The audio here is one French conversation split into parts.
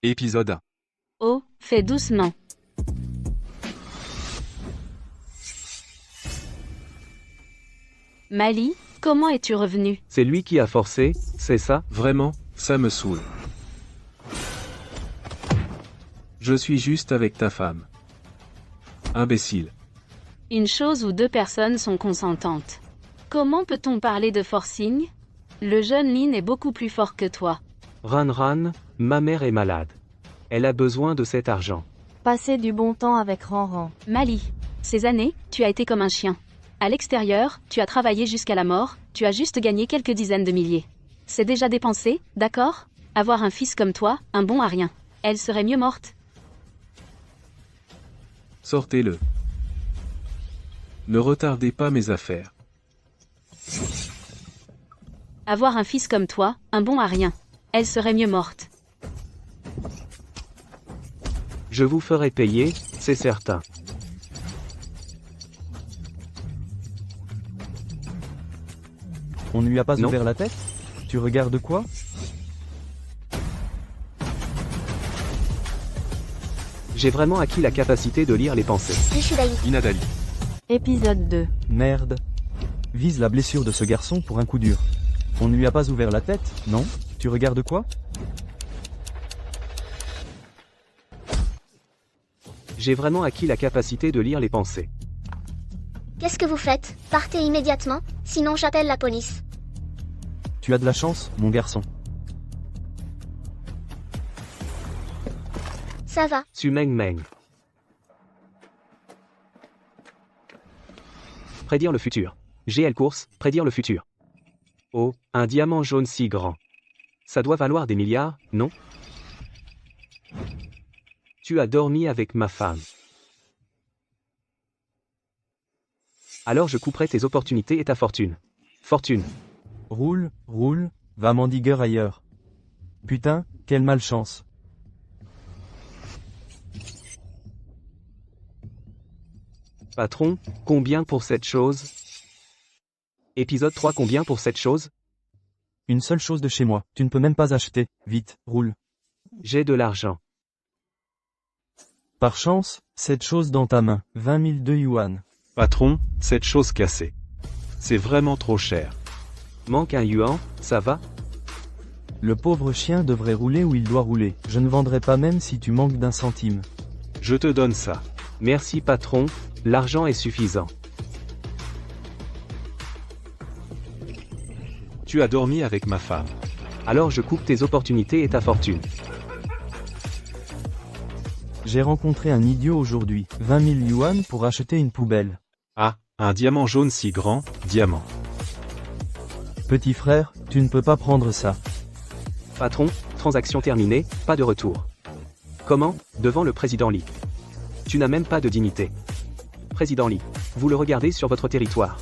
Épisode 1. Oh, fais doucement. Mali, comment es-tu revenu? C'est lui qui a forcé, c'est ça? Vraiment, ça me saoule. Je suis juste avec ta femme. Imbécile. Une chose où deux personnes sont consentantes. Comment peut-on parler de forcing? Le jeune Lin est beaucoup plus fort que toi. Ran, ma mère est malade. Elle a besoin de cet argent. Passer du bon temps avec Ranran. Mali, ces années, tu as été comme un chien. À l'extérieur, tu as travaillé jusqu'à la mort, tu as juste gagné quelques dizaines de milliers. C'est déjà dépensé, d'accord? Avoir un fils comme toi, un bon à rien. Elle serait mieux morte. Sortez-le. Ne retardez pas mes affaires. Avoir un fils comme toi, un bon à rien. Elle serait mieux morte. Je vous ferai payer, c'est certain. On ne lui a pas Non. ouvert la tête? Tu regardes quoi? J'ai vraiment acquis la capacité de lire les pensées. Inadali. Épisode 2. Merde. Vise la blessure de ce garçon pour un coup dur. On ne lui a pas ouvert la tête, non? Tu regardes quoi? J'ai vraiment acquis la capacité de lire les pensées. Qu'est-ce que vous faites? Partez immédiatement, sinon j'appelle la police. Tu as de la chance, mon garçon. Ça va. Su Meng. Prédire le futur. GL course, prédire le futur. Oh, un diamant jaune si grand. Ça doit valoir des milliards, non? Tu as dormi avec ma femme. Alors je couperai tes opportunités et ta fortune. Fortune. Roule, va mendiguer ailleurs. Putain, quelle malchance. Patron, combien pour cette chose? Épisode 3. Combien pour cette chose? Une seule chose de chez moi, tu ne peux même pas acheter. Vite, roule. J'ai de l'argent. Par chance, cette chose dans ta main, 20 000 de yuan. Patron, cette chose cassée. C'est vraiment trop cher. Manque un yuan, ça va? Le pauvre chien devrait rouler où il doit rouler. Je ne vendrai pas même si tu manques d'un centime. Je te donne ça. Merci patron, l'argent est suffisant. Tu as dormi avec ma femme. Alors je coupe tes opportunités et ta fortune. J'ai rencontré un idiot aujourd'hui. 20 000 yuan pour acheter une poubelle. Ah, un diamant jaune si grand, diamant. Petit frère, tu ne peux pas prendre ça. Patron, transaction terminée, pas de retour. Comment? Devant le président Lee. Tu n'as même pas de dignité. Président Lee, vous le regardez sur votre territoire.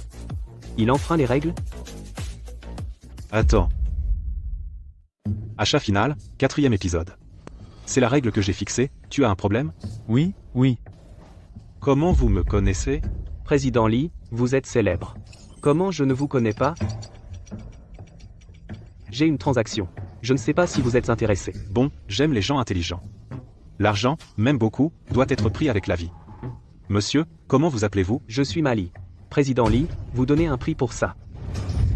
Il enfreint les règles? Attends. Achat final, 4e épisode. C'est la règle que j'ai fixée, tu as un problème? Oui. Comment vous me connaissez? Président Lee, vous êtes célèbre. Comment je ne vous connais pas? J'ai une transaction. Je ne sais pas si vous êtes intéressé. Bon, j'aime les gens intelligents. L'argent, même beaucoup, doit être pris avec la vie. Monsieur, comment vous appelez-vous? Je suis Mali. Président Lee, vous donnez un prix pour ça.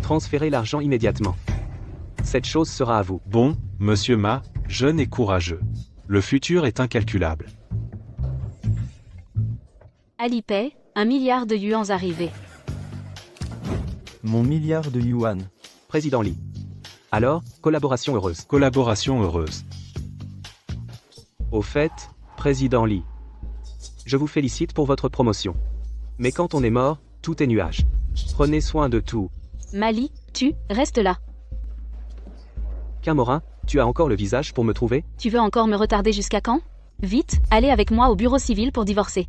Transférez l'argent immédiatement. Cette chose sera à vous. Bon, monsieur Ma, jeune et courageux. Le futur est incalculable. Alipay, 1 milliard de yuans arrivés. Mon milliard de yuan. Président Lee. Alors, collaboration heureuse. Collaboration heureuse. Au fait, Président Lee. Je vous félicite pour votre promotion. Mais quand on est mort, tout est nuage. Prenez soin de tout. Mali, tu, restes là. Camorin, tu as encore le visage pour me trouver? Tu veux encore me retarder jusqu'à quand? Vite, allez avec moi au bureau civil pour divorcer.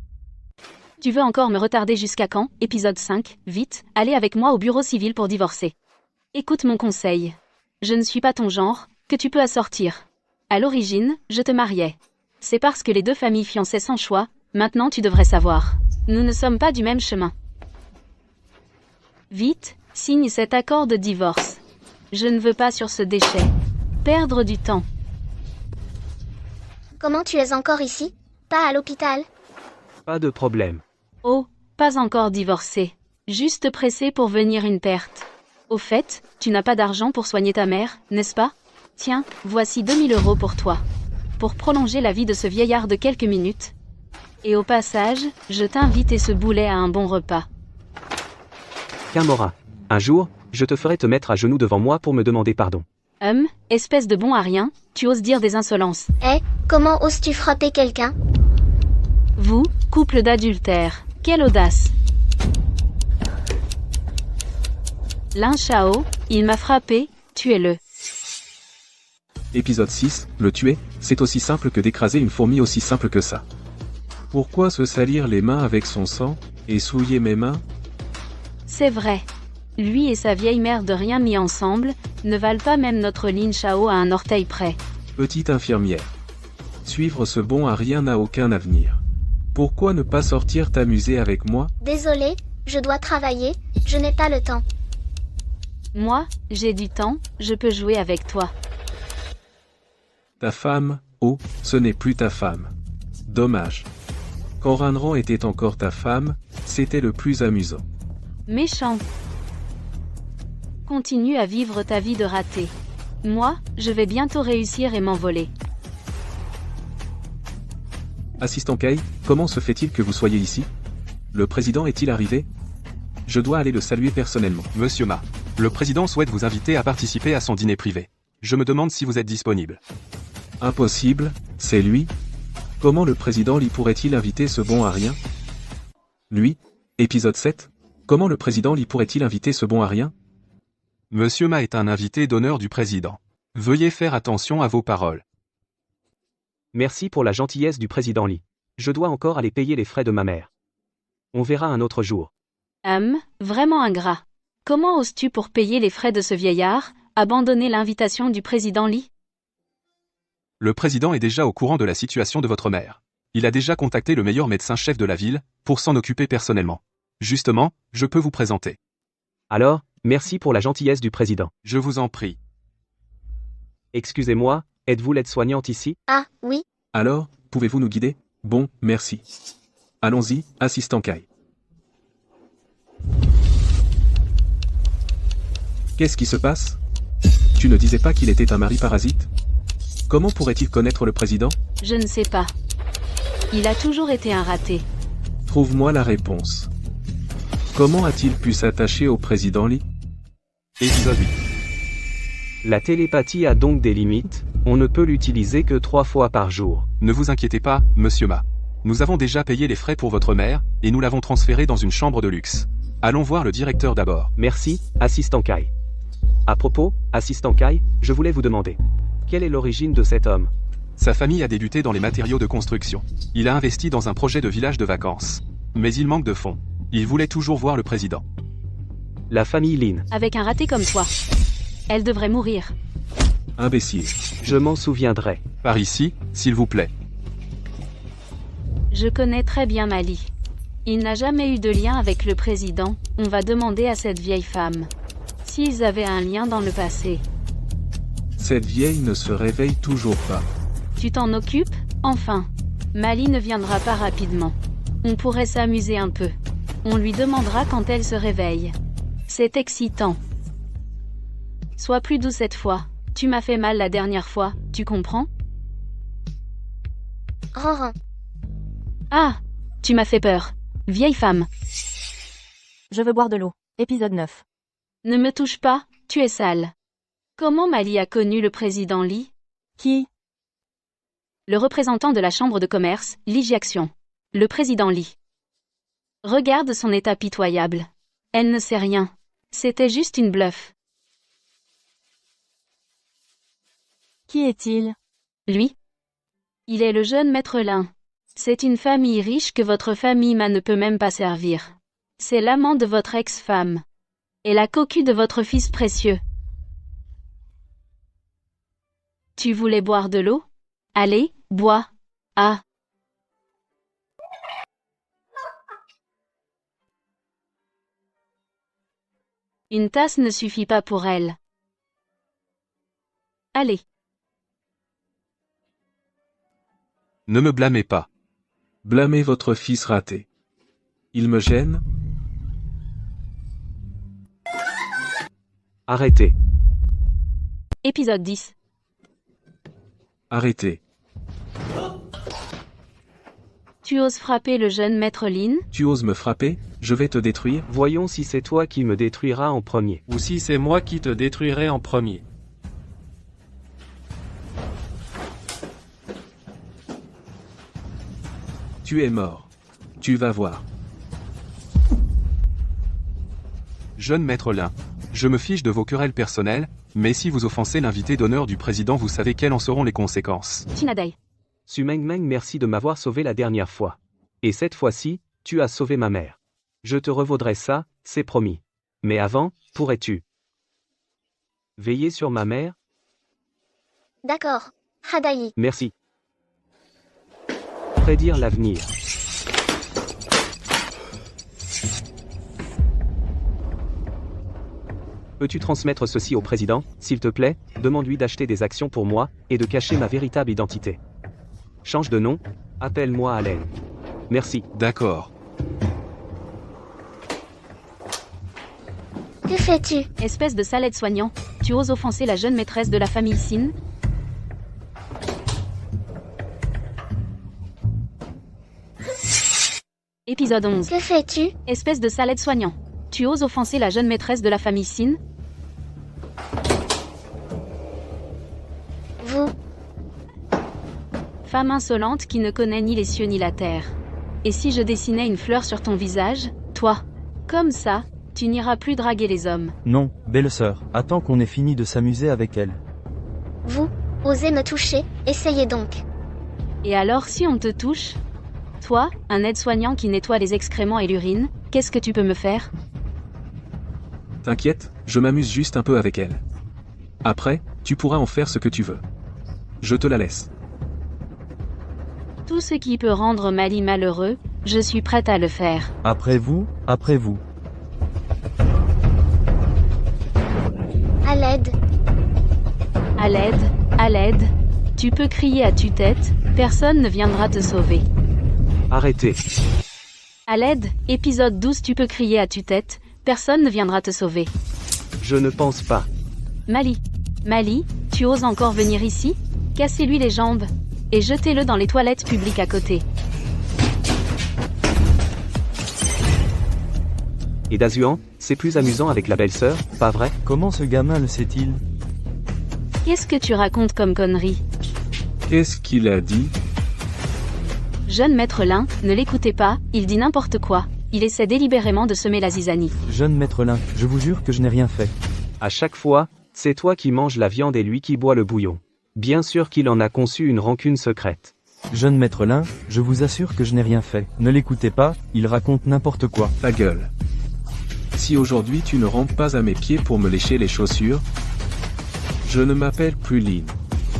Tu veux encore me retarder jusqu'à quand? Épisode 5, vite, allez avec moi au bureau civil pour divorcer. Écoute mon conseil. Je ne suis pas ton genre, que tu peux assortir. À l'origine, je te mariais. C'est parce que les deux familles fiançaient sans choix, maintenant tu devrais savoir. Nous ne sommes pas du même chemin. Vite, signe cet accord de divorce. Je ne veux pas sur ce déchet. Perdre du temps. Comment tu es encore ici? Pas à l'hôpital? Pas de problème. Oh, pas encore divorcé. Juste pressé pour venir une perte. Au fait, tu n'as pas d'argent pour soigner ta mère, n'est-ce pas? Tiens, voici 2000 € pour toi. Pour prolonger la vie de ce vieillard de quelques minutes. Et au passage, je t'invite et ce boulet à un bon repas. Kimora. Un jour, je te ferai te mettre à genoux devant moi pour me demander pardon. Espèce de bon à rien, tu oses dire des insolences. Eh, comment oses-tu frapper quelqu'un? Vous, couple d'adultères, quelle audace! Lin Shao, il m'a frappé, tuez-le. Épisode 6, le tuer, c'est aussi simple que d'écraser une fourmi, aussi simple que ça. Pourquoi se salir les mains avec son sang, et souiller mes mains? C'est vrai. Lui et sa vieille mère de rien mis ensemble, ne valent pas même notre Lin Shao à un orteil près. Petite infirmière. Suivre ce bon à rien n'a aucun avenir. Pourquoi ne pas sortir t'amuser avec moi? Désolé, je dois travailler, je n'ai pas le temps. Moi, j'ai du temps, je peux jouer avec toi. Ta femme, oh, ce n'est plus ta femme. Dommage. Quand Ranran était encore ta femme, c'était le plus amusant. Méchant. Continue à vivre ta vie de raté. Moi, je vais bientôt réussir et m'envoler. Assistant Kai, comment se fait-il que vous soyez ici? Le président est-il arrivé? Je dois aller le saluer personnellement. Monsieur Ma, le président souhaite vous inviter à participer à son dîner privé. Je me demande si vous êtes disponible. Impossible, c'est lui? Comment le président Lee pourrait-il inviter ce bon à rien? Lui? Épisode 7? Comment le président Lee pourrait-il inviter ce bon à rien? Monsieur Ma est un invité d'honneur du président. Veuillez faire attention à vos paroles. Merci pour la gentillesse du président Lee. Je dois encore aller payer les frais de ma mère. On verra un autre jour. Vraiment ingrat. Comment oses-tu pour payer les frais de ce vieillard, abandonner l'invitation du président Lee? Le président est déjà au courant de la situation de votre mère. Il a déjà contacté le meilleur médecin-chef de la ville, pour s'en occuper personnellement. Justement, je peux vous présenter. Alors, merci pour la gentillesse du président. Je vous en prie. Excusez-moi, êtes-vous l'aide-soignante ici? Ah, oui, Alors, pouvez-vous nous guider? Bon, merci. Allons-y, assistant Kai. Qu'est-ce qui se passe? Tu ne disais pas qu'il était un mari parasite? Comment pourrait-il connaître le président? Je ne sais pas. Il a toujours été un raté. Trouve-moi la réponse. Comment a-t-il pu s'attacher au président Lee? Épisode 8. La télépathie a donc des limites, on ne peut l'utiliser que 3 fois par jour. Ne vous inquiétez pas, monsieur Ma. Nous avons déjà payé les frais pour votre mère, et nous l'avons transférée dans une chambre de luxe. Allons voir le directeur d'abord. Merci, assistant Kai. À propos, assistant Kai, je voulais vous demander. Quelle est l'origine de cet homme? Sa famille a débuté dans les matériaux de construction. Il a investi dans un projet de village de vacances. Mais il manque de fonds. Il voulait toujours voir le président. La famille Lin. Avec un raté comme toi. Elle devrait mourir. Imbécile. Je m'en souviendrai. Par ici, s'il vous plaît. Je connais très bien Mali. Il n'a jamais eu de lien avec le président, on va demander à cette vieille femme. S'ils avaient un lien dans le passé. Cette vieille ne se réveille toujours pas. Tu t'en occupes? Enfin. Mali ne viendra pas rapidement. On pourrait s'amuser un peu. On lui demandera quand elle se réveille. C'est excitant. Sois plus doux cette fois. Tu m'as fait mal la dernière fois, tu comprends? Ranran. Ah! Tu m'as fait peur. Vieille femme. Je veux boire de l'eau. Épisode 9. Ne me touche pas, tu es sale. Comment Mali a connu le président Lee? Qui? Le représentant de la chambre de commerce, Lee Jiaxiong. Le président Lee. Regarde son état pitoyable. Elle ne sait rien. C'était juste une bluffe. Qui est-il? Lui? Il est le jeune maître Lin. C'est une famille riche que votre famille Ma ne peut même pas servir. C'est l'amant de votre ex-femme. Et la cocu de votre fils précieux. Tu voulais boire de l'eau? Allez, bois. Ah. Une tasse ne suffit pas pour elle. Allez. Ne me blâmez pas. Blâmez votre fils raté. Il me gêne? Arrêtez. Épisode 10. Arrêtez. Tu oses frapper le jeune maître Lin? Tu oses me frapper? Je vais te détruire? Voyons si c'est toi qui me détruiras en premier. Ou si c'est moi qui te détruirai en premier. Tu es mort. Tu vas voir. Jeune maître Lin, je me fiche de vos querelles personnelles, mais si vous offensez l'invité d'honneur du président, vous savez quelles en seront les conséquences. Tinadai. Su Meng Meng, merci de m'avoir sauvé la dernière fois. Et cette fois-ci, tu as sauvé ma mère. Je te revaudrai ça, c'est promis. Mais avant, pourrais-tu veiller sur ma mère? D'accord. Hadaï. Merci. Prédire l'avenir. Peux-tu transmettre ceci au président, s'il te plaît? Demande-lui d'acheter des actions pour moi, et de cacher ma véritable identité. Change de nom, appelle-moi Allen. Merci. D'accord. Que fais-tu? Espèce de sale aide-soignant, tu oses offenser la jeune maîtresse de la famille Sin? Épisode 11. Que fais-tu? Espèce de sale aide-soignant, tu oses offenser la jeune maîtresse de la famille Sin? Vous. Femme insolente qui ne connaît ni les cieux ni la terre. Et si je dessinais une fleur sur ton visage, toi? Comme ça, tu n'iras plus draguer les hommes. Non, belle-sœur, attends qu'on ait fini de s'amuser avec elle. Vous. Osez me toucher, essayez donc. Et alors si on te touche? Toi, un aide-soignant qui nettoie les excréments et l'urine, qu'est-ce que tu peux me faire? T'inquiète, je m'amuse juste un peu avec elle. Après, tu pourras en faire ce que tu veux. Je te la laisse. Tout ce qui peut rendre Mali malheureux, je suis prête à le faire. Après vous, après vous. À l'aide. À l'aide, à l'aide. Tu peux crier à tue-tête, personne ne viendra te sauver. Arrêtez. À l'aide, épisode 12. Tu peux crier à tue-tête, personne ne viendra te sauver. Je ne pense pas. Mali. Mali, tu oses encore venir ici? Cassez-lui les jambes. Et jetez-le dans les toilettes publiques à côté. Et Dazuan, c'est plus amusant avec la belle-sœur, pas vrai? Comment ce gamin le sait-il? Qu'est-ce que tu racontes comme connerie? Qu'est-ce qu'il a dit? Jeune maître Lin, ne l'écoutez pas, il dit n'importe quoi. Il essaie délibérément de semer la zizanie. Jeune maître Lin, je vous jure que je n'ai rien fait. À chaque fois, c'est toi qui manges la viande et lui qui boit le bouillon. Bien sûr qu'il en a conçu une rancune secrète. Jeune maître Lin, je vous assure que je n'ai rien fait. Ne l'écoutez pas, il raconte n'importe quoi. Ta gueule. Si aujourd'hui tu ne rampes pas à mes pieds pour me lécher les chaussures, je ne m'appelle plus Lin.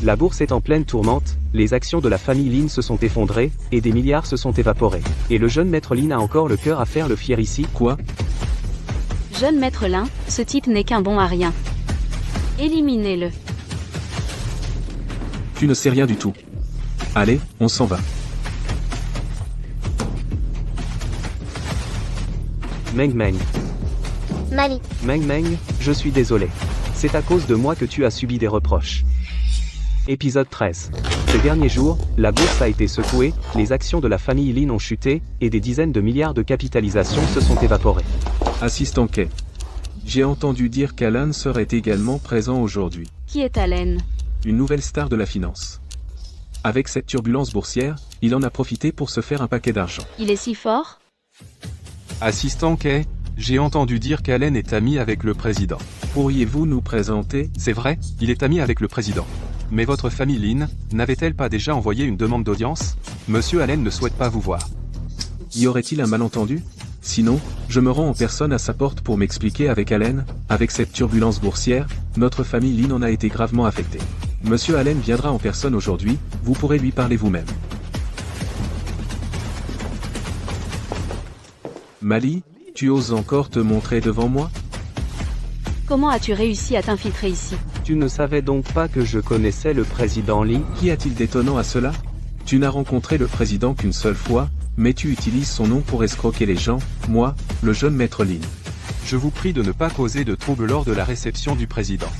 La bourse est en pleine tourmente, les actions de la famille Lin se sont effondrées, et des milliards se sont évaporés. Et le jeune maître Lin a encore le cœur à faire le fier ici. Quoi? Jeune maître Lin, ce type n'est qu'un bon à rien. Éliminez-le. Tu ne sais rien du tout. Allez, on s'en va. Meng Meng. Mali. Meng Meng, je suis désolé. C'est à cause de moi que tu as subi des reproches. Épisode 13. Ces derniers jours, la bourse a été secouée, les actions de la famille Lin ont chuté, et des dizaines de milliards de capitalisation se sont évaporées. Assistant Kay. J'ai entendu dire qu'Alan serait également présent aujourd'hui. Qui est Allen? Une nouvelle star de la finance. Avec cette turbulence boursière, il en a profité pour se faire un paquet d'argent. Il est si fort? Assistant Kay, j'ai entendu dire qu'Allen est ami avec le président. Pourriez-vous nous présenter? C'est vrai, il est ami avec le président. Mais votre famille Lin, n'avait-elle pas déjà envoyé une demande d'audience? Monsieur Allen ne souhaite pas vous voir. Y aurait-il un malentendu? Sinon, je me rends en personne à sa porte pour m'expliquer avec Allen. Avec cette turbulence boursière, notre famille Lin en a été gravement affectée. Monsieur Allen viendra en personne aujourd'hui, vous pourrez lui parler vous-même. Mali, tu oses encore te montrer devant moi? Comment as-tu réussi à t'infiltrer ici? Tu ne savais donc pas que je connaissais le président Li? Qu'y a-t-il d'étonnant à cela? Tu n'as rencontré le président qu'une seule fois, mais tu utilises son nom pour escroquer les gens, moi, le jeune maître Lin. Je vous prie de ne pas causer de troubles lors de la réception du président.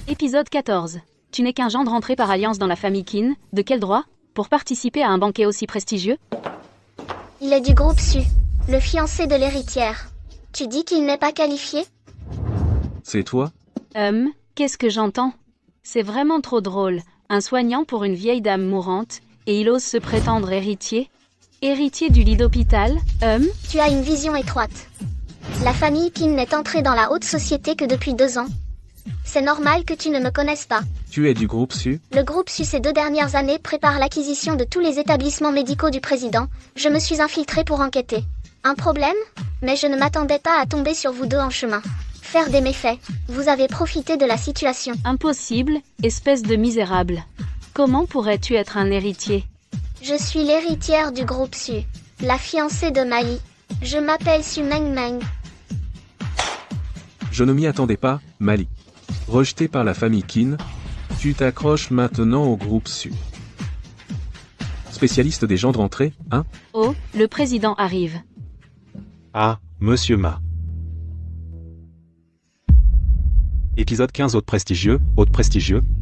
Épisode 14. Tu n'es qu'un gendre entré par alliance dans la famille Qin, de quel droit? Pour participer à un banquet aussi prestigieux? Il est du groupe Su, le fiancé de l'héritière. Tu dis qu'il n'est pas qualifié? C'est toi? Qu'est-ce que j'entends? C'est vraiment trop drôle, un soignant pour une vieille dame mourante, et il ose se prétendre héritier? Héritier du lit d'hôpital, Tu as une vision étroite. La famille Qin n'est entrée dans la haute société que depuis 2 ans. C'est normal que tu ne me connaisses pas. Tu es du groupe Su? Le groupe Su ces 2 dernières années prépare l'acquisition de tous les établissements médicaux du président. Je me suis infiltré pour enquêter. Un problème? Mais je ne m'attendais pas à tomber sur vous deux en chemin. Faire des méfaits. Vous avez profité de la situation. Impossible, espèce de misérable. Comment pourrais-tu être un héritier? Je suis l'héritière du groupe Su, la fiancée de Mali. Je m'appelle Su Meng Meng. Je ne m'y attendais pas, Mali. Rejeté par la famille Qin, tu t'accroches maintenant au groupe Su. Spécialiste des gendres entrés, hein? Oh, le président arrive. Ah, Monsieur Ma. Épisode 15. Hôte prestigieux,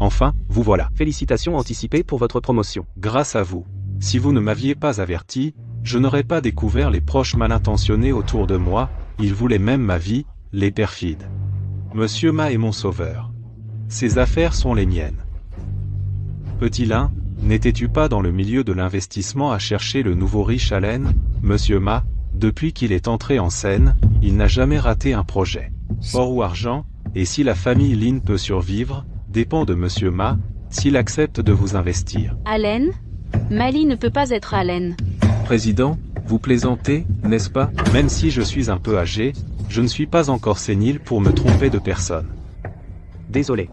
enfin, vous voilà. Félicitations anticipées pour votre promotion. Grâce à vous. Si vous ne m'aviez pas averti, je n'aurais pas découvert les proches mal intentionnés autour de moi, ils voulaient même ma vie, les perfides. Monsieur Ma est mon sauveur. Ces affaires sont les miennes. Petit Lin, n'étais-tu pas dans le milieu de l'investissement à chercher le nouveau riche Allen? Monsieur Ma, depuis qu'il est entré en scène, il n'a jamais raté un projet. Or ou argent, et si la famille Lin peut survivre, dépend de Monsieur Ma, s'il accepte de vous investir. Allen? Mali ne peut pas être Allen. Président, vous plaisantez, n'est-ce pas? Même si je suis un peu âgé, je ne suis pas encore sénile pour me tromper de personne. Désolé.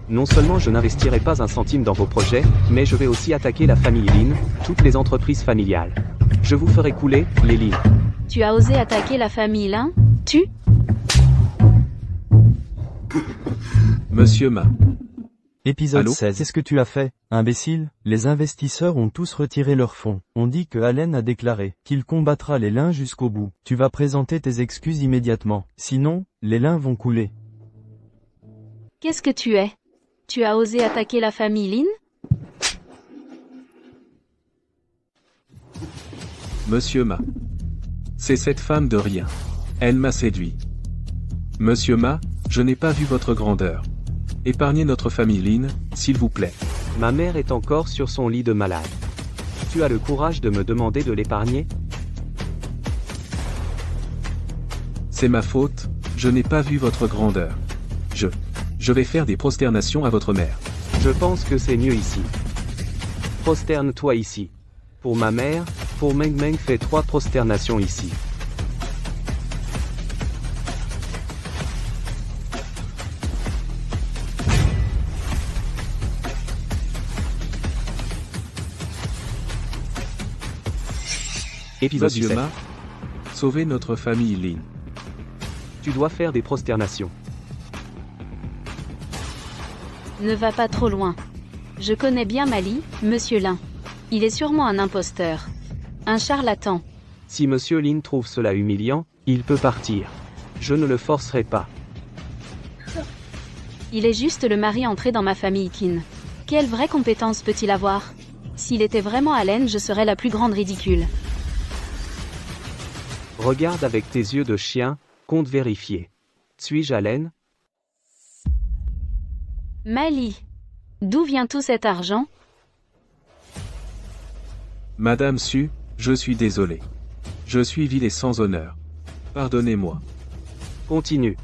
Non seulement je n'investirai pas un centime dans vos projets, mais je vais aussi attaquer la famille Lin, toutes les entreprises familiales. Je vous ferai couler, les Lin. Tu as osé attaquer la famille Lin? Monsieur Ma. Épisode Allô 16. Qu'est-ce que tu as fait, imbécile? Les investisseurs ont tous retiré leurs fonds. On dit que Allen a déclaré qu'il combattra les Lins jusqu'au bout. Tu vas présenter tes excuses immédiatement. Sinon, les Lins vont couler. Qu'est-ce que tu es? Tu as osé attaquer la famille Lin? Monsieur Ma. C'est cette femme de rien. Elle m'a séduit. Monsieur Ma, je n'ai pas vu votre grandeur. Épargnez notre famille Lin, s'il vous plaît. Ma mère est encore sur son lit de malade. Tu as le courage de me demander de l'épargner? C'est ma faute, je n'ai pas vu votre grandeur. Je vais faire des prosternations à votre mère. Je pense que c'est mieux ici. Prosterne-toi ici. Pour ma mère, pour Meng Meng fais 3 prosternations ici. Épisode Monsieur 17. Ma, sauvez notre famille Lin. Tu dois faire des prosternations. Ne va pas trop loin. Je connais bien Mali, Monsieur Lin. Il est sûrement un imposteur. Un charlatan. Si Monsieur Lin trouve cela humiliant, il peut partir. Je ne le forcerai pas. Il est juste le mari entré dans ma famille Qin. Quelle vraie compétence peut-il avoir? S'il était vraiment Allen, je serais la plus grande ridicule. Regarde avec tes yeux de chien, compte vérifier. Suis-je Allen? Mali. D'où vient tout cet argent? Madame Su, je suis désolé. Je suis vil et sans honneur. Pardonnez-moi. Continue.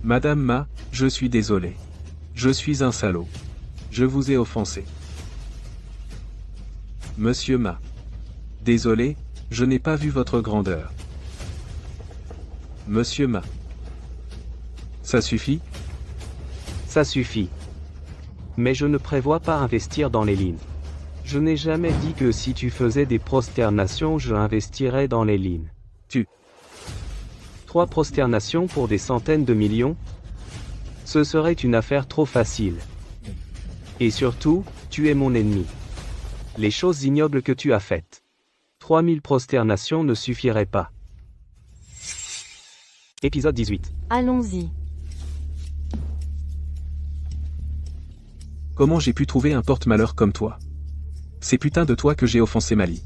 Madame Ma, je suis désolé. Je suis un salaud. Je vous ai offensé. Monsieur Ma. Désolé, je n'ai pas vu votre grandeur. Monsieur Ma. Ça suffit? Ça suffit. Mais je ne prévois pas investir dans les lignes. Je n'ai jamais dit que si tu faisais des prosternations, je investirais dans les lignes. 3 prosternations pour des centaines de millions? Ce serait une affaire trop facile. Et surtout, tu es mon ennemi. Les choses ignobles que tu as faites. 3000 prosternations ne suffiraient pas. Épisode 18. Allons-y. Comment j'ai pu trouver un porte-malheur comme toi? C'est putain de toi que j'ai offensé Mali.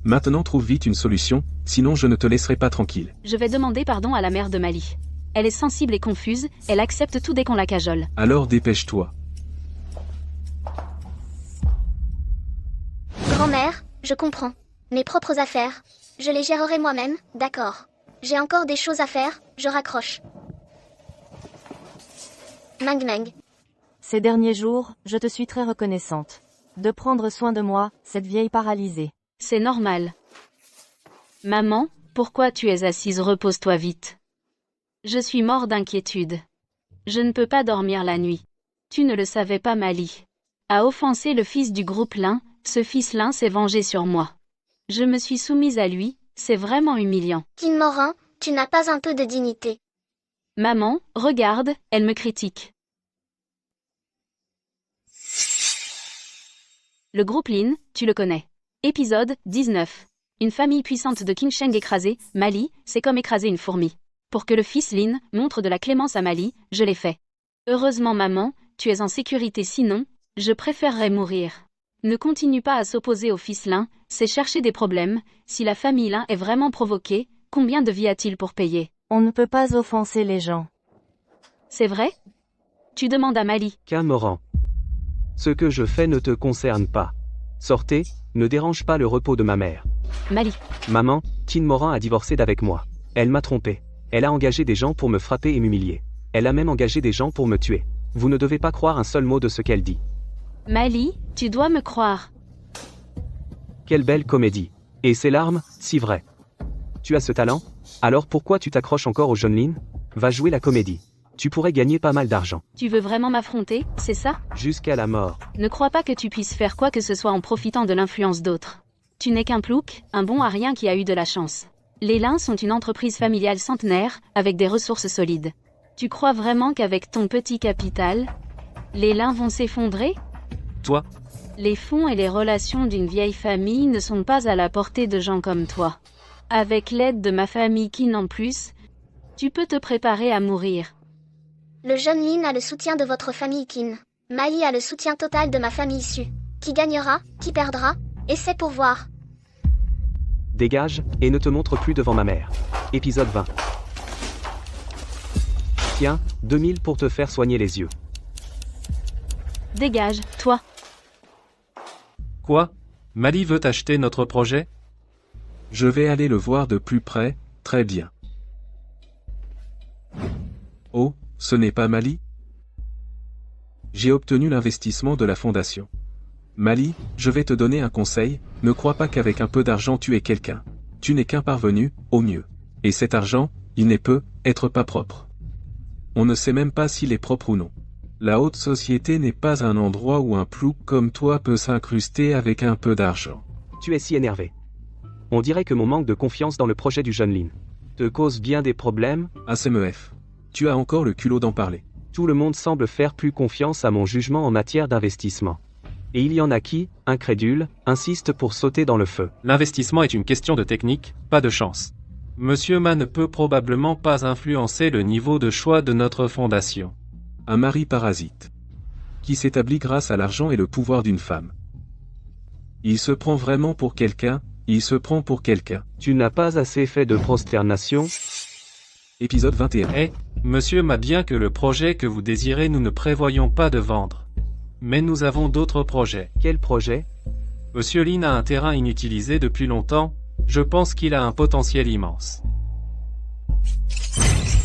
Maintenant trouve vite une solution, sinon je ne te laisserai pas tranquille. Je vais demander pardon à la mère de Mali. Elle est sensible et confuse, elle accepte tout dès qu'on la cajole. Alors dépêche-toi. Grand-mère, je comprends. Mes propres affaires. Je les gérerai moi-même, d'accord. J'ai encore des choses à faire, je raccroche. Mang Mang. Ces derniers jours, je te suis très reconnaissante. De prendre soin de moi, cette vieille paralysée. C'est normal. Maman, pourquoi tu es assise? Repose-toi vite. Je suis mort d'inquiétude. Je ne peux pas dormir la nuit. Tu ne le savais pas, Mali. A offensé le fils du groupe Lin, ce fils Lin s'est vengé sur moi. Je me suis soumise à lui, c'est vraiment humiliant. Kin Morin, tu n'as pas un peu de dignité. Maman, regarde, elle me critique. Le groupe Lin, tu le connais. Épisode 19. Une famille puissante de King Sheng écrasée, Mali, c'est comme écraser une fourmi. Pour que le fils Lin montre de la clémence à Mali, je l'ai fait. Heureusement maman, tu es en sécurité, sinon, je préférerais mourir. Ne continue pas à s'opposer au fils Lin, c'est chercher des problèmes. Si la famille Lin est vraiment provoquée, combien de vies a-t-il pour payer? On ne peut pas offenser les gens. C'est vrai? Tu demandes à Mali. Camoran. Ce que je fais ne te concerne pas. Sortez, ne dérange pas le repos de ma mère. Mali. Maman, Tin Morin a divorcé d'avec moi. Elle m'a trompé. Elle a engagé des gens pour me frapper et m'humilier. Elle a même engagé des gens pour me tuer. Vous ne devez pas croire un seul mot de ce qu'elle dit. Mali, tu dois me croire. Quelle belle comédie. Et ces larmes, si vrai. Tu as ce talent? Alors pourquoi tu t'accroches encore aux jeunes Lin? Va jouer la comédie. Tu pourrais gagner pas mal d'argent. Tu veux vraiment m'affronter, c'est ça? Jusqu'à la mort. Ne crois pas que tu puisses faire quoi que ce soit en profitant de l'influence d'autres. Tu n'es qu'un plouc, un bon à rien qui a eu de la chance. Les Lin sont une entreprise familiale centenaire, avec des ressources solides. Tu crois vraiment qu'avec ton petit capital, les Lin vont s'effondrer? Toi, Les fonds et les relations d'une vieille famille ne sont pas à la portée de gens comme toi. Avec l'aide de ma famille qui n'en plus, tu peux te préparer à mourir. Le jeune Lin a le soutien de votre famille Kin. Mali a le soutien total de ma famille Su. Qui gagnera, qui perdra, et c'est pour voir. Dégage, et ne te montre plus devant ma mère. Épisode 20. Tiens, 2000 pour te faire soigner les yeux. Dégage, toi. quoi? Mali veut acheter notre projet? Je vais aller le voir de plus près, très bien. Oh, ce n'est pas Mali? J'ai obtenu l'investissement de la fondation. Mali, je vais te donner un conseil, ne crois pas qu'avec un peu d'argent tu es quelqu'un. Tu n'es qu'un parvenu, au mieux. Et cet argent, il ne peut être pas propre. On ne sait même pas s'il est propre ou non. La haute société n'est pas un endroit où un plouc comme toi peut s'incruster avec un peu d'argent. Tu es si énervé. On dirait que mon manque de confiance dans le projet du jeune Lin te cause bien des problèmes. ASMEF. Tu as encore le culot d'en parler. Tout le monde semble faire plus confiance à mon jugement en matière d'investissement. Et il y en a qui, incrédules, insistent pour sauter dans le feu. L'investissement est une question de technique, pas de chance. Monsieur Ma ne peut probablement pas influencer le niveau de choix de notre fondation. Un mari parasite. Qui s'établit grâce à l'argent et le pouvoir d'une femme. Il se prend vraiment pour quelqu'un, il se prend pour quelqu'un. Tu n'as pas assez fait de prosternation? Épisode 21. Eh, monsieur Ma, bien que le projet que vous désirez nous ne prévoyons pas de vendre. Mais nous avons d'autres projets. Quel projet? Monsieur Lin a un terrain inutilisé depuis longtemps, je pense qu'il a un potentiel immense.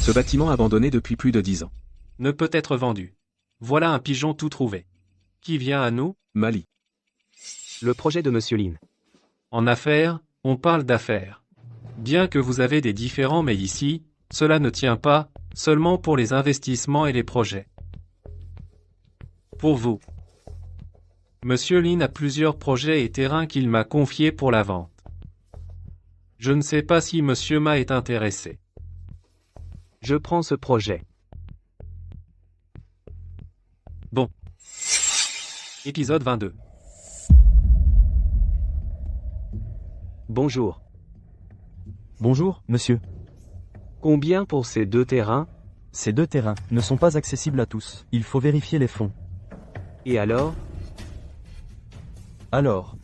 Ce bâtiment abandonné depuis plus de 10 ans. Ne peut être vendu. Voilà un pigeon tout trouvé. Qui vient à nous? Mali. Le projet de Monsieur Lin. En affaires, on parle d'affaires. Bien que vous avez des différends, mais ici, cela ne tient pas, seulement pour les investissements et les projets. Pour vous. Monsieur Lin a plusieurs projets et terrains qu'il m'a confiés pour la vente. Je ne sais pas si Monsieur Ma est intéressé. Je prends ce projet. Bon. Épisode 22. Bonjour. Bonjour, monsieur. Combien pour ces 2 terrains? Ces 2 terrains ne sont pas accessibles à tous. Il faut vérifier les fonds. Et alors? Alors,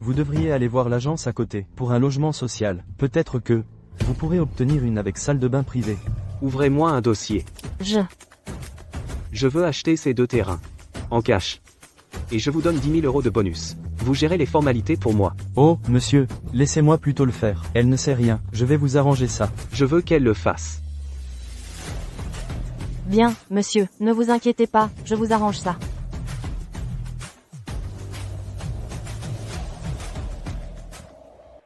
vous devriez aller voir l'agence à côté, pour un logement social. Peut-être que vous pourrez obtenir une avec salle de bain privée. Ouvrez-moi un dossier. Je veux acheter ces 2 terrains. En cash. Et je vous donne 10 000 € de bonus. Vous gérez les formalités pour moi. Oh, monsieur, laissez-moi plutôt le faire. Elle ne sait rien, je vais vous arranger ça. Je veux qu'elle le fasse. Bien, monsieur, ne vous inquiétez pas, je vous arrange ça.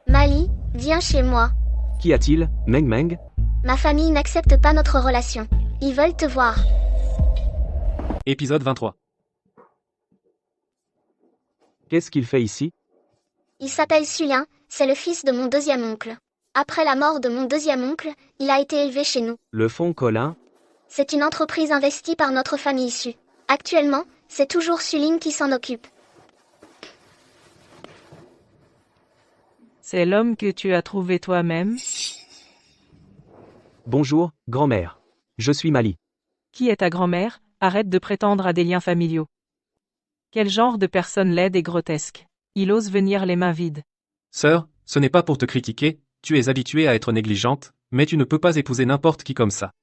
Mali, viens chez moi. Qu'y a-t-il, Meng Meng? Ma famille n'accepte pas notre relation. Ils veulent te voir. Épisode 23. Qu'est-ce qu'il fait ici? Il s'appelle Sulin, c'est le fils de mon deuxième oncle. Après la mort de mon deuxième oncle, il a été élevé chez nous. Le fonds Colin? C'est une entreprise investie par notre famille issue. Actuellement, c'est toujours Sulin qui s'en occupe. C'est l'homme que tu as trouvé toi-même? Bonjour, grand-mère. Je suis Mali. Qui est ta grand-mère? Arrête de prétendre à des liens familiaux. Quel genre de personne laide et grotesque? Il ose venir les mains vides. Sœur, ce n'est pas pour te critiquer, tu es habituée à être négligente, mais tu ne peux pas épouser n'importe qui comme ça.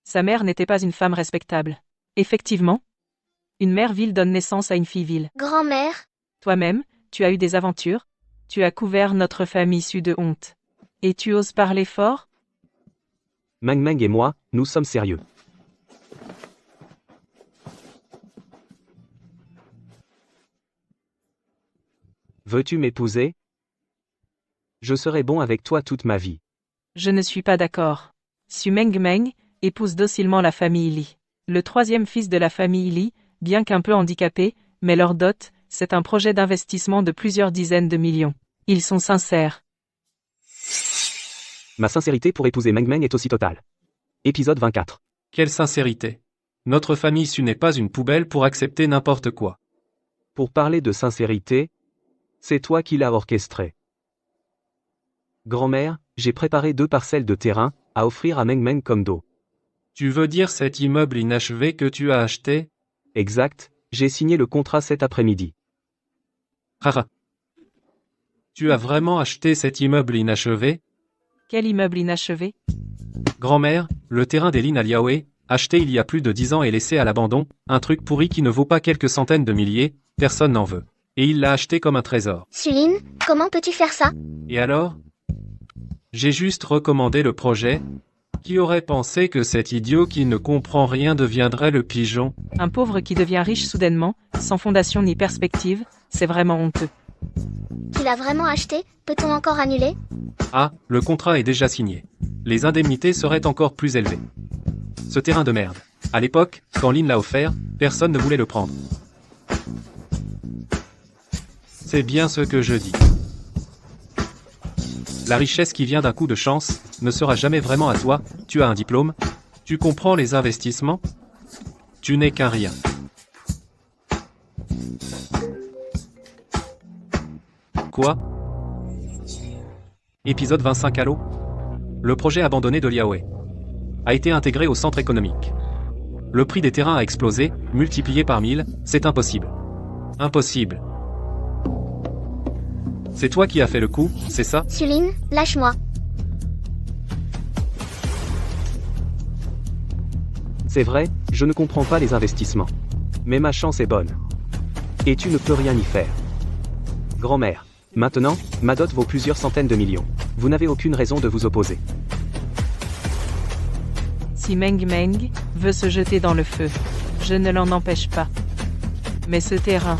Sa mère n'était pas une femme respectable. Effectivement. Une mère vile donne naissance à une fille vile. Grand-mère, Toi-même, tu as eu des aventures. Tu as couvert notre famille issue de honte. Et tu oses parler fort? Meng Meng et moi, nous sommes sérieux. Veux-tu m'épouser? Je serai bon avec toi toute ma vie. Je ne suis pas d'accord. Su Meng Meng épouse docilement la famille Li. Le 3e fils de la famille Li, bien qu'un peu handicapé, mais leur dot, c'est un projet d'investissement de plusieurs dizaines de millions. Ils sont sincères. Ma sincérité pour épouser Meng Meng est aussi totale. Épisode 24. Quelle sincérité. Notre famille issue n'est pas une poubelle pour accepter n'importe quoi. Pour parler de sincérité, c'est toi qui l'as orchestré. Grand-mère, j'ai préparé 2 parcelles de terrain à offrir à Meng Meng comme dos. Tu veux dire cet immeuble inachevé que tu as acheté? Exact, j'ai signé le contrat cet après-midi. Haha. Tu as vraiment acheté cet immeuble inachevé? Quel immeuble inachevé? Grand-mère, le terrain des lignes à Liaoé, acheté il y a plus de 10 ans et laissé à l'abandon, un truc pourri qui ne vaut pas quelques centaines de milliers, personne n'en veut. Et il l'a acheté comme un trésor. Sulin, comment peux-tu faire ça? Et alors? J'ai juste recommandé le projet. Qui aurait pensé que cet idiot qui ne comprend rien deviendrait le pigeon? Un pauvre qui devient riche soudainement, sans fondation ni perspective, c'est vraiment honteux. Tu l'as vraiment acheté? Peut-on encore annuler? Ah, le contrat est déjà signé. Les indemnités seraient encore plus élevées. Ce terrain de merde. À l'époque, quand Lin l'a offert, personne ne voulait le prendre. C'est bien ce que je dis. La richesse qui vient d'un coup de chance ne sera jamais vraiment à toi, tu as un diplôme, tu comprends les investissements, tu n'es qu'un rien. Quoi? Épisode 25 Allo? Le projet abandonné de Liaoé a été intégré au centre économique. Le prix des terrains a explosé, multiplié par 1000, c'est impossible. Impossible. C'est toi qui as fait le coup, c'est ça? Sulin, lâche-moi. C'est vrai, je ne comprends pas les investissements. Mais ma chance est bonne. Et tu ne peux rien y faire. Grand-mère. Maintenant, ma dot vaut plusieurs centaines de millions. Vous n'avez aucune raison de vous opposer. Si Meng Meng veut se jeter dans le feu, je ne l'en empêche pas. Mais ce terrain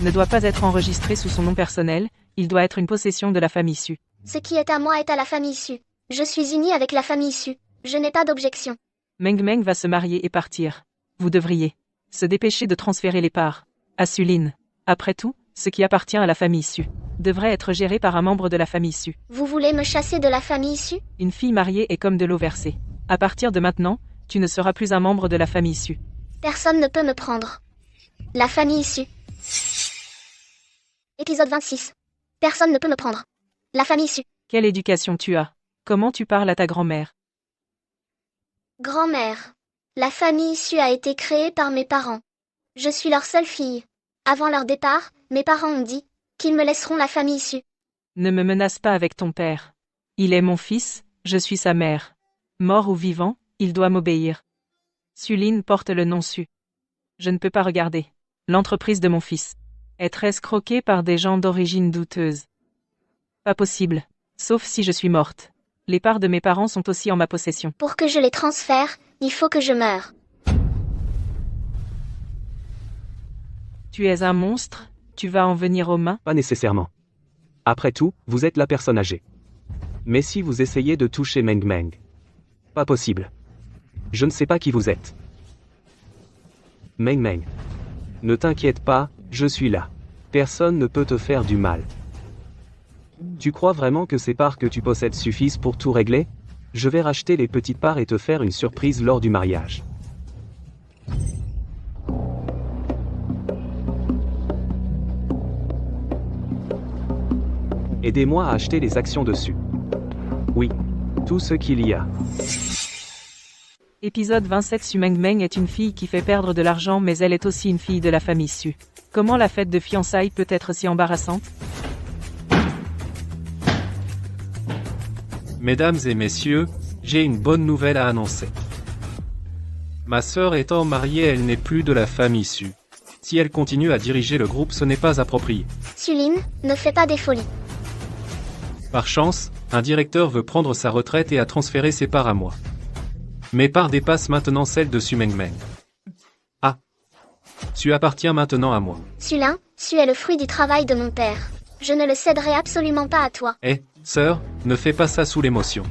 ne doit pas être enregistré sous son nom personnel, il doit être une possession de la famille issue. Ce qui est à moi est à la famille issue. Je suis unie avec la famille issue. Je n'ai pas d'objection. Meng Meng va se marier et partir. Vous devriez se dépêcher de transférer les parts à Sulin. Après tout, ce qui appartient à la famille issue devrait être géré par un membre de la famille issue. Vous voulez me chasser de la famille issue? Une fille mariée est comme de l'eau versée. À partir de maintenant, tu ne seras plus un membre de la famille issue. Personne ne peut me prendre. La famille issue, Épisode 26. Personne ne peut me prendre. La famille Su. Quelle éducation tu as? Comment tu parles à ta grand-mère? Grand-mère. La famille Su a été créée par mes parents. Je suis leur seule fille. Avant leur départ, mes parents ont dit qu'ils me laisseront la famille Su. Ne me menace pas avec ton père. Il est mon fils, je suis sa mère. Mort ou vivant, il doit m'obéir. Suline porte le nom Su. Je ne peux pas regarder l'entreprise de mon fils être escroquée par des gens d'origine douteuse. Pas possible, sauf si je suis morte. Les parts de mes parents sont aussi en ma possession. Pour que je les transfère, il faut que je meure. Tu es un monstre, tu vas en venir aux mains? Pas nécessairement. Après tout, vous êtes la personne âgée. Mais si vous essayez de toucher Meng Meng, pas possible. Je ne sais pas qui vous êtes. Meng Meng. Ne t'inquiète pas, je suis là. Personne ne peut te faire du mal. Tu crois vraiment que ces parts que tu possèdes suffisent pour tout régler? Je vais racheter les petites parts et te faire une surprise lors du mariage. Aidez-moi à acheter les actions dessus. Oui, tout ce qu'il y a. Épisode 27. Su Meng Meng est une fille qui fait perdre de l'argent mais elle est aussi une fille de la famille Su. Comment la fête de fiançailles peut être si embarrassante? Mesdames et messieurs, j'ai une bonne nouvelle à annoncer. Ma sœur étant mariée, elle n'est plus de la famille Su. Si elle continue à diriger le groupe, ce n'est pas approprié. Suline, ne fais pas des folies. Par chance, un directeur veut prendre sa retraite et a transféré ses parts à moi. Mes parts dépassent maintenant celles de Su Meng Meng. Ah. Su appartient maintenant à moi. Sulin, Su est le fruit du travail de mon père. Je ne le céderai absolument pas à toi. Sœur, ne fais pas ça sous l'émotion.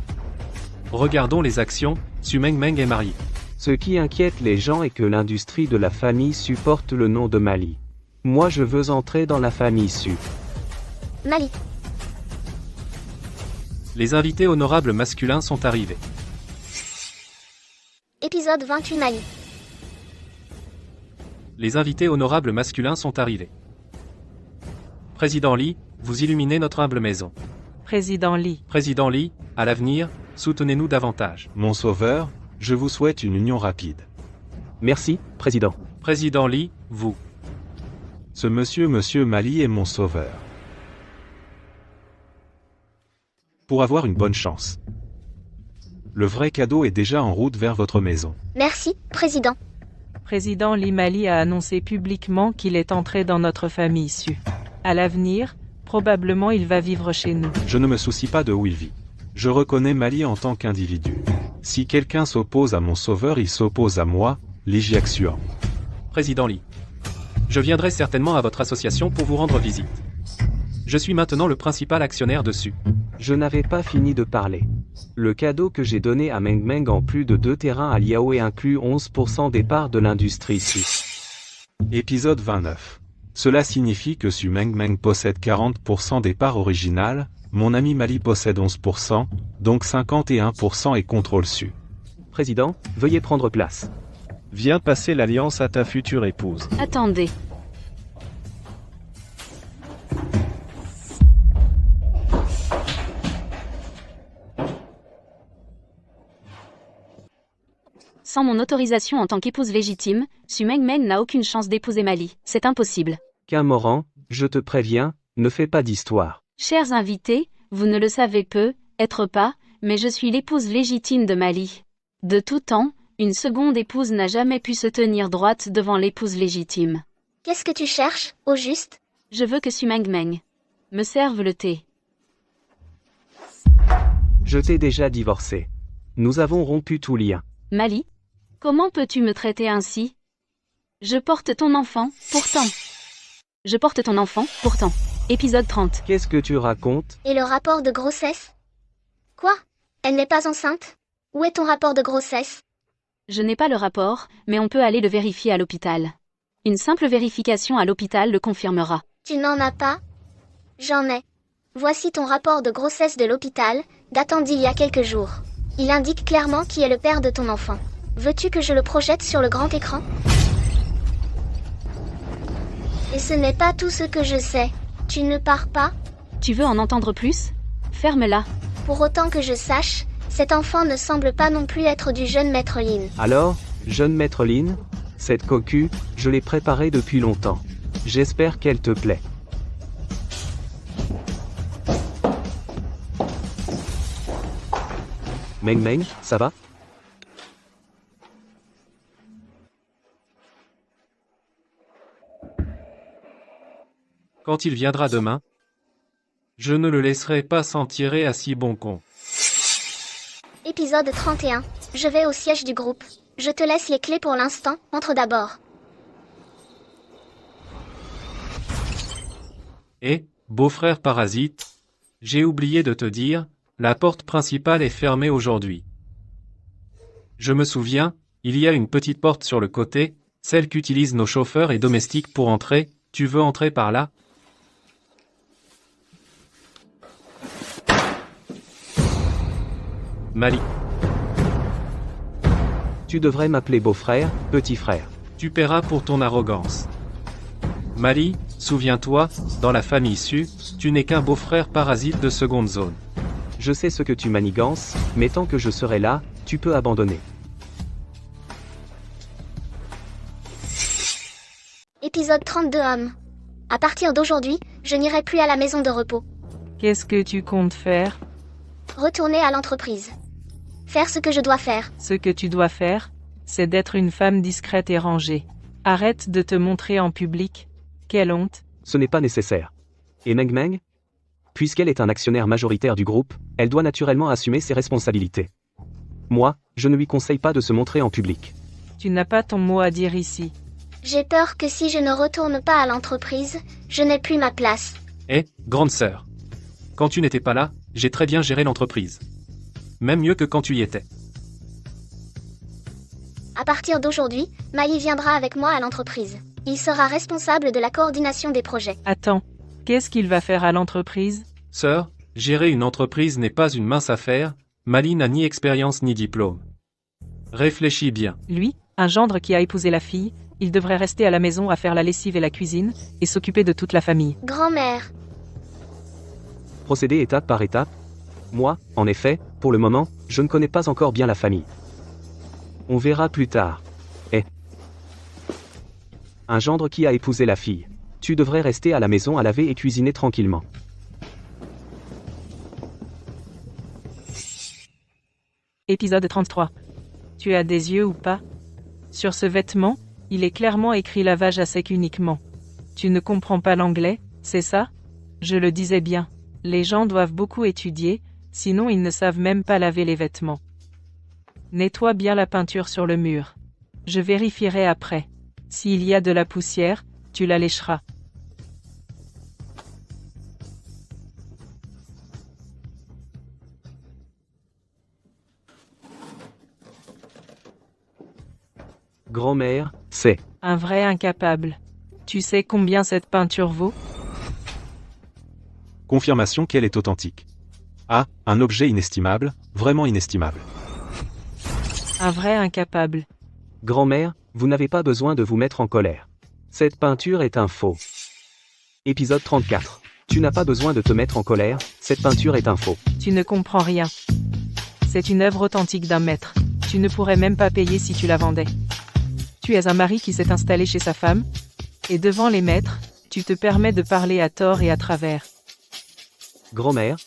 Regardons les actions, Su Meng Meng est mariée. Ce qui inquiète les gens est que l'industrie de la famille Su porte le nom de Mali. Moi je veux entrer dans la famille Su. Mali. Les invités honorables masculins sont arrivés. Épisode 28. Mali. Les invités honorables masculins sont arrivés. Président Li, vous illuminez notre humble maison. Président Li. Président Li, à l'avenir, soutenez-nous davantage. Mon sauveur, je vous souhaite une union rapide. Merci, Président. Président Li, vous. Ce monsieur Mali est mon sauveur. Pour avoir une bonne chance. Le vrai cadeau est déjà en route vers votre maison. Merci, Président. Président Li. Mali a annoncé publiquement qu'il est entré dans notre famille Su. À l'avenir, probablement il va vivre chez nous. Je ne me soucie pas de où il vit. Je reconnais Mali en tant qu'individu. Si quelqu'un s'oppose à mon sauveur, il s'oppose à moi, Li Jiaxuan. Président Li. Je viendrai certainement à votre association pour vous rendre visite. Je suis maintenant le principal actionnaire dessus. Je n'avais pas fini de parler. Le cadeau que j'ai donné à Meng Meng en plus de 2 terrains à Liaoé inclut 11% des parts de l'industrie Su. Épisode 29. Cela signifie que Su Meng Meng possède 40% des parts originales, mon ami Mali possède 11%, donc 51% et contrôle Su. Président, veuillez prendre place. Viens passer l'alliance à ta future épouse. Attendez. Sans mon autorisation en tant qu'épouse légitime, Su Meng Meng n'a aucune chance d'épouser Mali. C'est impossible. Kamoran, je te préviens, ne fais pas d'histoire. Chers invités, vous ne le savez peut-être pas, mais je suis l'épouse légitime de Mali. De tout temps, une seconde épouse n'a jamais pu se tenir droite devant l'épouse légitime. Qu'est-ce que tu cherches, au juste? Je veux que Su Meng Meng me serve le thé. Je t'ai déjà divorcé. Nous avons rompu tout lien. Mali? Comment peux-tu me traiter ainsi? Je porte ton enfant, pourtant. Je porte ton enfant, pourtant. Épisode 30. Qu'est-ce que tu racontes? Et le rapport de grossesse? Quoi? Elle n'est pas enceinte? Où est ton rapport de grossesse? Je n'ai pas le rapport, mais on peut aller le vérifier à l'hôpital. Une simple vérification à l'hôpital le confirmera. Tu n'en as pas? J'en ai. Voici ton rapport de grossesse de l'hôpital, datant d'il y a quelques jours. Il indique clairement qui est le père de ton enfant. Veux-tu que je le projette sur le grand écran? Et ce n'est pas tout ce que je sais. Tu ne pars pas? Tu veux en entendre plus? Ferme-la. Pour autant que je sache, cet enfant ne semble pas non plus être du jeune maître Lin. Alors, jeune maître Lin, cette cocu, je l'ai préparée depuis longtemps. J'espère qu'elle te plaît. Meng Meng, ça va? Quand il viendra demain, je ne le laisserai pas s'en tirer à si bon compte. Épisode 31. Je vais au siège du groupe. Je te laisse les clés pour l'instant, entre d'abord. Et, beau-frère parasite, j'ai oublié de te dire, la porte principale est fermée aujourd'hui. Je me souviens, il y a une petite porte sur le côté, celle qu'utilisent nos chauffeurs et domestiques pour entrer, tu veux entrer par là? Mali. Tu devrais m'appeler beau-frère, petit frère. Tu paieras pour ton arrogance. Mali, souviens-toi, dans la famille Su, tu n'es qu'un beau-frère parasite de seconde zone. Je sais ce que tu manigances, mais tant que je serai là, tu peux abandonner. Épisode 32 Homme. À partir d'aujourd'hui, je n'irai plus à la maison de repos. Qu'est-ce que tu comptes faire? Retourner à l'entreprise. Faire ce que je dois faire. Ce que tu dois faire, c'est d'être une femme discrète et rangée. Arrête de te montrer en public. Quelle honte. Ce n'est pas nécessaire. Et Meng Meng? Puisqu'elle est un actionnaire majoritaire du groupe, elle doit naturellement assumer ses responsabilités. Moi, je ne lui conseille pas de se montrer en public. Tu n'as pas ton mot à dire ici. J'ai peur que si je ne retourne pas à l'entreprise, je n'ai plus ma place. Eh, grande sœur. Quand tu n'étais pas là, j'ai très bien géré l'entreprise. Même mieux que quand tu y étais. À partir d'aujourd'hui, Mali viendra avec moi à l'entreprise. Il sera responsable de la coordination des projets. Attends, qu'est-ce qu'il va faire à l'entreprise? Sœur, gérer une entreprise n'est pas une mince affaire, Mali n'a ni expérience ni diplôme. Réfléchis bien. Lui, un gendre qui a épousé la fille, il devrait rester à la maison à faire la lessive et la cuisine, et s'occuper de toute la famille. Grand-mère. Procéder étape par étape. Moi, en effet, pour le moment, je ne connais pas encore bien la famille. On verra plus tard. Un gendre qui a épousé la fille. Tu devrais rester à la maison à laver et cuisiner tranquillement. Épisode 33. Tu as des yeux ou pas? Sur ce vêtement, il est clairement écrit lavage à sec uniquement. Tu ne comprends pas l'anglais, c'est ça? Je le disais bien. Les gens doivent beaucoup étudier, sinon ils ne savent même pas laver les vêtements. Nettoie bien la peinture sur le mur. Je vérifierai après. S'il y a de la poussière, tu la lécheras. Grand-mère, c'est un vrai incapable. Tu sais combien cette peinture vaut? Confirmation qu'elle est authentique. Ah, un objet inestimable, vraiment inestimable. Un vrai incapable. Grand-mère, vous n'avez pas besoin de vous mettre en colère. Cette peinture est un faux. Épisode 34. Tu n'as pas besoin de te mettre en colère, cette peinture est un faux. Tu ne comprends rien. C'est une œuvre authentique d'un maître. Tu ne pourrais même pas payer si tu la vendais. Tu es un mari qui s'est installé chez sa femme, et devant les maîtres, tu te permets de parler à tort et à travers. Grand-mère,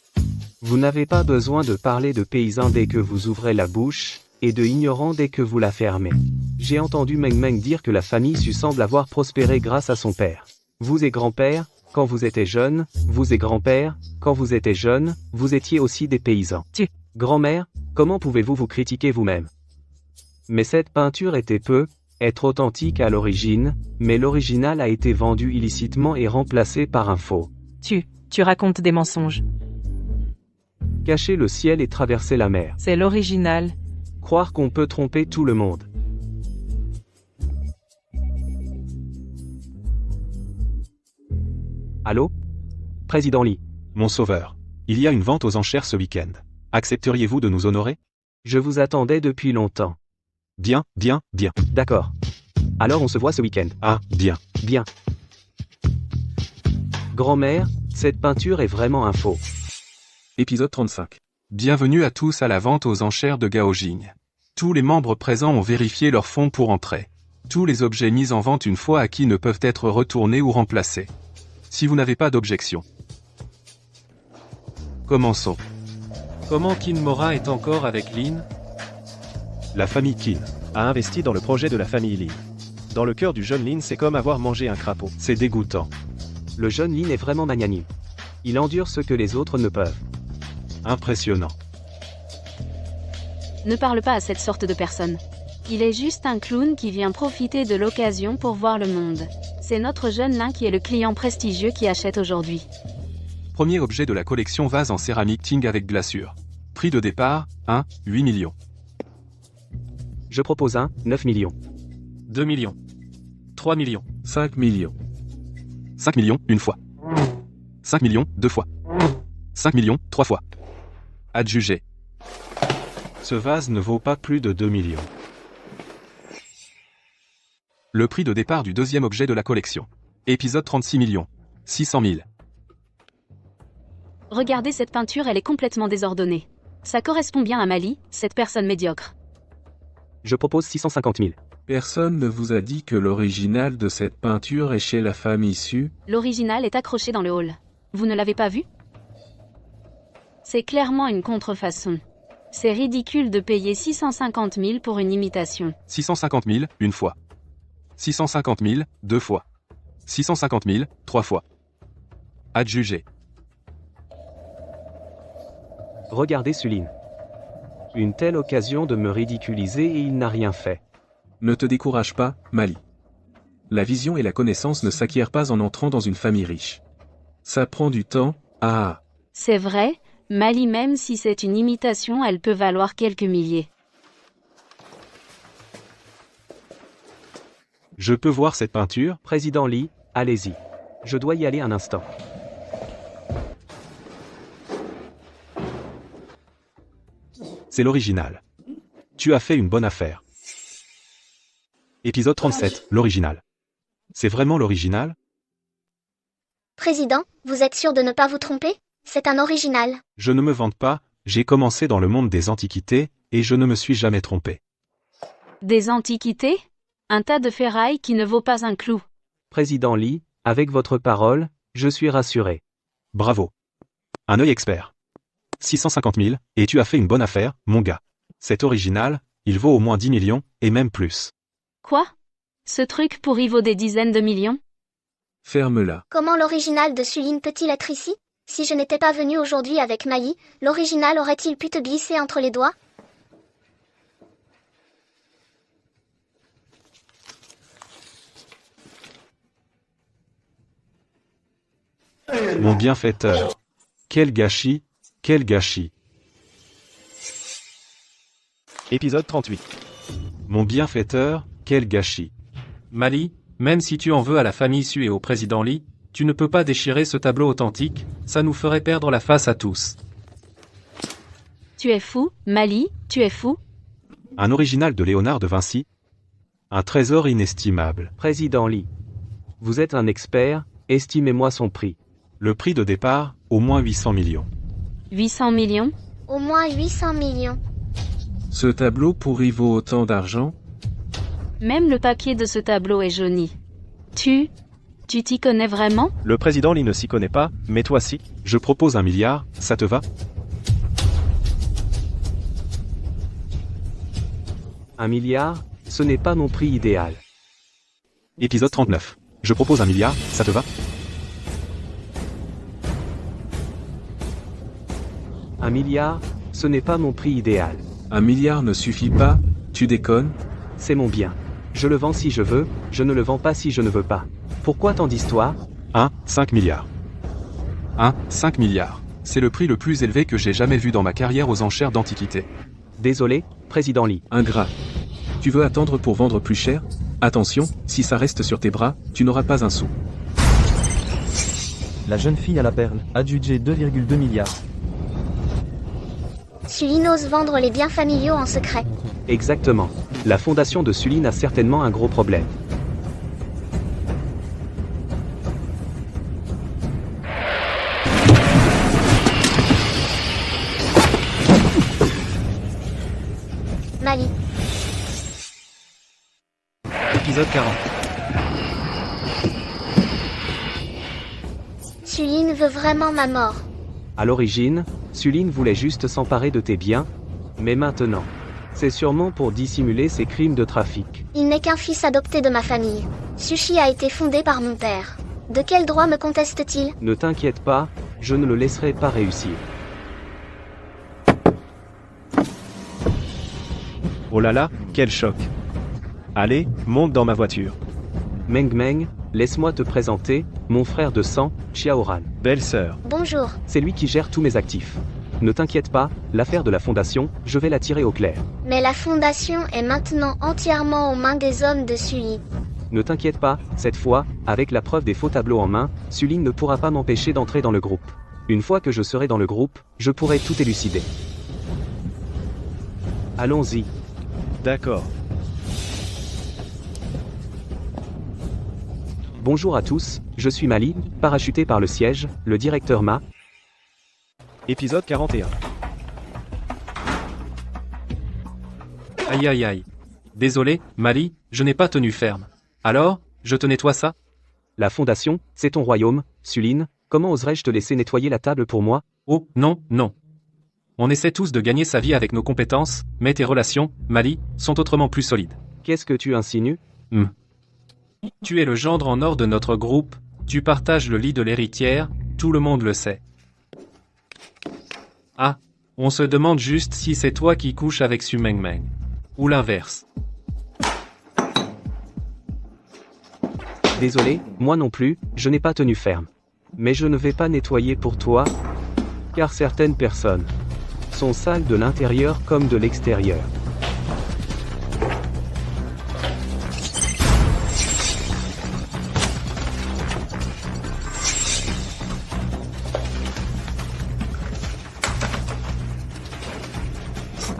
vous n'avez pas besoin de parler de paysan dès que vous ouvrez la bouche, et de ignorant dès que vous la fermez. J'ai entendu Meng Meng dire que la famille Su semble avoir prospéré grâce à son père. Vous et grand-père, quand vous étiez jeune, vous et grand-père, quand vous étiez jeune, vous étiez aussi des paysans. Grand-mère, comment pouvez-vous vous critiquer vous-même? Mais cette peinture était être authentique à l'origine, mais l'original a été vendu illicitement et remplacé par un faux. Tu racontes des mensonges. Cacher le ciel et traverser la mer. C'est l'original. Croire qu'on peut tromper tout le monde. Allô? Président Lee. Mon sauveur. Il y a une vente aux enchères ce week-end. Accepteriez-vous de nous honorer? Je vous attendais depuis longtemps. Bien, bien, bien. D'accord. Alors on se voit ce week-end. Ah, bien. Bien. Grand-mère, cette peinture est vraiment un faux. Épisode 35. Bienvenue à tous à la vente aux enchères de Gaojing. Tous les membres présents ont vérifié leurs fonds pour entrer. Tous les objets mis en vente une fois acquis ne peuvent être retournés ou remplacés. Si vous n'avez pas d'objection. Commençons. Comment Kinmora est encore avec Lin? La famille Qin. A investi dans le projet de la famille Lin. Dans le cœur du jeune Lin, c'est comme avoir mangé un crapaud. C'est dégoûtant. Le jeune Lin est vraiment magnanime. Il endure ce que les autres ne peuvent. Impressionnant. Ne parle pas à cette sorte de personne. Il est juste un clown qui vient profiter de l'occasion pour voir le monde. C'est notre jeune nain qui est le client prestigieux qui achète aujourd'hui. Premier objet de la collection vase en céramique Ting avec glaçure. Prix de départ, 1, 8 millions. Je propose 9 millions. 2 millions. 3 millions. 5 millions. 5 millions, une fois. 5 millions, deux fois. 5 millions, trois fois. Adjugé. Ce vase ne vaut pas plus de 2 millions. Le prix de départ du deuxième objet de la collection. Épisode 36 millions. 600 000. Regardez cette peinture, elle est complètement désordonnée. Ça correspond bien à Mali, cette personne médiocre. Je propose 650 000. Personne ne vous a dit que l'original de cette peinture est chez la famille Su? L'original est accroché dans le hall. Vous ne l'avez pas vu? C'est clairement une contrefaçon. C'est ridicule de payer 650 000 pour une imitation. 650 000, une fois. 650 000, deux fois. 650 000, trois fois. Adjugé. Regardez Sulin. Une telle occasion de me ridiculiser et il n'a rien fait. Ne te décourage pas, Mali. La vision et la connaissance ne s'acquièrent pas en entrant dans une famille riche. Ça prend du temps, C'est vrai, Mali, même si c'est une imitation, elle peut valoir quelques milliers. Je peux voir cette peinture? Président Lee, allez-y. Je dois y aller un instant. C'est l'original. Tu as fait une bonne affaire. Épisode 37, l'original. C'est vraiment l'original? Président, vous êtes sûr de ne pas vous tromper? C'est un original. Je ne me vante pas, j'ai commencé dans le monde des antiquités, et je ne me suis jamais trompé. Des antiquités? Un tas de ferraille qui ne vaut pas un clou. Président Lee, avec votre parole, je suis rassuré. Bravo. Un œil expert. 650 000, et tu as fait une bonne affaire, mon gars. C'est original, il vaut au moins 10 millions, et même plus. Quoi? Ce truc pourri vaut des dizaines de millions? ferme-la. Comment l'original de Sulin peut-il être ici? Si je n'étais pas venu aujourd'hui avec Maï, l'original aurait-il pu te glisser entre les doigts? Mon bienfaiteur. Quel gâchis, quel gâchis. Épisode 38. Mon bienfaiteur, quel gâchis. Mali, même si tu en veux à la famille Su et au président Lee, tu ne peux pas déchirer ce tableau authentique, ça nous ferait perdre la face à tous. Tu es fou, Mali, tu es fou? Un original de Léonard de Vinci. Un trésor inestimable. Président Lee. Vous êtes un expert, estimez-moi son prix. Le prix de départ, au moins 800 millions. 800 millions? Au moins 800 millions. Ce tableau pourri vaut autant d'argent? Même le papier de ce tableau est jauni. Tu t'y connais vraiment? Le président Lee ne s'y connaît pas, mais toi si. Je propose 1 milliard, ça te va? 1 milliard, ce n'est pas mon prix idéal. Épisode 39. Je propose 1 milliard, ça te va? 1 milliard, ce n'est pas mon prix idéal. 1 milliard ne suffit pas, tu déconnes? C'est mon bien. Je le vends si je veux, je ne le vends pas si je ne veux pas. Pourquoi tant d'histoires? 5 milliards. 5 milliards. C'est le prix le plus élevé que j'ai jamais vu dans ma carrière aux enchères d'antiquité. Désolé, président Lee. Ingrat. Tu veux attendre pour vendre plus cher? Attention, si ça reste sur tes bras, tu n'auras pas un sou. La jeune fille à la perle, adjugé 2,2 milliards. Sulin ose vendre les biens familiaux en secret. Exactement. La fondation de Sulin a certainement un gros problème. Épisode 40. Suline veut vraiment ma mort. À l'origine, Suline voulait juste s'emparer de tes biens, mais maintenant, c'est sûrement pour dissimuler ses crimes de trafic. Il n'est qu'un fils adopté de ma famille. Sushi a été fondé par mon père. De quel droit me conteste-t-il? Ne t'inquiète pas, je ne le laisserai pas réussir. Oh là là, quel choc. Allez, monte dans ma voiture. Meng Meng, laisse-moi te présenter, mon frère de sang, Xiaoran. Belle sœur. Bonjour. C'est lui qui gère tous mes actifs. Ne t'inquiète pas, l'affaire de la fondation, je vais la tirer au clair. Mais la fondation est maintenant entièrement aux mains des hommes de Sully. Ne t'inquiète pas, cette fois, avec la preuve des faux tableaux en main, Suline ne pourra pas m'empêcher d'entrer dans le groupe. Une fois que je serai dans le groupe, je pourrai tout élucider. Allons-y. D'accord. Bonjour à tous, je suis Mali, parachuté par le siège, le directeur Ma. Épisode 41. Aïe aïe aïe. Désolé, Mali, je n'ai pas tenu ferme. Alors, je te nettoie ça? La fondation, c'est ton royaume, Suline, comment oserais-je te laisser nettoyer la table pour moi? Oh, non, non. On essaie tous de gagner sa vie avec nos compétences, mais tes relations, Mali, sont autrement plus solides. Qu'est-ce que tu insinues? Tu es le gendre en or de notre groupe, tu partages le lit de l'héritière, tout le monde le sait. Ah, on se demande juste si c'est toi qui couches avec Su Meng Meng. Ou l'inverse. Désolé, moi non plus, je n'ai pas tenu ferme. Mais je ne vais pas nettoyer pour toi, car certaines personnes sont sales de l'intérieur comme de l'extérieur.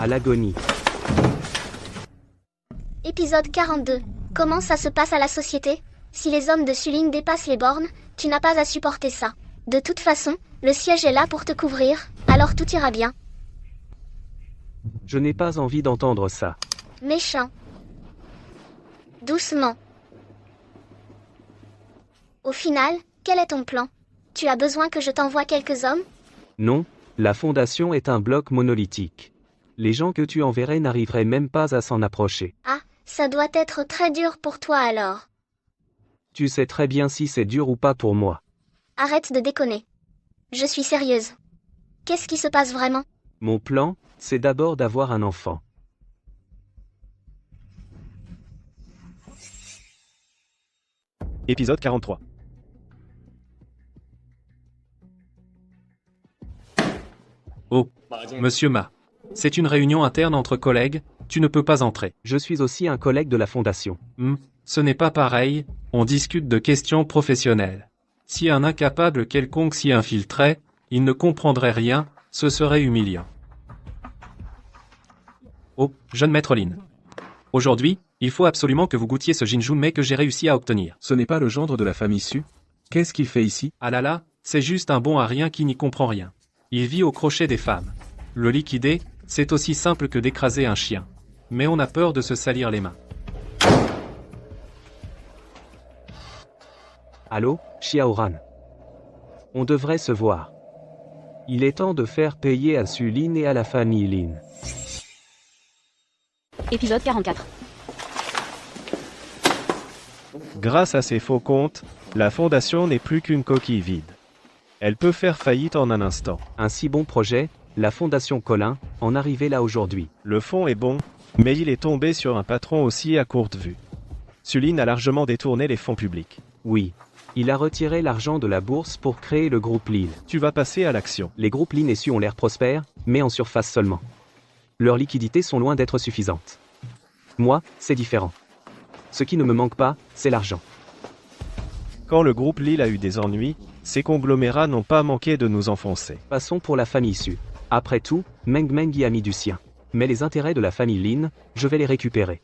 À l'agonie. Épisode 42. Comment ça se passe à la société? Si les hommes de Suline dépassent les bornes, tu n'as pas à supporter ça. De toute façon, le siège est là pour te couvrir, alors tout ira bien. Je n'ai pas envie d'entendre ça. Méchant. Doucement. Au final, quel est ton plan? Tu as besoin que je t'envoie quelques hommes? Non, la fondation est un bloc monolithique. Les gens que tu enverrais n'arriveraient même pas à s'en approcher. Ah, ça doit être très dur pour toi alors. Tu sais très bien si c'est dur ou pas pour moi. Arrête de déconner. Je suis sérieuse. Qu'est-ce qui se passe vraiment? Mon plan, c'est d'abord d'avoir un enfant. Épisode 43. Oh, Monsieur Ma. C'est une réunion interne entre collègues, tu ne peux pas entrer. Je suis aussi un collègue de la fondation. Ce n'est pas pareil, on discute de questions professionnelles. Si un incapable quelconque s'y infiltrait, il ne comprendrait rien, ce serait humiliant. Oh, jeune maître Lin. Aujourd'hui, il faut absolument que vous goûtiez ce ginjumai que j'ai réussi à obtenir. Ce n'est pas le gendre de la famille Su? Qu'est-ce qu'il fait ici? Ah là là, c'est juste un bon à rien qui n'y comprend rien. Il vit au crochet des femmes. Le liquider, c'est aussi simple que d'écraser un chien. Mais on a peur de se salir les mains. Allô, Xiaoran. On devrait se voir. Il est temps de faire payer à Suline et à la famille Lin. Épisode 44. Grâce à ces faux comptes, la fondation n'est plus qu'une coquille vide. Elle peut faire faillite en un instant. Un si bon projet, la fondation Colin, en arrivait là aujourd'hui. Le fond est bon, mais il est tombé sur un patron aussi à courte vue. Suline a largement détourné les fonds publics. Oui. Il a retiré l'argent de la bourse pour créer le groupe Lille. Tu vas passer à l'action. Les groupes Lin et Su ont l'air prospères, mais en surface seulement. Leurs liquidités sont loin d'être suffisantes. Moi, c'est différent. Ce qui ne me manque pas, c'est l'argent. Quand le groupe Lille a eu des ennuis, ces conglomérats n'ont pas manqué de nous enfoncer. Passons pour la famille Su. Après tout, Meng Meng y a mis du sien. Mais les intérêts de la famille Lin, je vais les récupérer.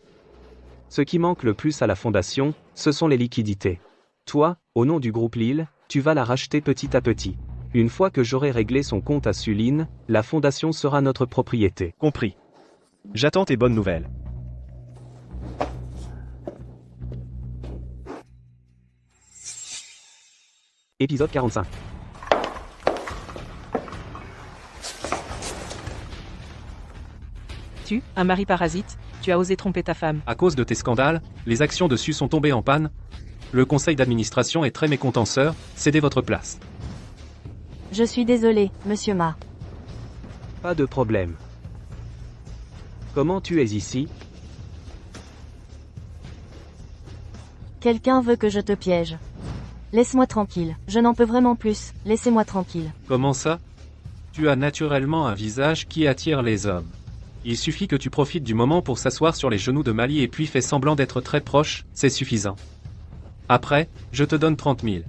Ce qui manque le plus à la fondation, ce sont les liquidités. Toi, au nom du groupe Lille, tu vas la racheter petit à petit. Une fois que j'aurai réglé son compte à Suline, la fondation sera notre propriété. Compris. J'attends tes bonnes nouvelles. Épisode 45. Tu, un mari parasite, tu as osé tromper ta femme. À cause de tes scandales, les actions dessus sont tombées en panne. Le conseil d'administration est très mécontent, sœur, cédez votre place. Je suis désolé, monsieur Ma. Pas de problème. Comment tu es ici? Quelqu'un veut que je te piège. Laisse-moi tranquille, je n'en peux vraiment plus, laissez-moi tranquille. Comment ça? Tu as naturellement un visage qui attire les hommes. Il suffit que tu profites du moment pour s'asseoir sur les genoux de Mali et puis fais semblant d'être très proche, c'est suffisant. Après, je te donne 30 000.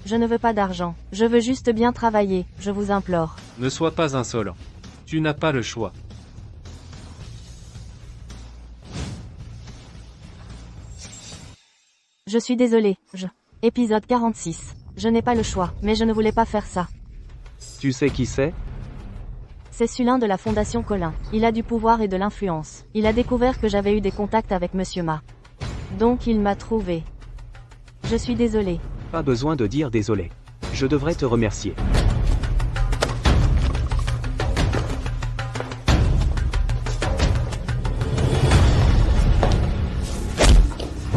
Je ne veux pas d'argent, je veux juste bien travailler, je vous implore. Ne sois pas insolent. Tu n'as pas le choix. Je suis désolé, Épisode 46. Je n'ai pas le choix, mais je ne voulais pas faire ça. Tu sais qui c'est? C'est Sulin de la Fondation Colin. Il a du pouvoir et de l'influence. Il a découvert que j'avais eu des contacts avec monsieur Ma. Donc il m'a trouvé. Je suis désolé. Pas besoin de dire désolé. Je devrais te remercier.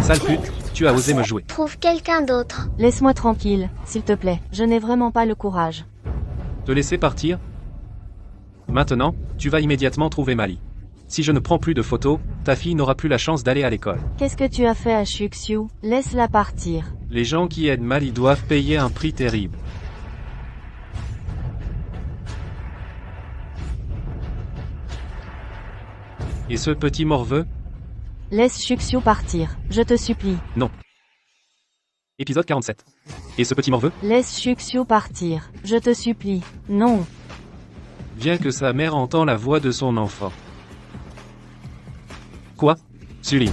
Sale pute, tu as osé me jouer. Trouve quelqu'un d'autre. Laisse-moi tranquille, s'il te plaît. Je n'ai vraiment pas le courage. Te laisser partir? Maintenant, tu vas immédiatement trouver Mali. Si je ne prends plus de photos, ta fille n'aura plus la chance d'aller à l'école. Qu'est-ce que tu as fait à Shuxiu? Laisse-la partir. Les gens qui aident Mali doivent payer un prix terrible. Et ce petit morveux? Laisse Shuxiu partir, je te supplie. Non. Épisode 47. Et ce petit morveux? Laisse Shuxiu partir, je te supplie. Non. Bien que sa mère entend la voix de son enfant. Quoi? Sulin.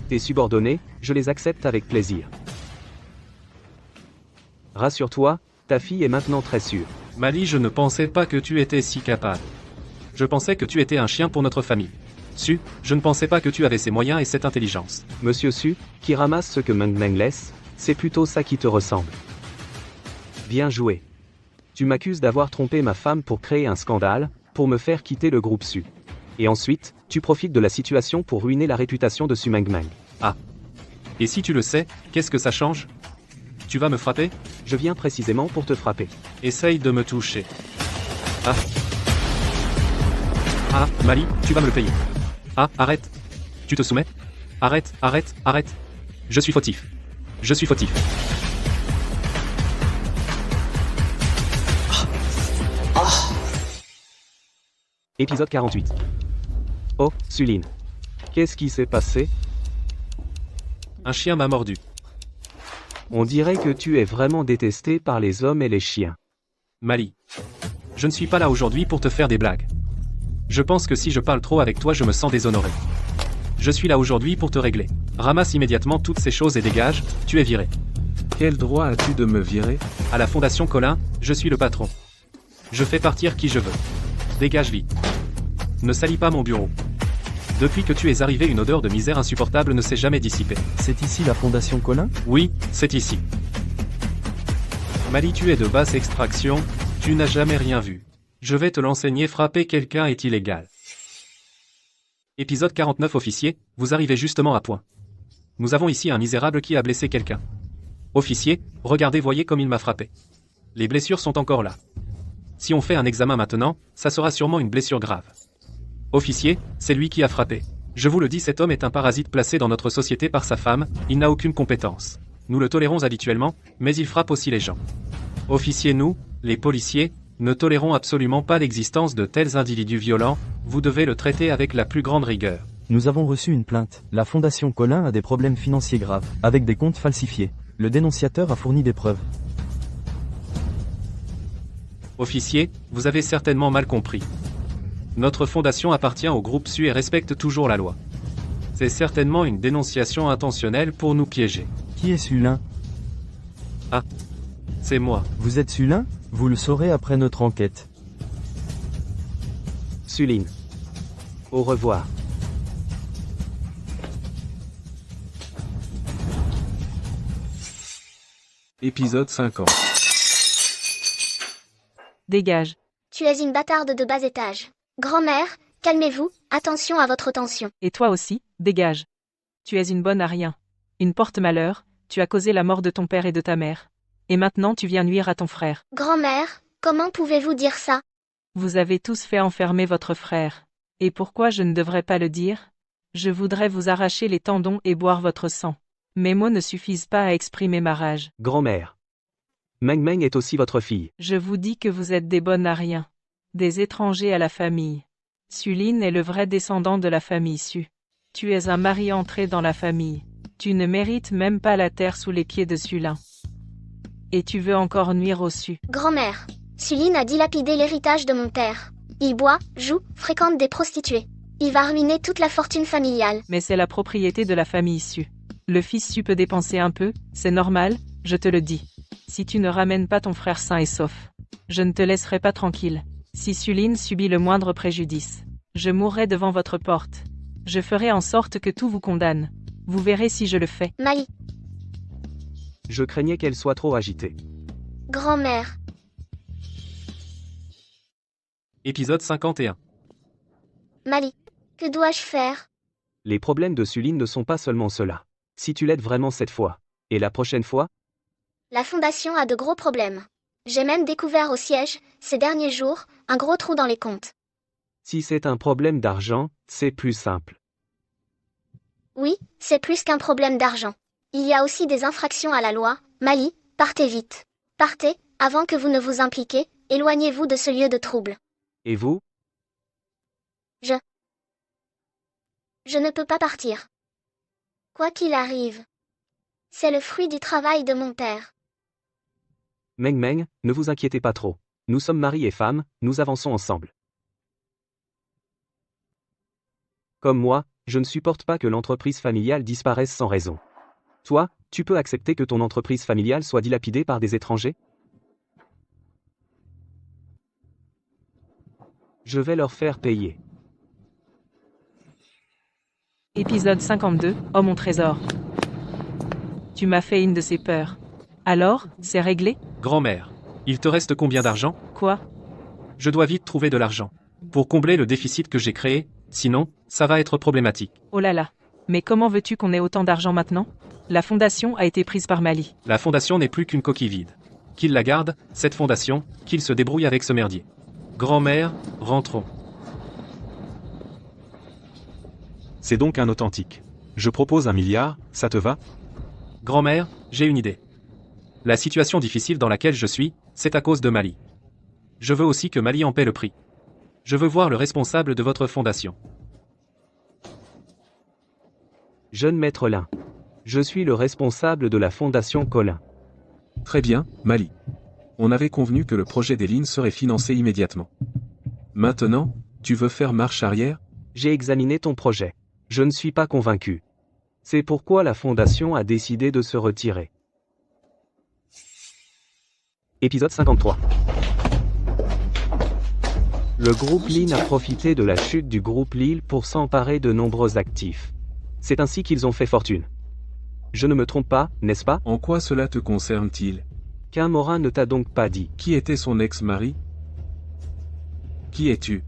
Tes subordonnés, je les accepte avec plaisir. Rassure-toi, ta fille est maintenant très sûre. Mali, je ne pensais pas que tu étais si capable. Je pensais que tu étais un chien pour notre famille. Su, je ne pensais pas que tu avais ces moyens et cette intelligence. Monsieur Su, qui ramasse ce que Meng Meng laisse, c'est plutôt ça qui te ressemble. Bien joué. Tu m'accuses d'avoir trompé ma femme pour créer un scandale, pour me faire quitter le groupe Su. Et ensuite, tu profites de la situation pour ruiner la réputation de Su Meng Meng. Ah. Et si tu le sais, qu'est-ce que ça change? Tu vas me frapper? Je viens précisément pour te frapper. Essaye de me toucher. Ah. Ah, Mali, tu vas me le payer. Ah, arrête. Tu te soumets? Arrête, arrête, arrête. Je suis fautif. Je suis fautif. Épisode 48. Oh, Sulin. Qu'est-ce qui s'est passé? Un chien m'a mordu. On dirait que tu es vraiment détesté par les hommes et les chiens. Mali. Je ne suis pas là aujourd'hui pour te faire des blagues. Je pense que si je parle trop avec toi, je me sens déshonoré. Je suis là aujourd'hui pour te régler. Ramasse immédiatement toutes ces choses et dégage, tu es viré. Quel droit as-tu de me virer? À la Fondation Colin, je suis le patron. Je fais partir qui je veux. Dégage vite. Ne salis pas mon bureau. Depuis que tu es arrivé, une odeur de misère insupportable ne s'est jamais dissipée. C'est ici la Fondation Colin? Oui, c'est ici. Mali, tu es de basse extraction, tu n'as jamais rien vu. Je vais te l'enseigner, frapper quelqu'un est illégal. Épisode 49. Officier, vous arrivez justement à point. Nous avons ici un misérable qui a blessé quelqu'un. Officier, regardez, voyez comme il m'a frappé. Les blessures sont encore là. Si on fait un examen maintenant, ça sera sûrement une blessure grave. Officier, c'est lui qui a frappé. Je vous le dis, cet homme est un parasite placé dans notre société par sa femme, il n'a aucune compétence. Nous le tolérons habituellement, mais il frappe aussi les gens. Officier, nous, les policiers, ne tolérons absolument pas l'existence de tels individus violents, vous devez le traiter avec la plus grande rigueur. Nous avons reçu une plainte. La Fondation Colin a des problèmes financiers graves, avec des comptes falsifiés. Le dénonciateur a fourni des preuves. Officier, vous avez certainement mal compris. Notre fondation appartient au groupe Su et respecte toujours la loi. C'est certainement une dénonciation intentionnelle pour nous piéger. Qui est Sulin? Ah. C'est moi. Vous êtes Sulin? Vous le saurez après notre enquête. Sulin. Au revoir. Épisode 50. Dégage. Tu es une bâtarde de bas étage. Grand-mère, calmez-vous, attention à votre tension. Et toi aussi, dégage. Tu es une bonne à rien. Une porte-malheur, tu as causé la mort de ton père et de ta mère. Et maintenant tu viens nuire à ton frère. Grand-mère, comment pouvez-vous dire ça? Vous avez tous fait enfermer votre frère. Et pourquoi je ne devrais pas le dire? Je voudrais vous arracher les tendons et boire votre sang. Mes mots ne suffisent pas à exprimer ma rage. Grand-mère. Meng Meng est aussi votre fille. Je vous dis que vous êtes des bonnes à rien. Des étrangers à la famille. Sulin est le vrai descendant de la famille Su. Tu es un mari entré dans la famille. Tu ne mérites même pas la terre sous les pieds de Sulin. Et tu veux encore nuire au Su. Grand-mère, Sulin a dilapidé l'héritage de mon père. Il boit, joue, fréquente des prostituées. Il va ruiner toute la fortune familiale. Mais c'est la propriété de la famille Su. Le fils Su peut dépenser un peu, c'est normal, je te le dis. Si tu ne ramènes pas ton frère sain et sauf, je ne te laisserai pas tranquille. Si Sulin subit le moindre préjudice, je mourrai devant votre porte. Je ferai en sorte que tout vous condamne. Vous verrez si je le fais. Mali. Je craignais qu'elle soit trop agitée. Grand-mère. Épisode 51. Mali. Que dois-je faire? Les problèmes de Sulin ne sont pas seulement ceux-là. Si tu l'aides vraiment cette fois, et la prochaine fois, La fondation a de gros problèmes. J'ai même découvert au siège, ces derniers jours, un gros trou dans les comptes. si c'est un problème d'argent, c'est plus simple. Oui, c'est plus qu'un problème d'argent. Il y a aussi des infractions à la loi. Mali, partez vite. Partez, avant que vous ne vous impliquiez, éloignez-vous de ce lieu de trouble. Et vous? Je ne peux pas partir. Quoi qu'il arrive. C'est le fruit du travail de mon père. Meng Meng, ne vous inquiétez pas trop. Nous sommes mari et femme, nous avançons ensemble. Comme moi, je ne supporte pas que l'entreprise familiale disparaisse sans raison. Toi, tu peux accepter que ton entreprise familiale soit dilapidée par des étrangers? Je vais leur faire payer. Épisode 52, Oh mon trésor. Tu m'as fait une de ces peurs. Alors, c'est réglé? Grand-mère, il te reste combien d'argent? Quoi? Je dois vite trouver de l'argent. Pour combler le déficit que j'ai créé, sinon, ça va être problématique. Oh là là. Mais comment veux-tu qu'on ait autant d'argent maintenant? La fondation a été prise par Mali. La fondation n'est plus qu'une coquille vide. Qu'il la garde, cette fondation, qu'il se débrouille avec ce merdier. Grand-mère, rentrons. C'est donc un authentique. Je propose 1 milliard, ça te va? Grand-mère, j'ai une idée. La situation difficile dans laquelle je suis, c'est à cause de Mali. Je veux aussi que Mali en paie le prix. Je veux voir le responsable de votre fondation. Jeune maître Lin. Je suis le responsable de la fondation Colin. Très bien, Mali. On avait convenu que le projet des lignes serait financé immédiatement. Maintenant, tu veux faire marche arrière? J'ai examiné ton projet. Je ne suis pas convaincu. C'est pourquoi la fondation a décidé de se retirer. Épisode 53. Le groupe Lin a profité de la chute du groupe Lille pour s'emparer de nombreux actifs. C'est ainsi qu'ils ont fait fortune. Je ne me trompe pas, n'est-ce pas? En quoi cela te concerne-t-il? Qu'un Morin ne t'a donc pas dit. Qui était son ex-mari? Qui es-tu?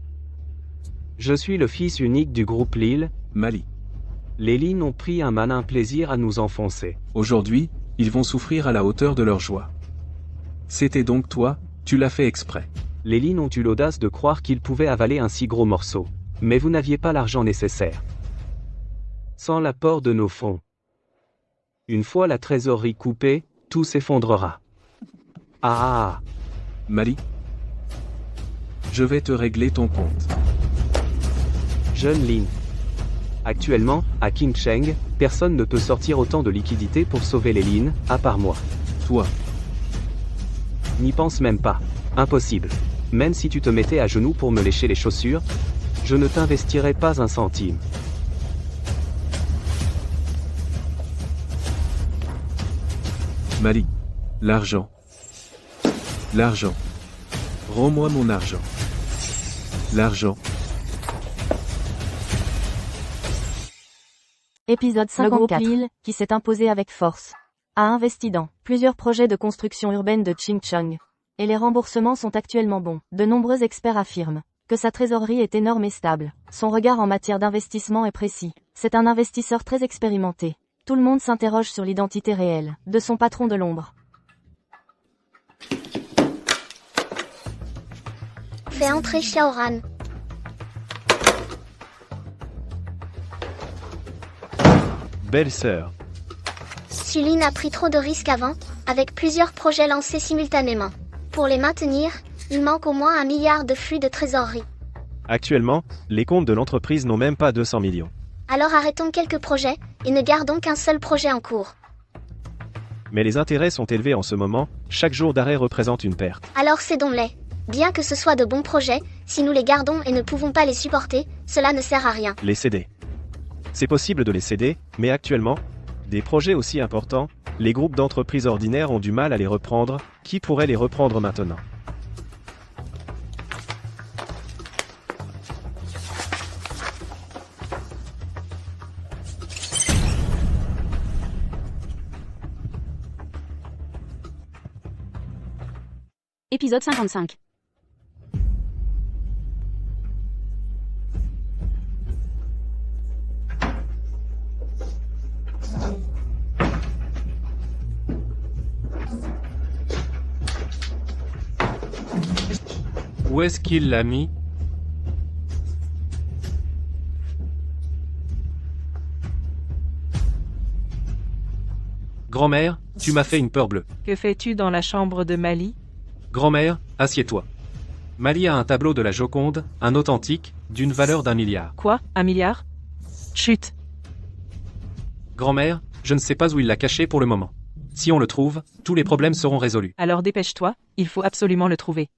Je suis le fils unique du groupe Lille. Mali. Les Lin ont pris un malin plaisir à nous enfoncer. Aujourd'hui, ils vont souffrir à la hauteur de leur joie. C'était donc toi, tu l'as fait exprès. Les Lin ont eu l'audace de croire qu'ils pouvaient avaler un si gros morceau. Mais vous n'aviez pas l'argent nécessaire. Sans l'apport de nos fonds. Une fois la trésorerie coupée, tout s'effondrera. Ah! Mali. Je vais te régler ton compte. Jeune Lin. Actuellement, à Qingcheng, personne ne peut sortir autant de liquidités pour sauver les Lin, à part moi. Toi. N'y pense même pas. Impossible. Même si tu te mettais à genoux pour me lécher les chaussures, je ne t'investirais pas un centime. Mali. L'argent. L'argent. Rends-moi mon argent. L'argent. Épisode 54. Le groupe Lille, qui s'est imposé avec force. A investi dans plusieurs projets de construction urbaine de Chingchong. Et les remboursements sont actuellement bons. De nombreux experts affirment que sa trésorerie est énorme et stable. Son regard en matière d'investissement est précis. C'est un investisseur très expérimenté. Tout le monde s'interroge sur l'identité réelle de son patron de l'ombre. Fais entrer Xiaoran. Belle-sœur. Sulin a pris trop de risques avant, avec plusieurs projets lancés simultanément. Pour les maintenir, il manque au moins 1 milliard de flux de trésorerie. Actuellement, les comptes de l'entreprise n'ont même pas 200 millions. Alors arrêtons quelques projets, et ne gardons qu'un seul projet en cours. Mais les intérêts sont élevés en ce moment, chaque jour d'arrêt représente une perte. Alors cédons-les. Bien que ce soit de bons projets, si nous les gardons et ne pouvons pas les supporter, cela ne sert à rien. Les céder. C'est possible de les céder, mais actuellement, des projets aussi importants, les groupes d'entreprises ordinaires ont du mal à les reprendre. Qui pourrait les reprendre maintenant? Épisode 55. Où est-ce qu'il l'a mis? Grand-mère, tu m'as fait une peur bleue. Que fais-tu dans la chambre de Mali? Grand-mère, assieds-toi. Mali a un tableau de la Joconde, un authentique, d'une valeur d'1 milliard. Quoi? 1 milliard? Chut! Grand-mère, je ne sais pas où il l'a caché pour le moment. Si on le trouve, tous les problèmes seront résolus. Alors dépêche-toi, il faut absolument le trouver.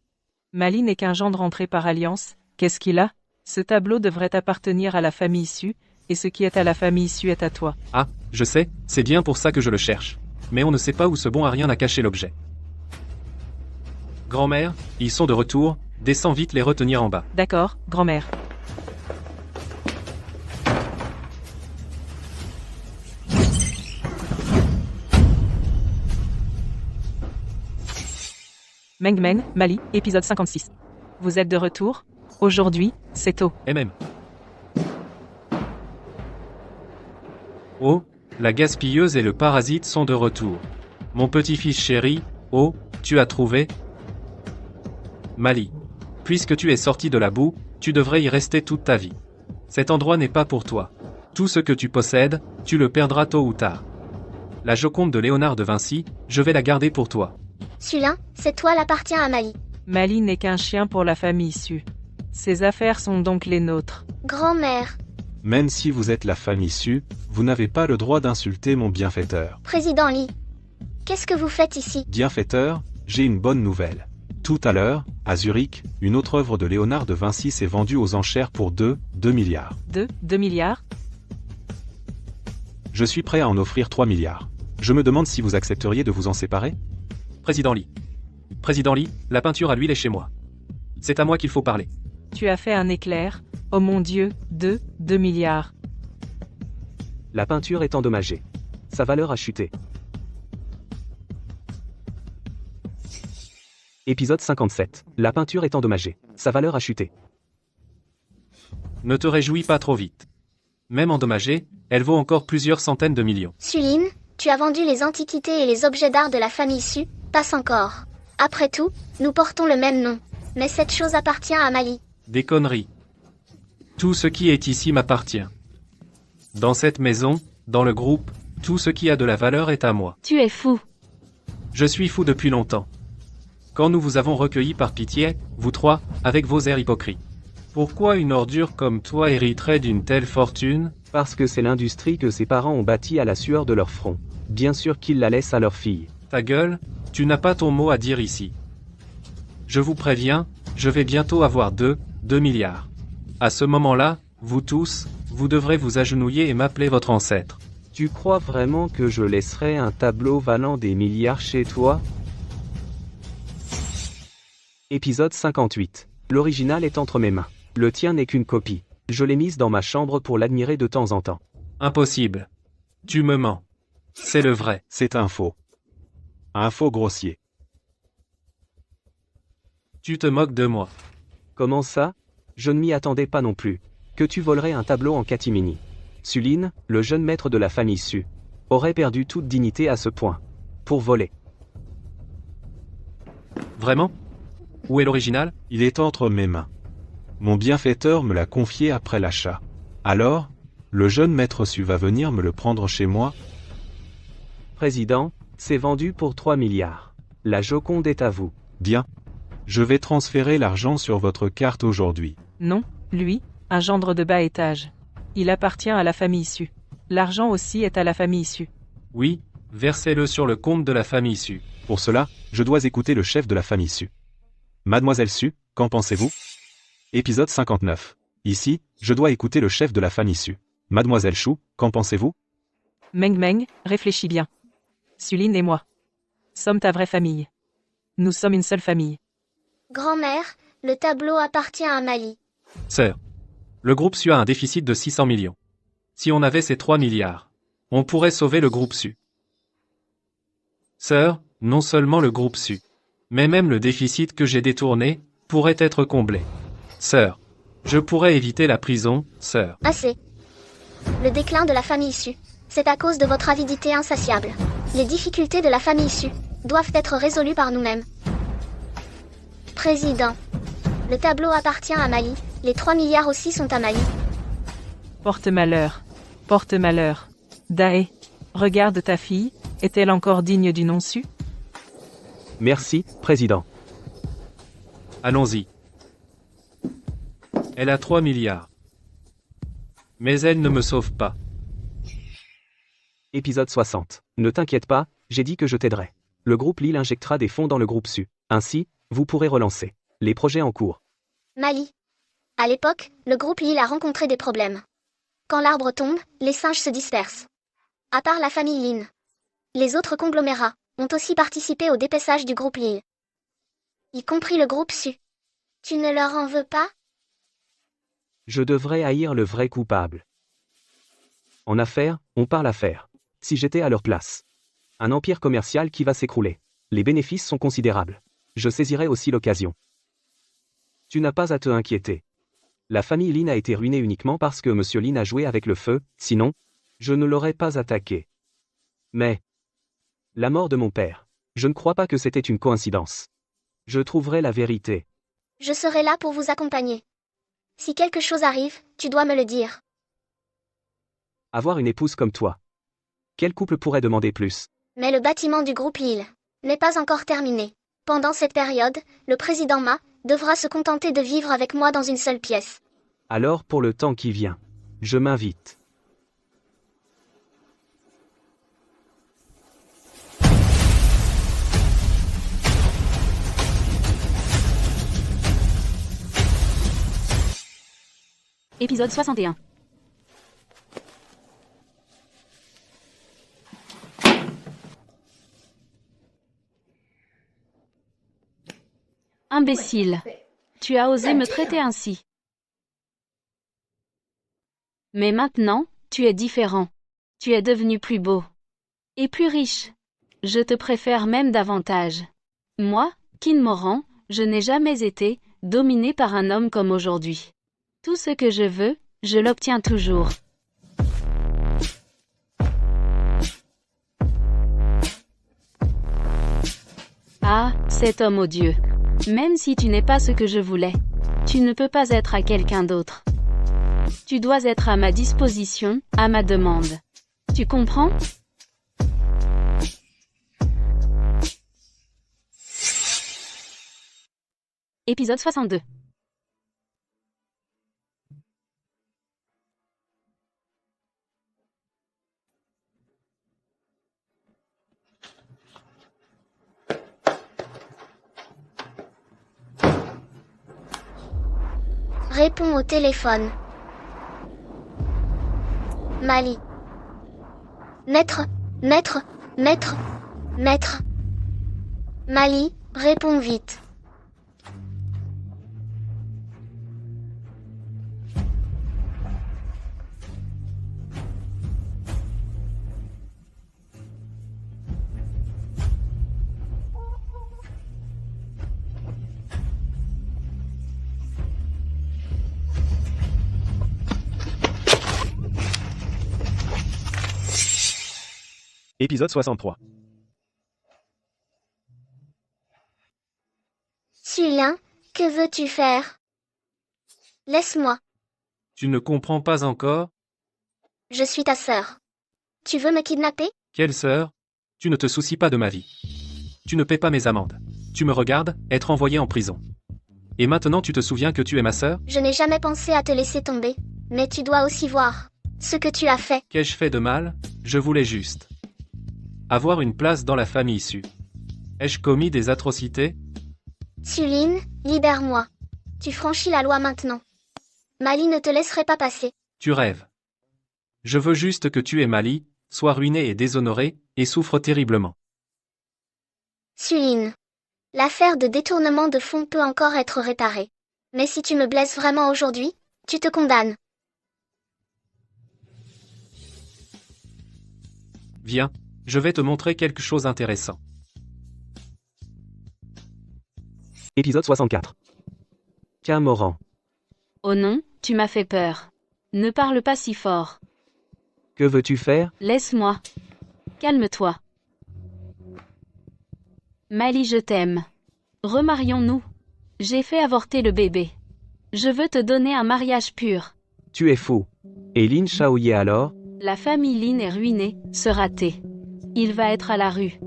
Mali n'est qu'un gendre rentré par alliance, qu'est-ce qu'il a? Ce tableau devrait appartenir à la famille issue, et ce qui est à la famille issue est à toi. Ah, je sais, c'est bien pour ça que je le cherche. Mais on ne sait pas où ce bon à rien a caché l'objet. Grand-mère, ils sont de retour, descends vite les retenir en bas. D'accord, grand-mère. Meng Meng, Mali, épisode 56. Vous êtes de retour? Aujourd'hui, c'est tôt. MM. Oh, la gaspilleuse et le parasite sont de retour. Mon petit-fils chéri, oh, tu as trouvé? Mali. Puisque tu es sorti de la boue, tu devrais y rester toute ta vie. Cet endroit n'est pas pour toi. Tout ce que tu possèdes, tu le perdras tôt ou tard. La Joconde de Léonard de Vinci, je vais la garder pour toi. Sulin, cette toile appartient à Mali. Mali n'est qu'un chien pour la famille issue. Ses affaires sont donc les nôtres. Grand-mère. Même si vous êtes la famille issue, vous n'avez pas le droit d'insulter mon bienfaiteur. Président Li. Qu'est-ce que vous faites ici? Bienfaiteur, j'ai une bonne nouvelle. Tout à l'heure, à Zurich, une autre œuvre de Léonard de Vinci s'est vendue aux enchères pour 2 milliards. 2 milliards? Je suis prêt à en offrir 3 milliards. Je me demande si vous accepteriez de vous en séparer? Président Li. Président Li, la peinture à l'huile est chez moi. C'est à moi qu'il faut parler. Tu as fait un éclair, oh mon Dieu, 2 milliards. La peinture est endommagée. Sa valeur a chuté. Épisode 57. La peinture est endommagée. Sa valeur a chuté. Ne te réjouis pas trop vite. Même endommagée, elle vaut encore plusieurs centaines de millions. Sulin, tu as vendu les antiquités et les objets d'art de la famille issue, passe encore. Après tout, nous portons le même nom. Mais cette chose appartient à Mali. Des conneries. Tout ce qui est ici m'appartient. Dans cette maison, dans le groupe, tout ce qui a de la valeur est à moi. Tu es fou. Je suis fou depuis longtemps. Quand nous vous avons recueillis par pitié, vous trois, avec vos airs hypocrites. Pourquoi une ordure comme toi hériterait d'une telle fortune? Parce que c'est l'industrie que ses parents ont bâtie à la sueur de leur front. Bien sûr qu'ils la laissent à leur fille. Ta gueule, tu n'as pas ton mot à dire ici. Je vous préviens, je vais bientôt avoir 2 milliards. À ce moment-là, vous tous, vous devrez vous agenouiller et m'appeler votre ancêtre. Tu crois vraiment que je laisserai un tableau valant des milliards chez toi? Épisode 58. L'original est entre mes mains. Le tien n'est qu'une copie. Je l'ai mise dans ma chambre pour l'admirer de temps en temps. Impossible. Tu me mens. C'est le vrai. C'est un faux. Un faux grossier. Tu te moques de moi. Comment ça? Je ne m'y attendais pas non plus. Que tu volerais un tableau en catimini. Suline, le jeune maître de la famille Su, aurait perdu toute dignité à ce point. Pour voler. Vraiment? Où est l'original? Il est entre mes mains. Mon bienfaiteur me l'a confié après l'achat. Alors, le jeune maître Su va venir me le prendre chez moi? Président, c'est vendu pour 3 milliards. La Joconde est à vous. Bien. Je vais transférer l'argent sur votre carte aujourd'hui. Non, lui, un gendre de bas étage. Il appartient à la famille Su. L'argent aussi est à la famille Su. Oui, versez-le sur le compte de la famille Su. Pour cela, je dois écouter le chef de la famille Su. Mademoiselle Su, qu'en pensez-vous? Épisode 59. Ici, je dois écouter le chef de la famille Su. Mademoiselle Chou, qu'en pensez-vous? Meng Meng, réfléchis bien. Suline et moi sommes ta vraie famille. Nous sommes une seule famille. Grand-mère, le tableau appartient à Mali. Sœur. Le groupe Su a un déficit de 600 millions. Si on avait ces 3 milliards, on pourrait sauver le groupe Su. Sœur, non seulement le groupe Su, mais même le déficit que j'ai détourné, pourrait être comblé. Sœur. Je pourrais éviter la prison, sœur. Assez. Le déclin de la famille Su. C'est à cause de votre avidité insatiable. Les difficultés de la famille Su doivent être résolues par nous-mêmes. Président. Le tableau appartient à Mali, les 3 milliards aussi sont à Mali. Porte malheur. Porte malheur. Dae. Regarde ta fille, est-elle encore digne du nom Su? Merci, Président. Allons-y. Elle a 3 milliards. Mais elle ne me sauve pas. Épisode 60. Ne t'inquiète pas, j'ai dit que je t'aiderai. Le groupe Lille injectera des fonds dans le groupe Su. Ainsi, vous pourrez relancer les projets en cours. Mali. À l'époque, le groupe Lille a rencontré des problèmes. Quand l'arbre tombe, les singes se dispersent. À part la famille Lin. Les autres conglomérats ont aussi participé au dépêchage du groupe Lille. Y compris le groupe Su. Tu ne leur en veux pas? Je devrais haïr le vrai coupable. En affaires, on parle affaires. Si j'étais à leur place. Un empire commercial qui va s'écrouler. Les bénéfices sont considérables. Je saisirais aussi l'occasion. Tu n'as pas à te inquiéter. La famille Lin a été ruinée uniquement parce que Monsieur Lin a joué avec le feu, sinon, je ne l'aurais pas attaqué. Mais, la mort de mon père, je ne crois pas que c'était une coïncidence. Je trouverai la vérité. Je serai là pour vous accompagner. Si quelque chose arrive, tu dois me le dire. Avoir une épouse comme toi. Quel couple pourrait demander plus? Mais le bâtiment du groupe Lille n'est pas encore terminé. Pendant cette période, le président Ma devra se contenter de vivre avec moi dans une seule pièce. Alors pour le temps qui vient, je m'invite. Épisode 61. Imbécile. Tu as osé me traiter ainsi. Mais maintenant, tu es différent. Tu es devenu plus beau. Et plus riche. Je te préfère même davantage. Moi, Kin Moran, je n'ai jamais été dominé par un homme comme aujourd'hui. Tout ce que je veux, je l'obtiens toujours. Ah, cet homme odieux. Même si tu n'es pas ce que je voulais, tu ne peux pas être à quelqu'un d'autre. Tu dois être à ma disposition, à ma demande. Tu comprends? Épisode 62. Réponds au téléphone. Mali. Maître, maître, maître, maître. Mali, réponds vite. Épisode 63. Sulin, que veux-tu faire? Laisse-moi, Tu ne comprends pas encore? je suis ta sœur. Tu veux me kidnapper? Quelle sœur? Tu ne te soucies pas de ma vie. Tu ne paies pas mes amendes. Tu me regardes, être envoyé en prison. Et maintenant tu te souviens que tu es ma sœur? Je n'ai jamais pensé à te laisser tomber, mais tu dois aussi voir ce que tu as fait. Qu'ai-je fait de mal? Je voulais juste avoir une place dans la famille issue. Ai-je commis des atrocités? Sulin, libère-moi. Tu franchis la loi maintenant. Mali ne te laisserait pas passer. Tu rêves. Je veux juste que tu et Mali soient ruinés et déshonorés, et souffrent terriblement. Sulin. L'affaire de détournement de fonds peut encore être réparée. Mais si tu me blesses vraiment aujourd'hui, tu te condamnes. Viens, je vais te montrer quelque chose d'intéressant. Épisode 64. Camoran. Oh non, tu m'as fait peur. Ne parle pas si fort. Que veux-tu faire? Laisse-moi. Calme-toi. Mali, je t'aime. Remarions-nous. J'ai fait avorter le bébé. Je veux te donner un mariage pur. Tu es fou. Et Lin Shaoye alors? La famille Lin est ruinée, se rater. Il va être à la rue.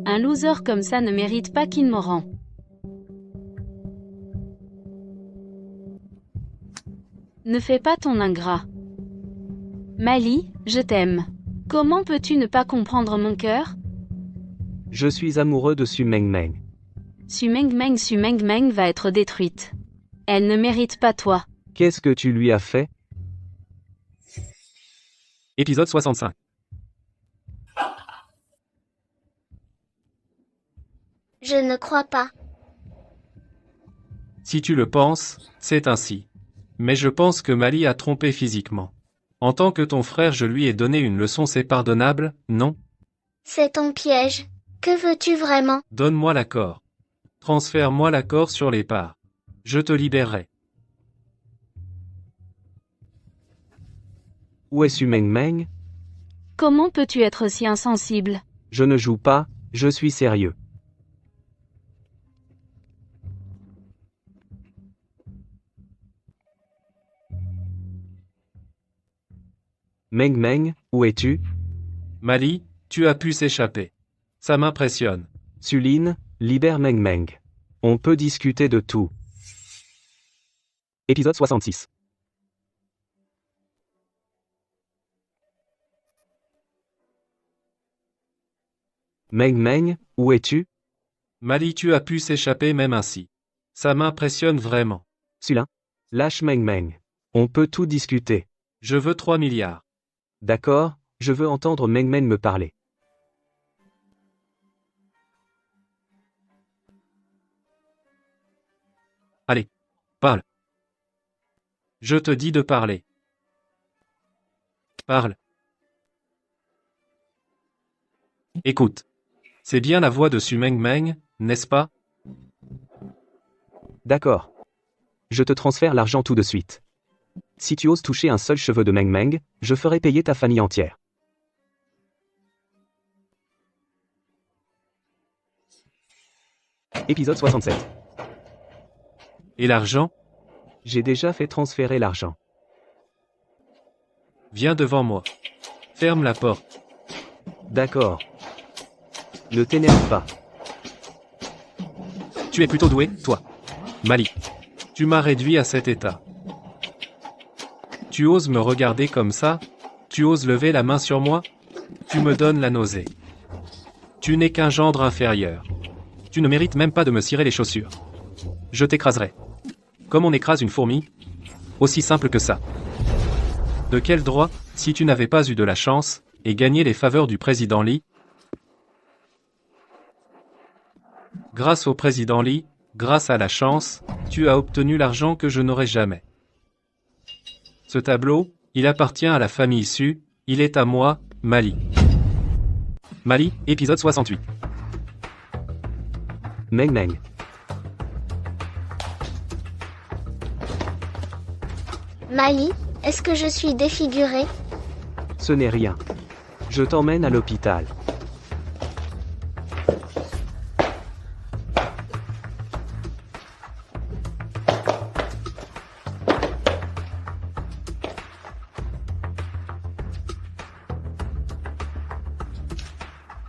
Un loser comme ça ne mérite pas qu'il me rend. Ne fais pas ton ingrat. Mali, je t'aime. Comment peux-tu ne pas comprendre mon cœur? Je suis amoureux de Su Mengmeng. Su Mengmeng va être détruite. Elle ne mérite pas toi. Qu'est-ce que tu lui as fait? Épisode 65. Je ne crois pas. Si tu le penses, c'est ainsi. Mais je pense que Mali a trompé physiquement. En tant que ton frère, je lui ai donné une leçon, c'est pardonnable, non? C'est ton piège. Que veux-tu vraiment? Donne-moi l'accord. Transfère-moi l'accord sur les parts. Je te libérerai. Où est Su Mengmeng? Comment peux-tu être si insensible? Je ne joue pas, je suis sérieux. Mengmeng, où es-tu? Mali, tu as pu s'échapper. Ça m'impressionne. Sulin, libère Mengmeng. On peut discuter de tout. Épisode 66. Mengmeng, où es-tu? Mali, tu as pu s'échapper même ainsi. Ça m'impressionne vraiment. Sulin, lâche Mengmeng. On peut tout discuter. Je veux 3 milliards. D'accord, je veux entendre Mengmeng me parler. Allez, parle. Je te dis de parler. Parle. Écoute. C'est bien la voix de Su Mengmeng, n'est-ce pas? D'accord. Je te transfère l'argent tout de suite. Si tu oses toucher un seul cheveu de Mengmeng, je ferai payer ta famille entière. Épisode 67. Et l'argent? J'ai déjà fait transférer l'argent. Viens devant moi. Ferme la porte. D'accord. Ne t'énerve pas. Tu es plutôt doué, toi. Mali. Tu m'as réduit à cet état. Tu oses me regarder comme ça? Tu oses lever la main sur moi? Tu me donnes la nausée. Tu n'es qu'un gendre inférieur. Tu ne mérites même pas de me cirer les chaussures. Je t'écraserai. Comme on écrase une fourmi. Aussi simple que ça. De quel droit, si tu n'avais pas eu de la chance, et gagné les faveurs du président Lee? Grâce au président Lee, grâce à la chance, tu as obtenu l'argent que je n'aurai jamais. Ce tableau, il appartient à la famille issue, il est à moi, Mali. Mali, épisode 68. Mengmeng. Mali, est-ce que je suis défigurée? Ce n'est rien. Je t'emmène à l'hôpital.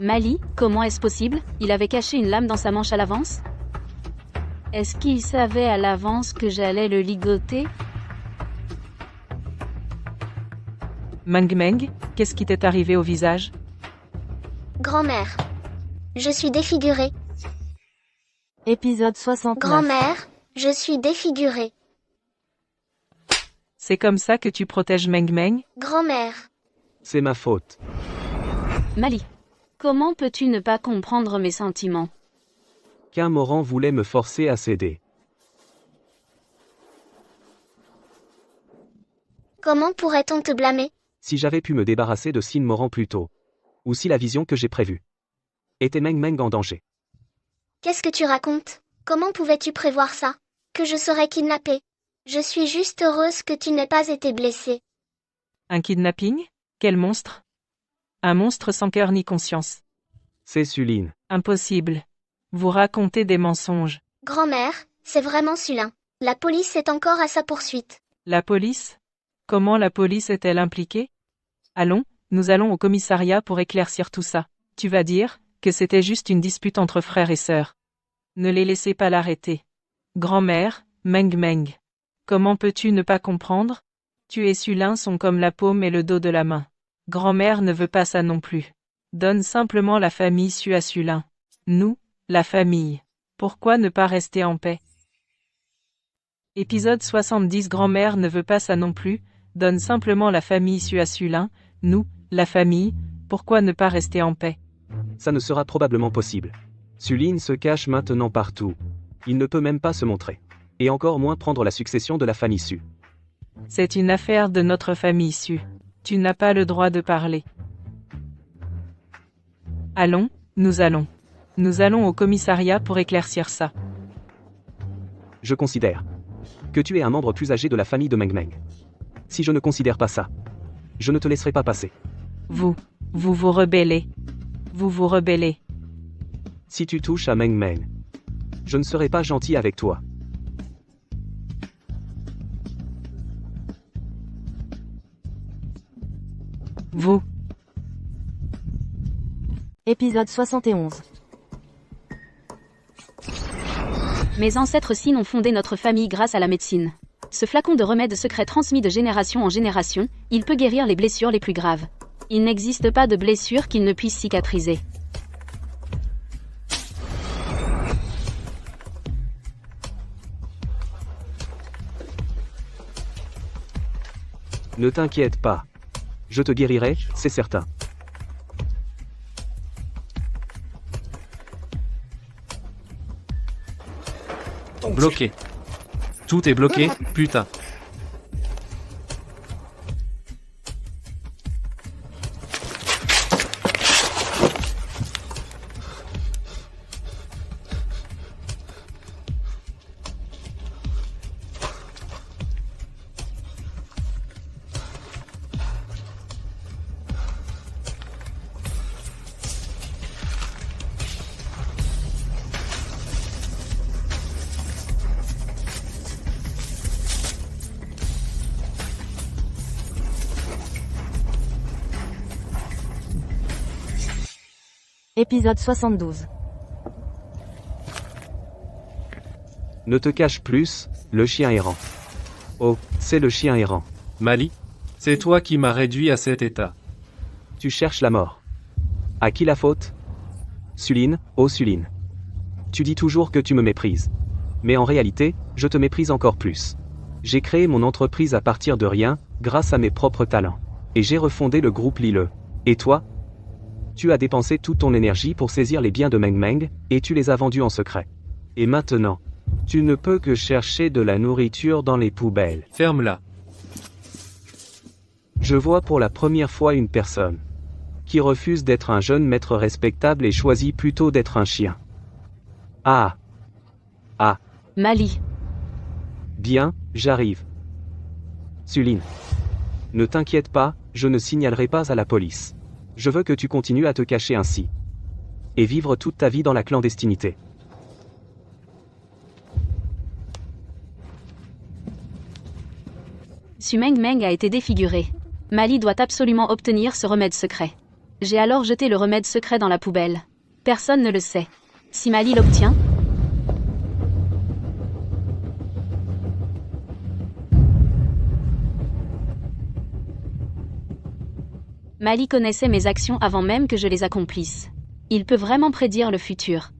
Mali, comment est-ce possible? Il avait caché une lame dans sa manche à l'avance? Est-ce qu'il savait à l'avance que j'allais le ligoter? Meng Meng, qu'est-ce qui t'est arrivé au visage? Grand-mère. Je suis défigurée. Épisode 69. Grand-mère, je suis défigurée. C'est comme ça que tu protèges Meng Meng? Grand-mère. C'est ma faute. Mali. Comment peux-tu ne pas comprendre mes sentiments? Qu'un Moran voulait me forcer à céder. Comment pourrait-on te blâmer? Si j'avais pu me débarrasser de Sin Moran plus tôt. Ou si la vision que j'ai prévue était Meng Meng en danger. Qu'est-ce que tu racontes? Comment pouvais-tu prévoir ça? Que je serais kidnappée? Je suis juste heureuse que tu n'aies pas été blessée. Un kidnapping? Quel monstre? Un monstre sans cœur ni conscience. C'est Suline. Impossible. Vous racontez des mensonges. Grand-mère, c'est vraiment Sulin. La police est encore à sa poursuite. La police? Comment la police est-elle impliquée? Allons, nous allons au commissariat pour éclaircir tout ça. Tu vas dire que c'était juste une dispute entre frères et sœurs. Ne les laissez pas l'arrêter. Grand-mère, Meng Meng. Comment peux-tu ne pas comprendre? Tu et Sulin sont comme la paume et le dos de la main. Grand-mère ne veut pas ça non plus. Donne simplement la famille Su à Sulin. Nous, la famille. Pourquoi ne pas rester en paix? Épisode 70. Grand-mère ne veut pas ça non plus. Donne simplement la famille Su à Sulin. Nous, la famille. Pourquoi ne pas rester en paix? Ça ne sera probablement possible. Suline se cache maintenant partout. Il ne peut même pas se montrer. Et encore moins prendre la succession de la famille Su. C'est une affaire de notre famille Su. Tu n'as pas le droit de parler. Allons, nous allons. Nous allons au commissariat pour éclaircir ça. Je considère que tu es un membre plus âgé de la famille de Meng Meng. Si je ne considère pas ça, je ne te laisserai pas passer. Vous vous rebellez. Vous vous rebellez. Si tu touches à Meng Meng, je ne serai pas gentil avec toi. Vous. Épisode 71. Mes ancêtres Sin ont fondé notre famille grâce à la médecine. Ce flacon de remède secret transmis de génération en génération, il peut guérir les blessures les plus graves. Il n'existe pas de blessure qu'il ne puisse cicatriser. Ne t'inquiète pas. Je te guérirai, c'est certain. Bloqué. Tout est bloqué, putain. Épisode 72. Ne te cache plus, le chien errant. Oh, c'est le chien errant. Mali, c'est toi qui m'as réduit à cet état. Tu cherches la mort. À qui la faute? Suline, oh Suline. Tu dis toujours que tu me méprises. Mais en réalité, je te méprise encore plus. J'ai créé mon entreprise à partir de rien, grâce à mes propres talents. Et j'ai refondé le groupe Lille. Et toi? Tu as dépensé toute ton énergie pour saisir les biens de Meng Meng, et tu les as vendus en secret. Et maintenant, tu ne peux que chercher de la nourriture dans les poubelles. Ferme-la. Je vois pour la première fois une personne qui refuse d'être un jeune maître respectable et choisit plutôt d'être un chien. Ah. Ah. Mali. Bien, j'arrive. Suline. Ne t'inquiète pas, je ne signalerai pas à la police. Je veux que tu continues à te cacher ainsi. Et vivre toute ta vie dans la clandestinité. Su Meng Meng a été défiguré. Mali doit absolument obtenir ce remède secret. J'ai alors jeté le remède secret dans la poubelle. Personne ne le sait. Si Mali l'obtient, Mali connaissait mes actions avant même que je les accomplisse. Il peut vraiment prédire le futur.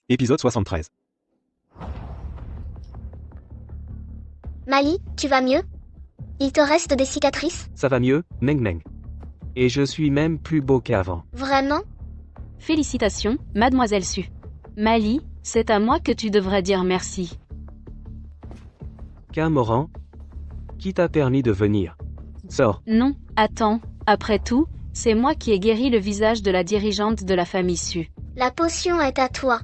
Épisode 73. Mali, tu vas mieux? Il te reste des cicatrices? Ça va mieux, Meng Meng. Et je suis même plus beau qu'avant. Vraiment? Félicitations, mademoiselle Su. Mali, c'est à moi que tu devrais dire merci. Camoran? Qui t'a permis de venir? Sors. Non, attends, après tout, c'est moi qui ai guéri le visage de la dirigeante de la famille Su. La potion est à toi.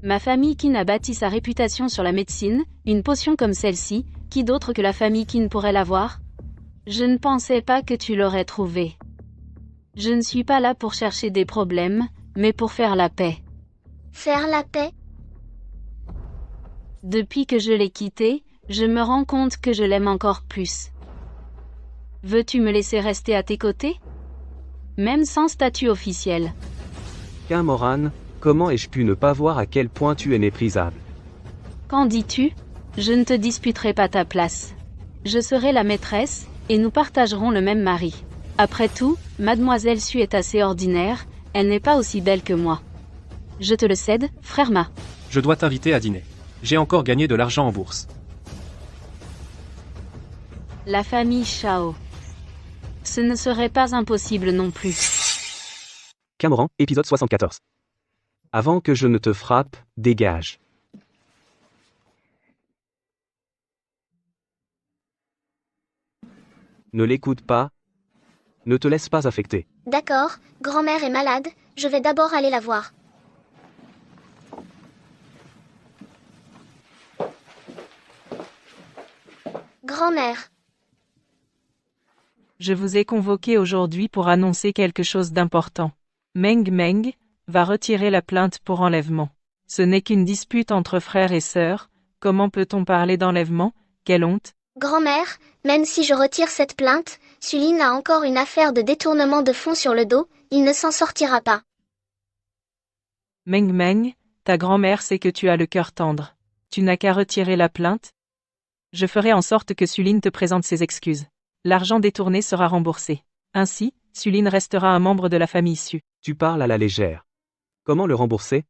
Ma famille Qin a bâti sa réputation sur la médecine, une potion comme celle-ci, qui d'autre que la famille Qin pourrait l'avoir? Je ne pensais pas que tu l'aurais trouvée. Je ne suis pas là pour chercher des problèmes, mais pour faire la paix. Faire la paix? Depuis que je l'ai quittée, je me rends compte que je l'aime encore plus. Veux-tu me laisser rester à tes côtés? Même sans statut officiel. Camoran, comment ai-je pu ne pas voir à quel point tu es méprisable? Qu'en dis-tu? Je ne te disputerai pas ta place. Je serai la maîtresse, et nous partagerons le même mari. Après tout, mademoiselle Su est assez ordinaire, elle n'est pas aussi belle que moi. Je te le cède, frère Ma. Je dois t'inviter à dîner. J'ai encore gagné de l'argent en bourse. La famille Shao. Ce ne serait pas impossible non plus. Camoran, épisode 74. Avant que je ne te frappe, dégage. Ne l'écoute pas. Ne te laisse pas affecter. D'accord, grand-mère est malade, je vais d'abord aller la voir. Grand-mère. Je vous ai convoqué aujourd'hui pour annoncer quelque chose d'important. Meng Meng va retirer la plainte pour enlèvement. Ce n'est qu'une dispute entre frères et sœurs. Comment peut-on parler d'enlèvement? Quelle honte! Grand-mère, même si je retire cette plainte, Sulin a encore une affaire de détournement de fonds sur le dos, il ne s'en sortira pas. Meng Meng, ta grand-mère sait que tu as le cœur tendre. Tu n'as qu'à retirer la plainte. Je ferai en sorte que Sulin te présente ses excuses. L'argent détourné sera remboursé. Ainsi, Sulin restera un membre de la famille Su. Tu parles à la légère. Comment le rembourser?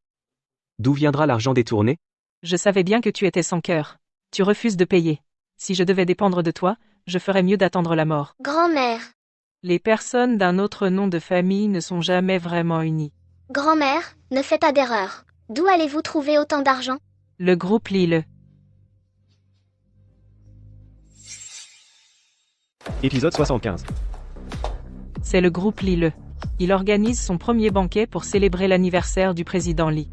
D'où viendra l'argent détourné? Je savais bien que tu étais sans cœur. Tu refuses de payer. Si je devais dépendre de toi, je ferais mieux d'attendre la mort. Grand-mère. Les personnes d'un autre nom de famille ne sont jamais vraiment unies. Grand-mère, ne fais pas d'erreur. D'où allez-vous trouver autant d'argent? Le groupe Lille. Épisode 75. C'est le groupe Lille. Il organise son premier banquet pour célébrer l'anniversaire du président Li.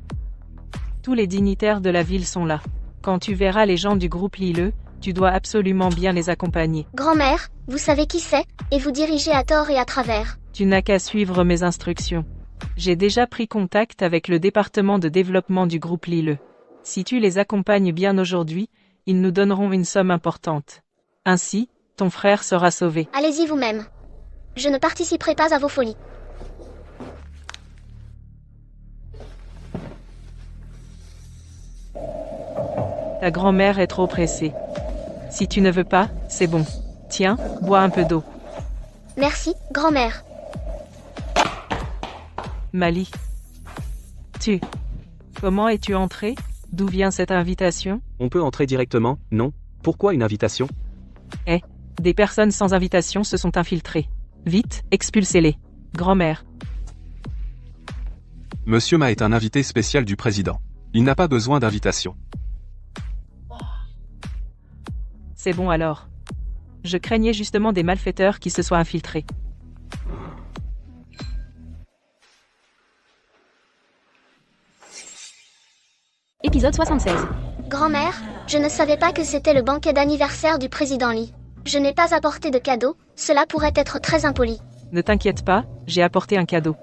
Tous les dignitaires de la ville sont là. Quand tu verras les gens du groupe Lille, tu dois absolument bien les accompagner. Grand-mère, vous savez qui c'est, et vous dirigez à tort et à travers. Tu n'as qu'à suivre mes instructions. J'ai déjà pris contact avec le département de développement du groupe Lille. Si tu les accompagnes bien aujourd'hui, ils nous donneront une somme importante. Ainsi, ton frère sera sauvé. Allez-y vous-même. Je ne participerai pas à vos folies. Ta grand-mère est trop pressée. Si tu ne veux pas, c'est bon. Tiens, bois un peu d'eau. Merci, grand-mère. Mali. Comment es-tu entré? D'où vient cette invitation? On peut entrer directement, non? Pourquoi une invitation? Des personnes sans invitation se sont infiltrées. Vite, expulsez-les. Grand-mère. Monsieur Ma est un invité spécial du président. Il n'a pas besoin d'invitation. C'est bon alors. Je craignais justement des malfaiteurs qui se soient infiltrés. Épisode 76. Grand-mère, je ne savais pas que c'était le banquet d'anniversaire du président Li. Je n'ai pas apporté de cadeau, cela pourrait être très impoli. Ne t'inquiète pas, j'ai apporté un cadeau.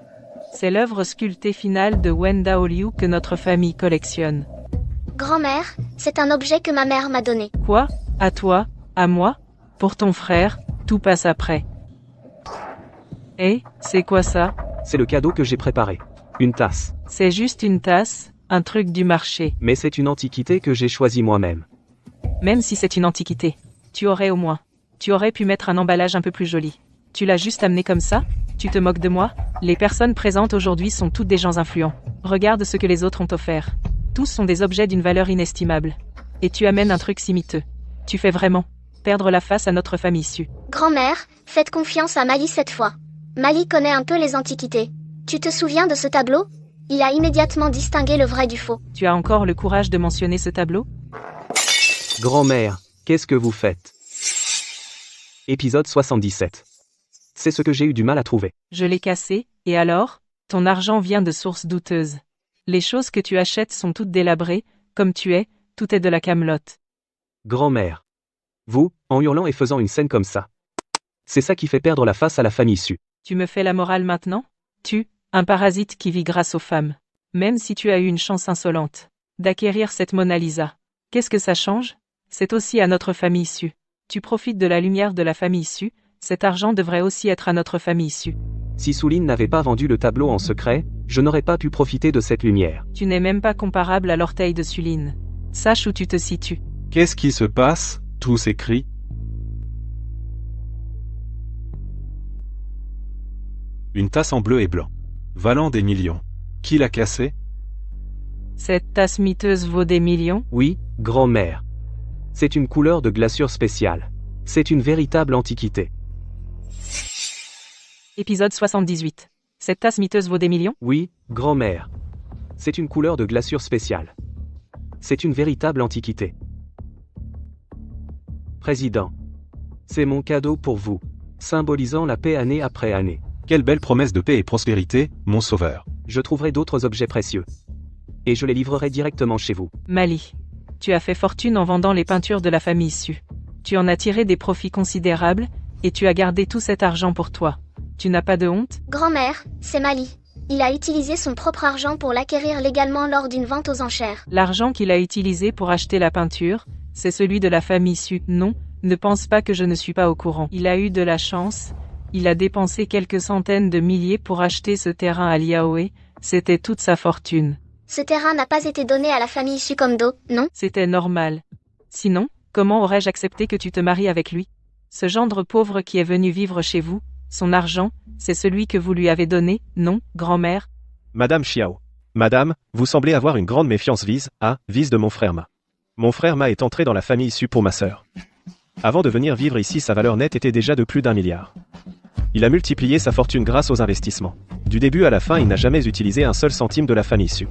C'est l'œuvre sculptée finale de Wen Daoliu que notre famille collectionne. Grand-mère, c'est un objet que ma mère m'a donné. Quoi? À toi? À moi? Pour ton frère? Tout passe après. C'est quoi ça? C'est le cadeau que j'ai préparé. Une tasse. C'est juste une tasse, un truc du marché. Mais c'est une antiquité que j'ai choisie moi-même. Même si c'est une antiquité. Tu aurais pu mettre un emballage un peu plus joli. Tu l'as juste amené comme ça? Tu te moques de moi? Les personnes présentes aujourd'hui sont toutes des gens influents. Regarde ce que les autres ont offert. Tous sont des objets d'une valeur inestimable. Et tu amènes un truc si miteux. Tu fais vraiment perdre la face à notre famille issue. Grand-mère, faites confiance à Mali cette fois. Mali connaît un peu les antiquités. Tu te souviens de ce tableau? Il a immédiatement distingué le vrai du faux. Tu as encore le courage de mentionner ce tableau? Grand-mère, qu'est-ce que vous faites? Épisode 77. C'est ce que j'ai eu du mal à trouver. Je l'ai cassé, et alors? Ton argent vient de sources douteuses. Les choses que tu achètes sont toutes délabrées, comme tu es, tout est de la camelote. Grand-mère. Vous, en hurlant et faisant une scène comme ça. C'est ça qui fait perdre la face à la famille issue. Tu me fais la morale maintenant? Tu, un parasite qui vit grâce aux femmes. Même si tu as eu une chance insolente d'acquérir cette Mona Lisa. Qu'est-ce que ça change? C'est aussi à notre famille issue. Tu profites de la lumière de la famille issue, cet argent devrait aussi être à notre famille issue. Si Souline n'avait pas vendu le tableau en secret, je n'aurais pas pu profiter de cette lumière. Tu n'es même pas comparable à l'orteil de Suline. Sache où tu te situes. Qu'est-ce qui se passe? Tous ces cris. Une tasse en bleu et blanc. Valant des millions. Qui l'a cassée? Cette tasse miteuse vaut des millions? Oui, grand-mère. C'est une couleur de glaçure spéciale. C'est une véritable antiquité. Épisode 78. Cette tasse miteuse vaut des millions? Oui, grand-mère. C'est une couleur de glaçure spéciale. C'est une véritable antiquité. Président. C'est mon cadeau pour vous, symbolisant la paix année après année. Quelle belle promesse de paix et prospérité, mon sauveur. Je trouverai d'autres objets précieux. Et je les livrerai directement chez vous. Mali. Tu as fait fortune en vendant les peintures de la famille issue. Tu en as tiré des profits considérables, et tu as gardé tout cet argent pour toi. Tu n'as pas de honte? Grand-mère, c'est Mali. Il a utilisé son propre argent pour l'acquérir légalement lors d'une vente aux enchères. L'argent qu'il a utilisé pour acheter la peinture, c'est celui de la famille issue. Non, ne pense pas que je ne suis pas au courant. Il a eu de la chance. Il a dépensé quelques centaines de milliers pour acheter ce terrain à Liaoé. C'était toute sa fortune. Ce terrain n'a pas été donné à la famille issue comme dos, non? C'était normal. Sinon, comment aurais-je accepté que tu te maries avec lui? Ce gendre pauvre qui est venu vivre chez vous, son argent, c'est celui que vous lui avez donné, non, grand-mère? Madame Xiao. Madame, vous semblez avoir une grande méfiance vis de mon frère Ma. Mon frère Ma est entré dans la famille issue pour ma sœur. Avant de venir vivre ici, sa valeur nette était déjà de plus d'1 milliard. Il a multiplié sa fortune grâce aux investissements. Du début à la fin, il n'a jamais utilisé un seul centime de la famille issue.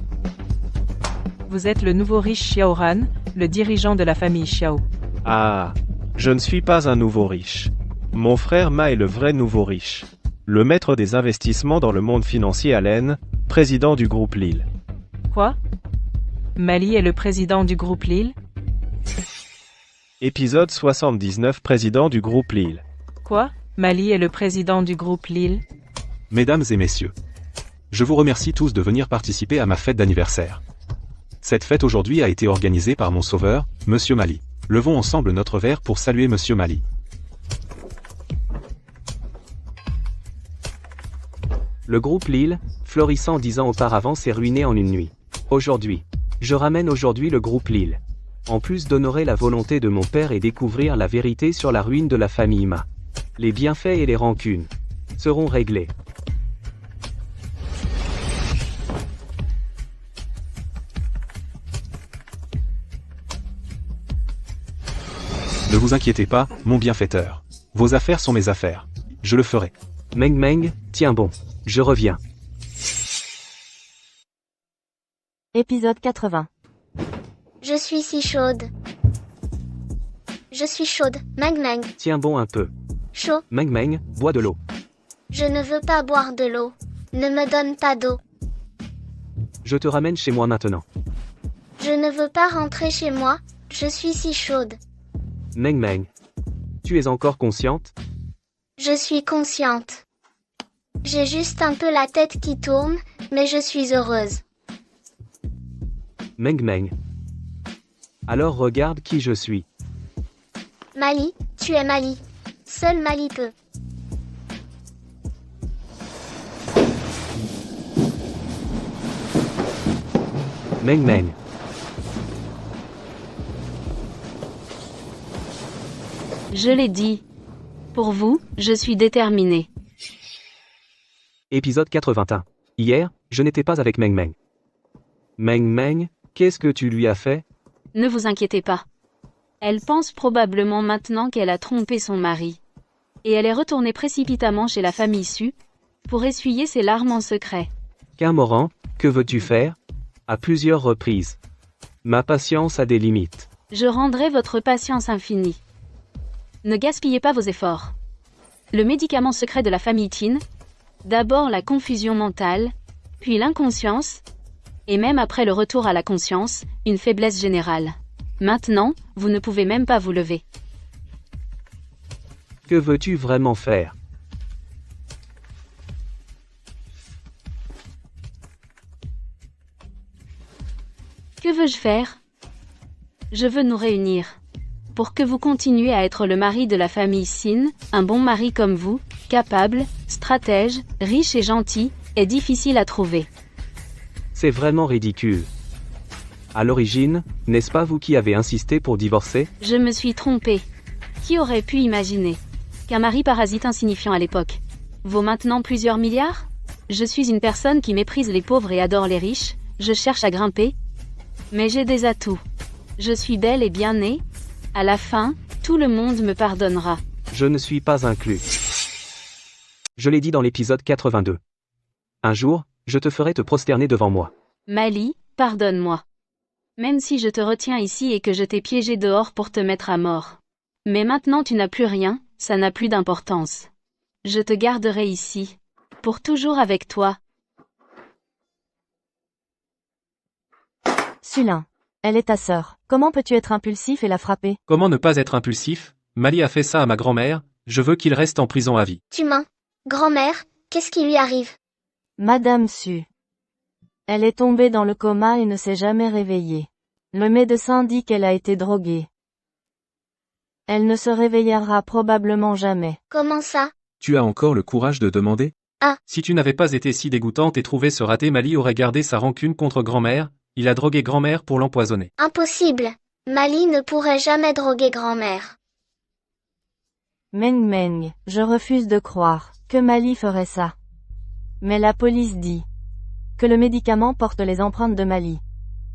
Vous êtes le nouveau riche Xiao Ran, le dirigeant de la famille Xiao. Ah, je ne suis pas un nouveau riche. Mon frère Ma est le vrai nouveau riche. Le maître des investissements dans le monde financier Allen, président du groupe Lille. Quoi? Mali est le président du groupe Lille? Épisode 79. Président du groupe Lille. Quoi? Mali est le président du groupe Lille? Mesdames et messieurs, je vous remercie tous de venir participer à ma fête d'anniversaire. Cette fête aujourd'hui a été organisée par mon sauveur, Monsieur Mali. Levons ensemble notre verre pour saluer Monsieur Mali. Le groupe Lille, florissant 10 ans auparavant, s'est ruiné en une nuit. Aujourd'hui, je ramène aujourd'hui le groupe Lille. En plus d'honorer la volonté de mon père et découvrir la vérité sur la ruine de la famille Ma. Les bienfaits et les rancunes seront réglés. Ne vous inquiétez pas, mon bienfaiteur. Vos affaires sont mes affaires. Je le ferai. Meng Meng, tiens bon. Je reviens. Épisode 80. Je suis si chaude. Je suis chaude, Meng Meng. Tiens bon un peu. Chaud. Meng Meng, bois de l'eau. Je ne veux pas boire de l'eau. Ne me donne pas d'eau. Je te ramène chez moi maintenant. Je ne veux pas rentrer chez moi, je suis si chaude. Meng Meng. Tu es encore consciente? Je suis consciente. J'ai juste un peu la tête qui tourne, mais je suis heureuse. Meng Meng. Alors regarde qui je suis. Mali, tu es Mali. Seul Mali peut. Meng Meng. Je l'ai dit. Pour vous, je suis déterminée. Épisode 81. Hier, je n'étais pas avec Meng Meng. Meng Meng, qu'est-ce que tu lui as fait? Ne vous inquiétez pas. Elle pense probablement maintenant qu'elle a trompé son mari. Et elle est retournée précipitamment chez la famille Su, pour essuyer ses larmes en secret. Camoran, que veux-tu faire? À plusieurs reprises. Ma patience a des limites. Je rendrai votre patience infinie. Ne gaspillez pas vos efforts. Le médicament secret de la famille Tin, d'abord la confusion mentale, puis l'inconscience, et même après le retour à la conscience, une faiblesse générale. Maintenant, vous ne pouvez même pas vous lever. Que veux-tu vraiment faire? Que veux-je faire? Je veux nous réunir. Pour que vous continuiez à être le mari de la famille Sin, un bon mari comme vous, capable, stratège, riche et gentil, est difficile à trouver. C'est vraiment ridicule. À l'origine, n'est-ce pas vous qui avez insisté pour divorcer? Je me suis trompée. Qui aurait pu imaginer qu'un mari parasite insignifiant à l'époque vaut maintenant plusieurs milliards? Je suis une personne qui méprise les pauvres et adore les riches, je cherche à grimper. Mais j'ai des atouts. Je suis belle et bien née. À la fin, tout le monde me pardonnera. Je ne suis pas inclus. Je l'ai dit dans l'épisode 82. Un jour, je te ferai te prosterner devant moi. Mali, pardonne-moi. Même si je te retiens ici et que je t'ai piégé dehors pour te mettre à mort. Mais maintenant tu n'as plus rien, ça n'a plus d'importance. Je te garderai ici. Pour toujours avec toi. Sulin. Elle est ta sœur. Comment peux-tu être impulsif et la frapper? Comment ne pas être impulsif? Mali a fait ça à ma grand-mère, je veux qu'il reste en prison à vie. Tu mens. Grand-mère, qu'est-ce qui lui arrive? Madame Su. Elle est tombée dans le coma et ne s'est jamais réveillée. Le médecin dit qu'elle a été droguée. Elle ne se réveillera probablement jamais. Comment ça? Tu as encore le courage de demander? Si tu n'avais pas été si dégoûtante et trouvé ce raté, Mali aurait gardé sa rancune contre grand-mère, il a drogué grand-mère pour l'empoisonner. Impossible. Mali ne pourrait jamais droguer grand-mère. Meng Meng, je refuse de croire que Mali ferait ça. Mais la police dit que le médicament porte les empreintes de Mali.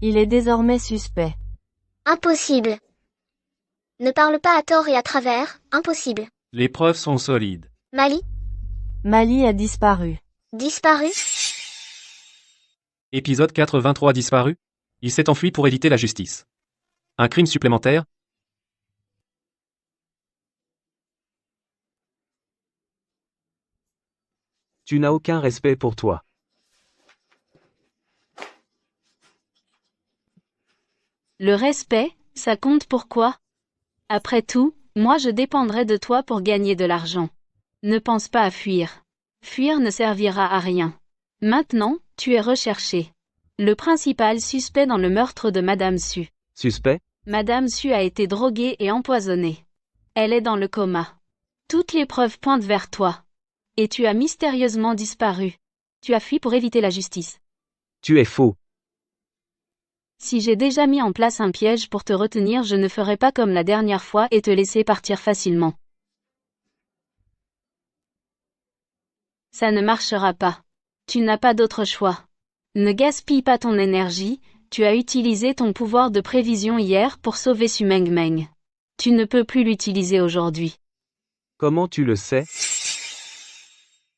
Il est désormais suspect. Impossible. Ne parle pas à tort et à travers, impossible. Les preuves sont solides. Mali? Mali a disparu. Disparu? Épisode 83 disparu? Il s'est enfui pour éviter la justice. Un crime supplémentaire? Tu n'as aucun respect pour toi. Le respect, ça compte pour quoi? Après tout, moi je dépendrai de toi pour gagner de l'argent. Ne pense pas à fuir. Fuir ne servira à rien. Maintenant, tu es recherché. Le principal suspect dans le meurtre de Madame Su. Suspect? Madame Su a été droguée et empoisonnée. Elle est dans le coma. Toutes les preuves pointent vers toi. Et tu as mystérieusement disparu. Tu as fui pour éviter la justice. Tu es faux. Si j'ai déjà mis en place un piège pour te retenir, je ne ferai pas comme la dernière fois et te laisser partir facilement. Ça ne marchera pas. Tu n'as pas d'autre choix. Ne gaspille pas ton énergie, tu as utilisé ton pouvoir de prévision hier pour sauver Su Meng Meng. Tu ne peux plus l'utiliser aujourd'hui. Comment tu le sais?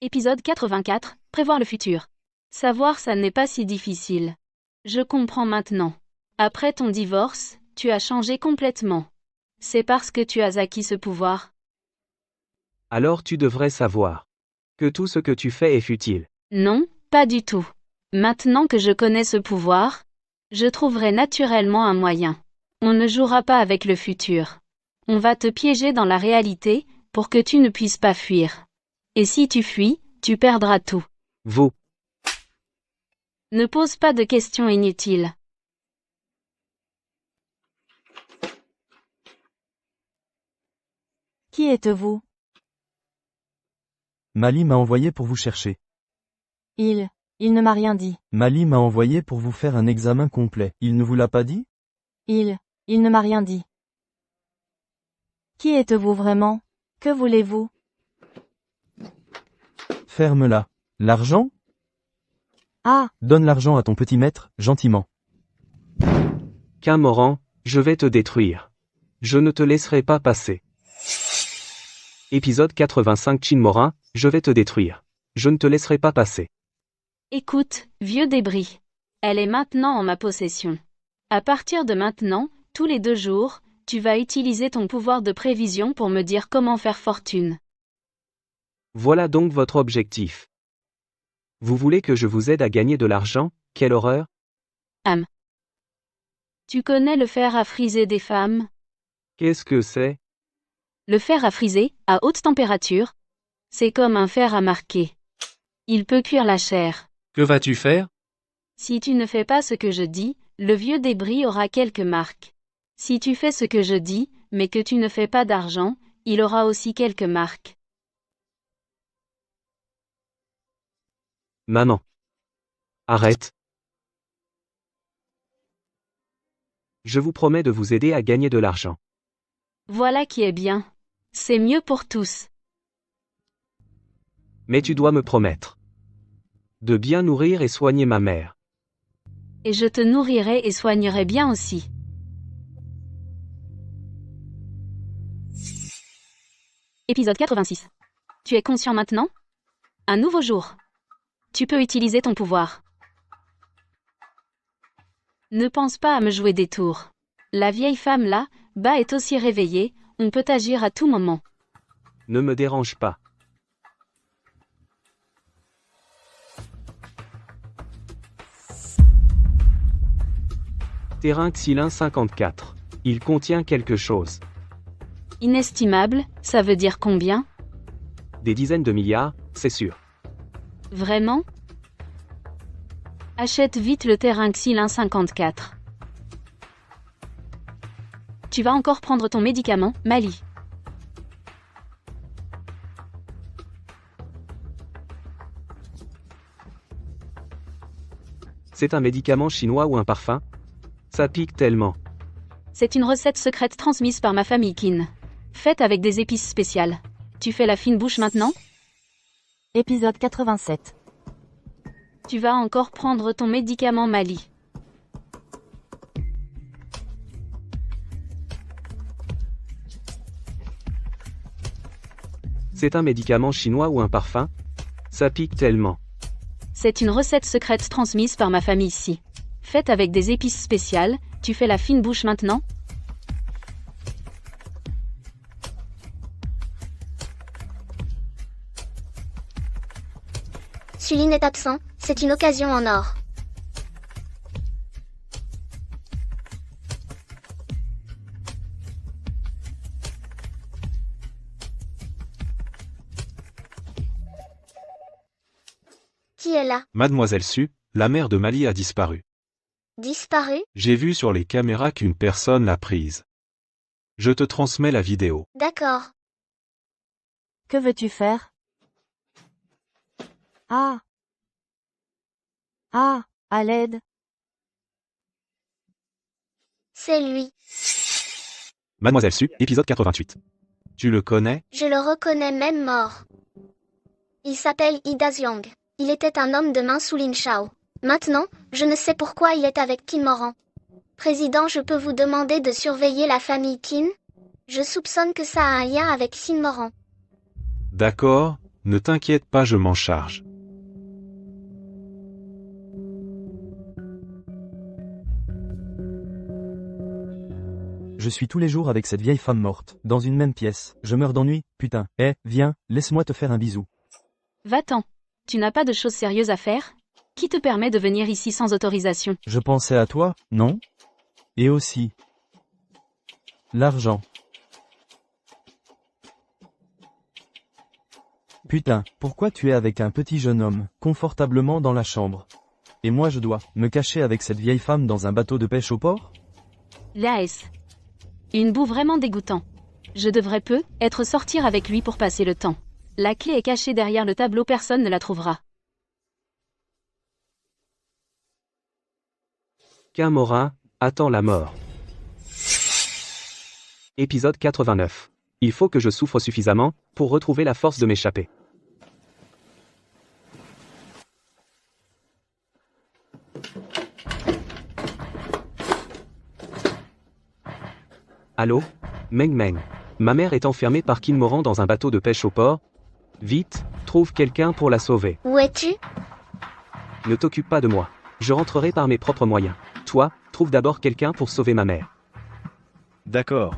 Épisode 84, prévoir le futur. Savoir ça n'est pas si difficile. Je comprends maintenant. Après ton divorce, tu as changé complètement. C'est parce que tu as acquis ce pouvoir. Alors tu devrais savoir que tout ce que tu fais est futile. Non, pas du tout. Maintenant que je connais ce pouvoir, je trouverai naturellement un moyen. On ne jouera pas avec le futur. On va te piéger dans la réalité, pour que tu ne puisses pas fuir. Et si tu fuis, tu perdras tout. Vous. Ne pose pas de questions inutiles. Qui êtes-vous? Mali m'a envoyé pour vous chercher. Il Il ne m'a rien dit. Mali m'a envoyé pour vous faire un examen complet. Il ne vous l'a pas dit? Il ne m'a rien dit. Qui êtes-vous vraiment? Que voulez-vous? Ferme-la. L'argent? Ah, Donne l'argent à ton petit maître, gentiment. Moran, je vais te détruire. Je ne te laisserai pas passer. Épisode 85 Morin, je vais te détruire. Je ne te laisserai pas passer. Écoute, vieux débris. Elle est maintenant en ma possession. À partir de maintenant, tous les 2 jours, tu vas utiliser ton pouvoir de prévision pour me dire comment faire fortune. Voilà donc votre objectif. Vous voulez que je vous aide à gagner de l'argent? Quelle horreur! Tu connais le fer à friser des femmes? Qu'est-ce que c'est? Le fer à friser, à haute température, c'est comme un fer à marquer. Il peut cuire la chair. Que vas-tu faire? Si tu ne fais pas ce que je dis, le vieux débris aura quelques marques. Si tu fais ce que je dis, mais que tu ne fais pas d'argent, il aura aussi quelques marques. Maman. Arrête. Je vous promets de vous aider à gagner de l'argent. Voilà qui est bien. C'est mieux pour tous. Mais tu dois me promettre de bien nourrir et soigner ma mère. Et je te nourrirai et soignerai bien aussi. Épisode 86. Tu es conscient maintenant? Un nouveau jour. Tu peux utiliser ton pouvoir. Ne pense pas à me jouer des tours. La vieille femme là, bas est aussi réveillée, on peut agir à tout moment. Ne me dérange pas. Terrain Xylin 54. Il contient quelque chose. Inestimable, ça veut dire combien? Des dizaines de milliards, c'est sûr. Vraiment? Achète vite le terrain Xylin 54. Tu vas encore prendre ton médicament, Mali. C'est un médicament chinois ou un parfum? Ça pique tellement. C'est une recette secrète transmise par ma famille Qin. Faite avec des épices spéciales. Tu fais la fine bouche maintenant? épisode 87. Tu vas encore prendre ton médicament Mali. C'est un médicament chinois ou un parfum? Ça pique tellement. C'est une recette secrète transmise par ma famille ici. Faite avec des épices spéciales, tu fais la fine bouche maintenant? Sulin est absent, c'est une occasion en or. Qui est là? Mademoiselle Su, la mère de Mali a disparu. Disparu? J'ai vu sur les caméras qu'une personne l'a prise. Je te transmets la vidéo. D'accord. Que veux-tu faire? Ah, à l'aide. C'est lui. Mademoiselle Su, épisode 88. Tu le connais? Je le reconnais même mort. Il s'appelle Ida Xiang. Il était un homme de main sous Lin Shao. Maintenant, je ne sais pourquoi il est avec Qin Moran. Président, je peux vous demander de surveiller la famille Qin? Je soupçonne que ça a un lien avec Qin Moran. D'accord, ne t'inquiète pas, je m'en charge. Je suis tous les jours avec cette vieille femme morte, dans une même pièce. Je meurs d'ennui, putain. Viens, laisse-moi te faire un bisou. Va-t'en. Tu n'as pas de choses sérieuses à faire? Qui te permet de venir ici sans autorisation? Je pensais à toi, non? Et aussi l'argent. Putain, pourquoi tu es avec un petit jeune homme, confortablement dans la chambre? Et moi je dois me cacher avec cette vieille femme dans un bateau de pêche au port? Laes. Une boue vraiment dégoûtant. Je devrais être sortir avec lui pour passer le temps. La clé est cachée derrière le tableau, personne ne la trouvera. Qu'un Morin attend la mort. Épisode 89. Il faut que je souffre suffisamment pour retrouver la force de m'échapper. Allô? Meng Meng. Ma mère est enfermée par Qin Moran dans un bateau de pêche au port. Vite, trouve quelqu'un pour la sauver. Où es-tu? Ne t'occupe pas de moi. Je rentrerai par mes propres moyens. Toi, trouve d'abord quelqu'un pour sauver ma mère. D'accord.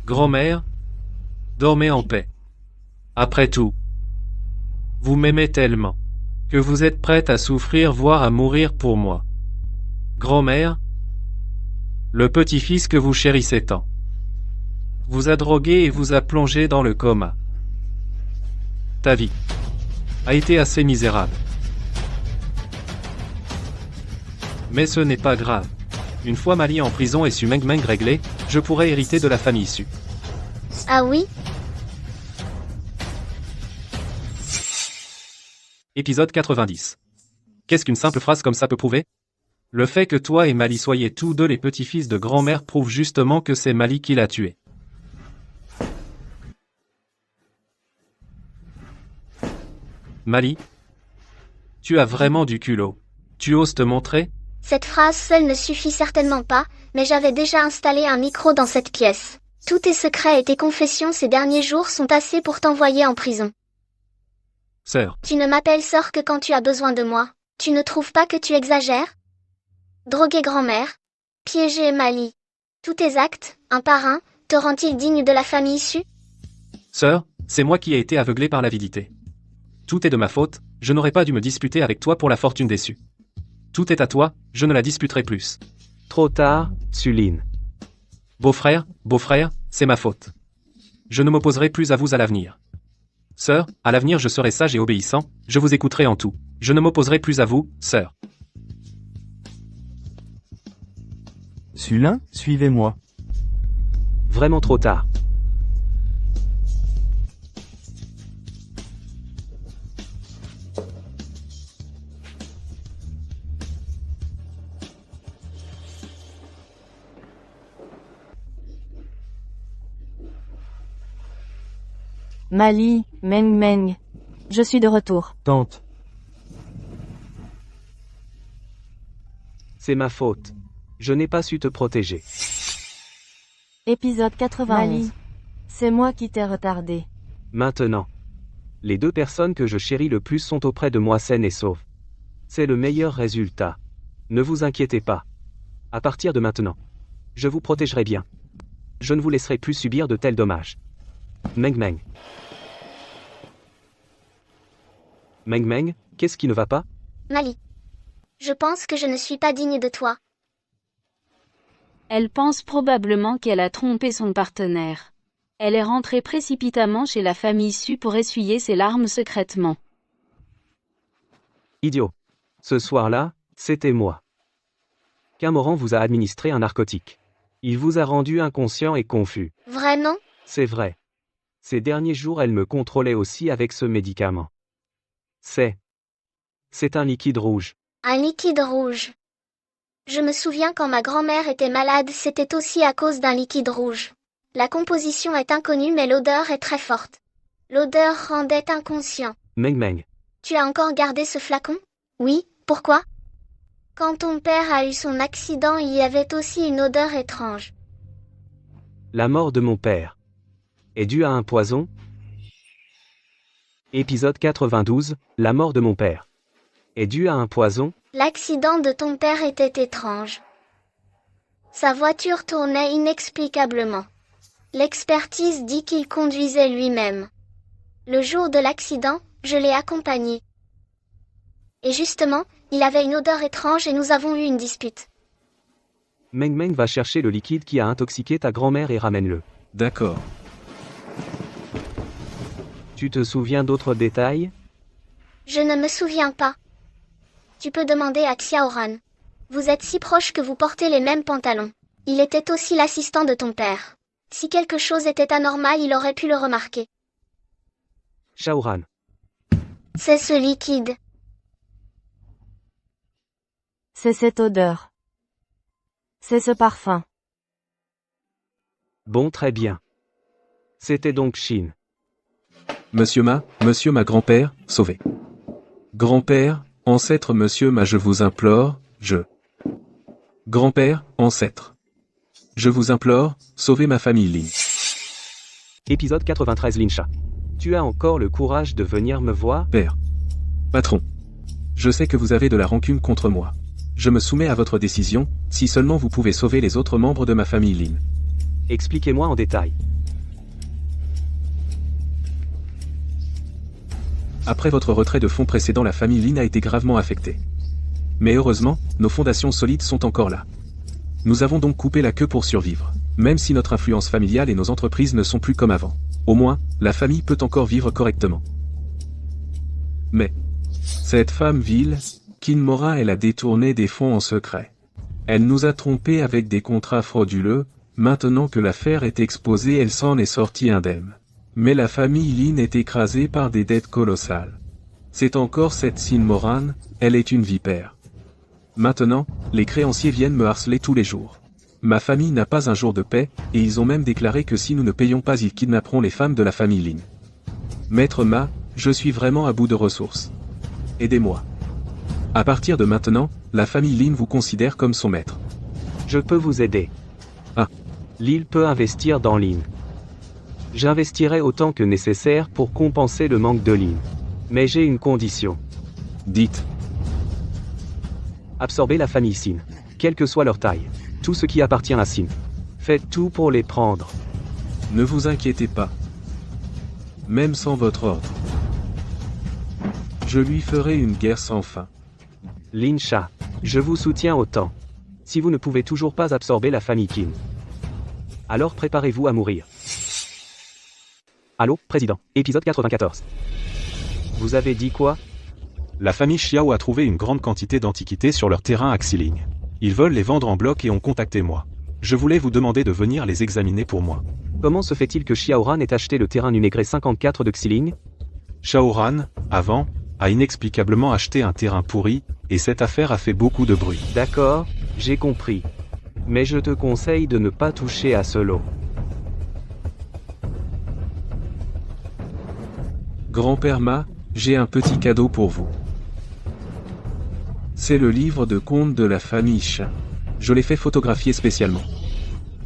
Grand-mère, dormez en paix. Après tout, vous m'aimez tellement que vous êtes prête à souffrir voire à mourir pour moi. Grand-mère, le petit-fils que vous chérissez tant, vous a drogué et vous a plongé dans le coma. Ta vie a été assez misérable. Mais ce n'est pas grave. Une fois Mali en prison et Su Meng Meng réglé, je pourrai hériter de la famille Su. Ah oui? Épisode 90. Qu'est-ce qu'une simple phrase comme ça peut prouver? Le fait que toi et Mali soyez tous deux les petits-fils de grand-mère prouve justement que c'est Mali qui l'a tué. Mali, tu as vraiment du culot. Tu oses te montrer? Cette phrase seule ne suffit certainement pas, mais j'avais déjà installé un micro dans cette pièce. Tous tes secrets et tes confessions ces derniers jours sont assez pour t'envoyer en prison. Sœur, Tu ne m'appelles sœur que quand tu as besoin de moi. Tu ne trouves pas que tu exagères? Droguer grand-mère, piéger Mali. Tous tes actes, un par un, te rendent-ils digne de la famille Su? sœur, c'est moi qui ai été aveuglé par l'avidité. Tout est de ma faute, je n'aurais pas dû me disputer avec toi pour la fortune déçue. Tout est à toi, je ne la disputerai plus. Trop tard, Suline. Beau-frère, c'est ma faute. Je ne m'opposerai plus à vous à l'avenir. Sœur, à l'avenir je serai sage et obéissant, je vous écouterai en tout. Je ne m'opposerai plus à vous, sœur. Sulin, suivez-moi. Vraiment trop tard. Mali, Meng Meng. Je suis de retour. Tante. C'est ma faute. Je n'ai pas su te protéger. Épisode 91. Mali. C'est moi qui t'ai retardé. Maintenant. Les deux personnes que je chéris le plus sont auprès de moi saines et sauves. C'est le meilleur résultat. Ne vous inquiétez pas. À partir de maintenant, je vous protégerai bien. Je ne vous laisserai plus subir de tels dommages. Meng Meng. Meng Meng, qu'est-ce qui ne va pas? Mali. Je pense que je ne suis pas digne de toi. Elle pense probablement qu'elle a trompé son partenaire. Elle est rentrée précipitamment chez la famille Su pour essuyer ses larmes secrètement. Idiot. Ce soir-là, c'était moi. Qu'un Moran vous a administré un narcotique. Il vous a rendu inconscient et confus. Vraiment? C'est vrai. Ces derniers jours, elle me contrôlait aussi avec ce médicament. C'est un liquide rouge. Un liquide rouge. Je me souviens quand ma grand-mère était malade, c'était aussi à cause d'un liquide rouge. La composition est inconnue mais l'odeur est très forte. L'odeur rendait inconscient. Meng Meng. Tu as encore gardé ce flacon? Oui, pourquoi? Quand ton père a eu son accident, il y avait aussi une odeur étrange. La mort de mon père est due à un poison? Épisode 92, la mort de mon père est due à un poison? L'accident de ton père était étrange. Sa voiture tournait inexplicablement. L'expertise dit qu'il conduisait lui-même. Le jour de l'accident, je l'ai accompagné. Et justement, il avait une odeur étrange et nous avons eu une dispute. Meng Meng va chercher le liquide qui a intoxiqué ta grand-mère et ramène-le. D'accord. Tu te souviens d'autres détails? Je ne me souviens pas. Tu peux demander à Xiaoran. Vous êtes si proches que vous portez les mêmes pantalons. Il était aussi l'assistant de ton père. Si quelque chose était anormal, il aurait pu le remarquer. Shaoran. C'est ce liquide. C'est cette odeur. C'est ce parfum. Bon, très bien. C'était donc Shin. Monsieur Ma grand-père, sauvez. Grand-père, ancêtre Monsieur Ma, je vous implore, Grand-père, ancêtre. Je vous implore, sauvez ma famille Lin. Épisode 93 Linsha. Tu as encore le courage de venir me voir? Père. Patron. Je sais que vous avez de la rancune contre moi. Je me soumets à votre décision, si seulement vous pouvez sauver les autres membres de ma famille Lin. Expliquez-moi en détail. Après votre retrait de fonds précédent, la famille Lin a été gravement affectée. Mais heureusement, nos fondations solides sont encore là. Nous avons donc coupé la queue pour survivre. Même si notre influence familiale et nos entreprises ne sont plus comme avant. Au moins, la famille peut encore vivre correctement. Mais, cette femme vile, Qin Morin, elle a détourné des fonds en secret. Elle nous a trompés avec des contrats frauduleux, maintenant que l'affaire est exposée, elle s'en est sortie indemne. Mais la famille Lin est écrasée par des dettes colossales. C'est encore cette Qin Morin, elle est une vipère. Maintenant, les créanciers viennent me harceler tous les jours. Ma famille n'a pas un jour de paix, et ils ont même déclaré que si nous ne payons pas, ils kidnapperont les femmes de la famille Lin. Maître Ma, je suis vraiment à bout de ressources. Aidez-moi. À partir de maintenant, la famille Lin vous considère comme son maître. Je peux vous aider. Ah. L'île peut investir dans Lin. J'investirai autant que nécessaire pour compenser le manque de Lin. Mais j'ai une condition. Dites. Absorber la famille Sin. Quelle que soit leur taille. Tout ce qui appartient à Sin. Faites tout pour les prendre. Ne vous inquiétez pas. Même sans votre ordre. Je lui ferai une guerre sans fin. Linsha, je vous soutiens autant. Si vous ne pouvez toujours pas absorber la famille Qin, alors préparez-vous à mourir. Allô, président. Épisode 94. Vous avez dit quoi? La famille Xiao a trouvé une grande quantité d'antiquités sur leur terrain à Xiling. Ils veulent les vendre en bloc et ont contacté moi. Je voulais vous demander de venir les examiner pour moi. Comment se fait-il que Xiaoran ait acheté le terrain numégré 54 de Xiling? Xiaoran, avant, a inexplicablement acheté un terrain pourri, et cette affaire a fait beaucoup de bruit. D'accord, j'ai compris. Mais je te conseille de ne pas toucher à ce lot. Grand-père Ma, j'ai un petit cadeau pour vous. C'est le livre de contes de la famille Sha. Je l'ai fait photographier spécialement.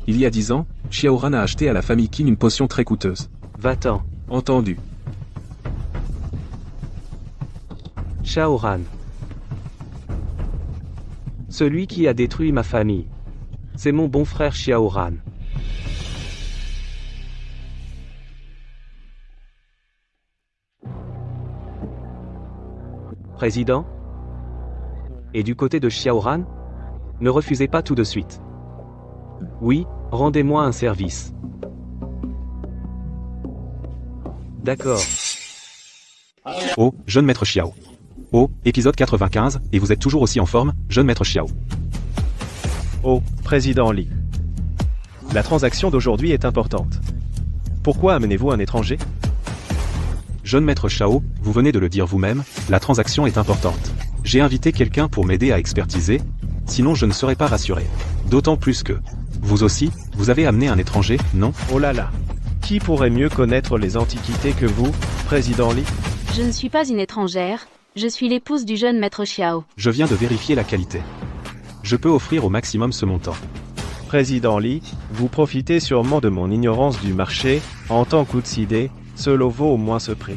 Il y a 10 ans, Xiaoran a acheté à la famille Qin une potion très coûteuse. Va-t'en. Entendu. Xiaoran. Celui qui a détruit ma famille. C'est mon bon frère Xiaoran. Président? Et du côté de Xiaoran? Ne refusez pas tout de suite. Oui, rendez-moi un service. D'accord. Oh, jeune maître Xiao. Oh, épisode 95, et vous êtes toujours aussi en forme, jeune maître Xiao. Oh, président Li. La transaction d'aujourd'hui est importante. Pourquoi amenez-vous un étranger? Jeune maître Xiao, vous venez de le dire vous-même, la transaction est importante. J'ai invité quelqu'un pour m'aider à expertiser, sinon je ne serais pas rassuré. D'autant plus que, vous aussi, vous avez amené un étranger, non? Oh là là. Qui pourrait mieux connaître les antiquités que vous, président Li? Je ne suis pas une étrangère, je suis l'épouse du jeune maître Xiao. Je viens de vérifier la qualité. Je peux offrir au maximum ce montant. Président Li, vous profitez sûrement de mon ignorance du marché, en tant qu'outsidé, ce lot vaut au moins ce prix.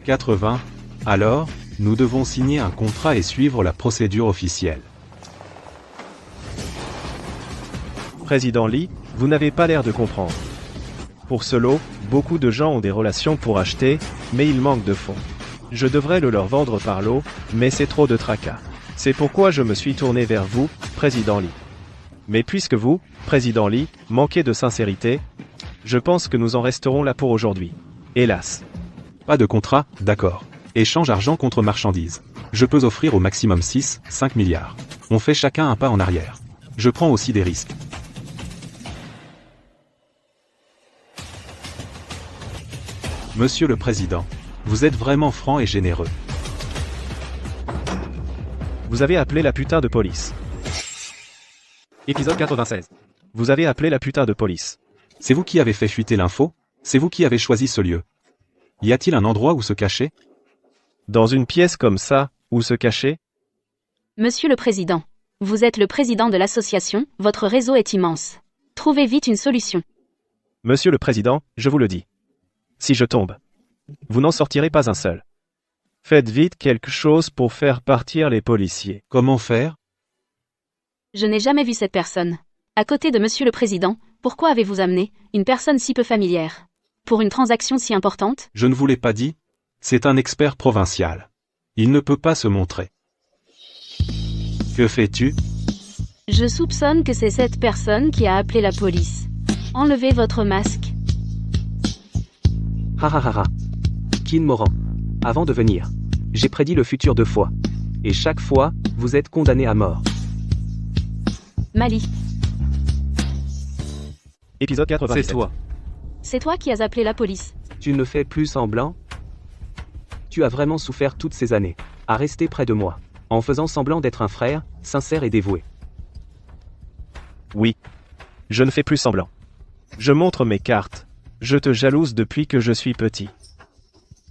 80. Alors, nous devons signer un contrat et suivre la procédure officielle. Président Li, vous n'avez pas l'air de comprendre. Pour ce lot, beaucoup de gens ont des relations pour acheter, mais il manque de fonds. Je devrais le leur vendre par lot, mais c'est trop de tracas. C'est pourquoi je me suis tourné vers vous, président Li. Mais puisque vous, président Li, manquez de sincérité, je pense que nous en resterons là pour aujourd'hui. Hélas. Pas de contrat, d'accord. Échange argent contre marchandises. Je peux offrir au maximum 5 milliards. On fait chacun un pas en arrière. Je prends aussi des risques. Monsieur le Président, vous êtes vraiment franc et généreux. Vous avez appelé la putain de police. Épisode 96. Vous avez appelé la putain de police. C'est vous qui avez fait fuiter l'info? C'est vous qui avez choisi ce lieu? Y a-t-il un endroit où se cacher? Dans une pièce comme ça, où se cacher? Monsieur le Président, vous êtes le président de l'association, votre réseau est immense. Trouvez vite une solution. Monsieur le Président, je vous le dis. Si je tombe, vous n'en sortirez pas un seul. Faites vite quelque chose pour faire partir les policiers. Comment faire? Je n'ai jamais vu cette personne. À côté de Monsieur le Président, pourquoi avez-vous amené une personne si peu familière? Pour une transaction si importante? Je ne vous l'ai pas dit? C'est un expert provincial. Il ne peut pas se montrer. Que fais-tu? Je soupçonne que c'est cette personne qui a appelé la police. Enlevez votre masque. Ha ha ha ha. Kin Moran. Avant de venir, j'ai prédit le futur 2 fois. Et chaque fois, vous êtes condamné à mort. Mali, Épisode 97. C'est toi. c'est toi qui as appelé la police. Tu ne fais plus semblant? Tu as vraiment souffert toutes ces années, à rester près de moi, en faisant semblant d'être un frère, sincère et dévoué. Oui. Je ne fais plus semblant. Je montre mes cartes. Je te jalouse depuis que je suis petit.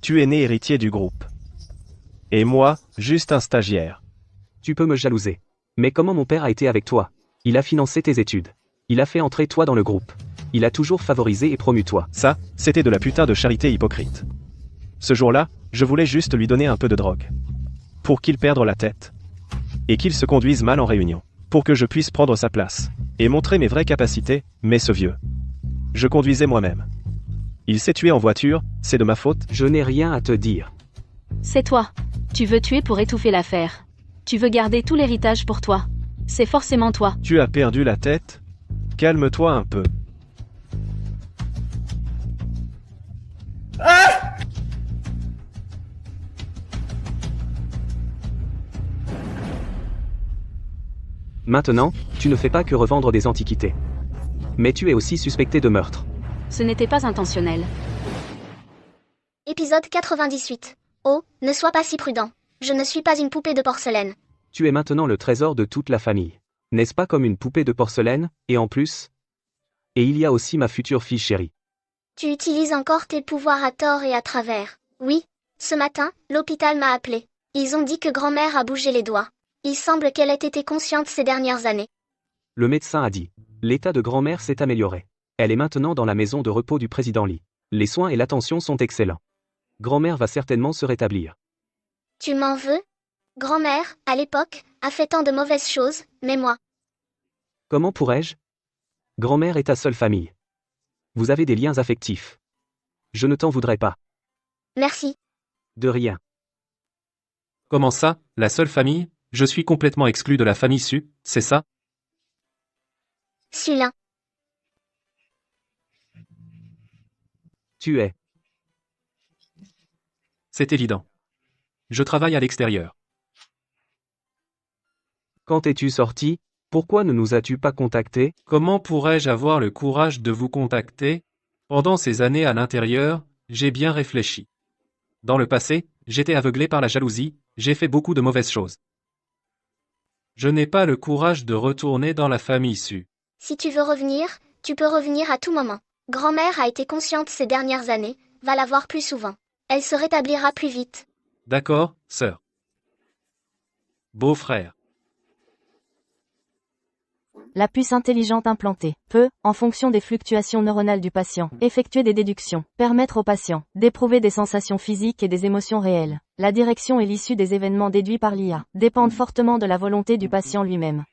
Tu es né héritier du groupe. Et moi, juste un stagiaire. Tu peux me jalouser. Mais comment mon père a été avec toi? Il a financé tes études. Il a fait entrer toi dans le groupe. Il a toujours favorisé et promu toi. Ça, c'était de la putain de charité hypocrite. Ce jour-là, je voulais juste lui donner un peu de drogue. Pour qu'il perde la tête. Et qu'il se conduise mal en réunion. Pour que je puisse prendre sa place. Et montrer mes vraies capacités, mais ce vieux. Je conduisais moi-même. Il s'est tué en voiture, c'est de ma faute. Je n'ai rien à te dire. C'est toi. Tu veux tuer pour étouffer l'affaire. Tu veux garder tout l'héritage pour toi. C'est forcément toi. Tu as perdu la tête? Calme-toi un peu. Maintenant, tu ne fais pas que revendre des antiquités. Mais tu es aussi suspecté de meurtre. Ce n'était pas intentionnel. Épisode 98. Oh, ne sois pas si prudent. Je ne suis pas une poupée de porcelaine. Tu es maintenant le trésor de toute la famille. N'est-ce pas comme une poupée de porcelaine, et en plus? Et il y a aussi ma future fille chérie. Tu utilises encore tes pouvoirs à tort et à travers. Oui. Ce matin, l'hôpital m'a appelé. Ils ont dit que grand-mère a bougé les doigts. Il semble qu'elle ait été consciente ces dernières années. Le médecin a dit. L'état de grand-mère s'est amélioré. Elle est maintenant dans la maison de repos du président Lee. Les soins et l'attention sont excellents. Grand-mère va certainement se rétablir. Tu m'en veux? Grand-mère, à l'époque, a fait tant de mauvaises choses, mais moi. Comment pourrais-je? Grand-mère est ta seule famille. Vous avez des liens affectifs. Je ne t'en voudrais pas. Merci. De rien. Comment ça, la seule famille? Je suis complètement exclu de la famille Su, c'est ça? Sulin. Tu es. C'est évident. Je travaille à l'extérieur. Quand es-tu sorti? Pourquoi ne nous as-tu pas contactés? Comment pourrais-je avoir le courage de vous contacter? Pendant ces années à l'intérieur, j'ai bien réfléchi. Dans le passé, j'étais aveuglé par la jalousie, j'ai fait beaucoup de mauvaises choses. Je n'ai pas le courage de retourner dans la famille Su. Si tu veux revenir, tu peux revenir à tout moment. Grand-mère a été consciente ces dernières années, va la voir plus souvent. Elle se rétablira plus vite. D'accord, sœur. Beau-frère. La puce intelligente implantée peut, en fonction des fluctuations neuronales du patient, effectuer des déductions, permettre au patient d'éprouver des sensations physiques et des émotions réelles. La direction et l'issue des événements déduits par l'IA dépendent fortement de la volonté du patient lui-même.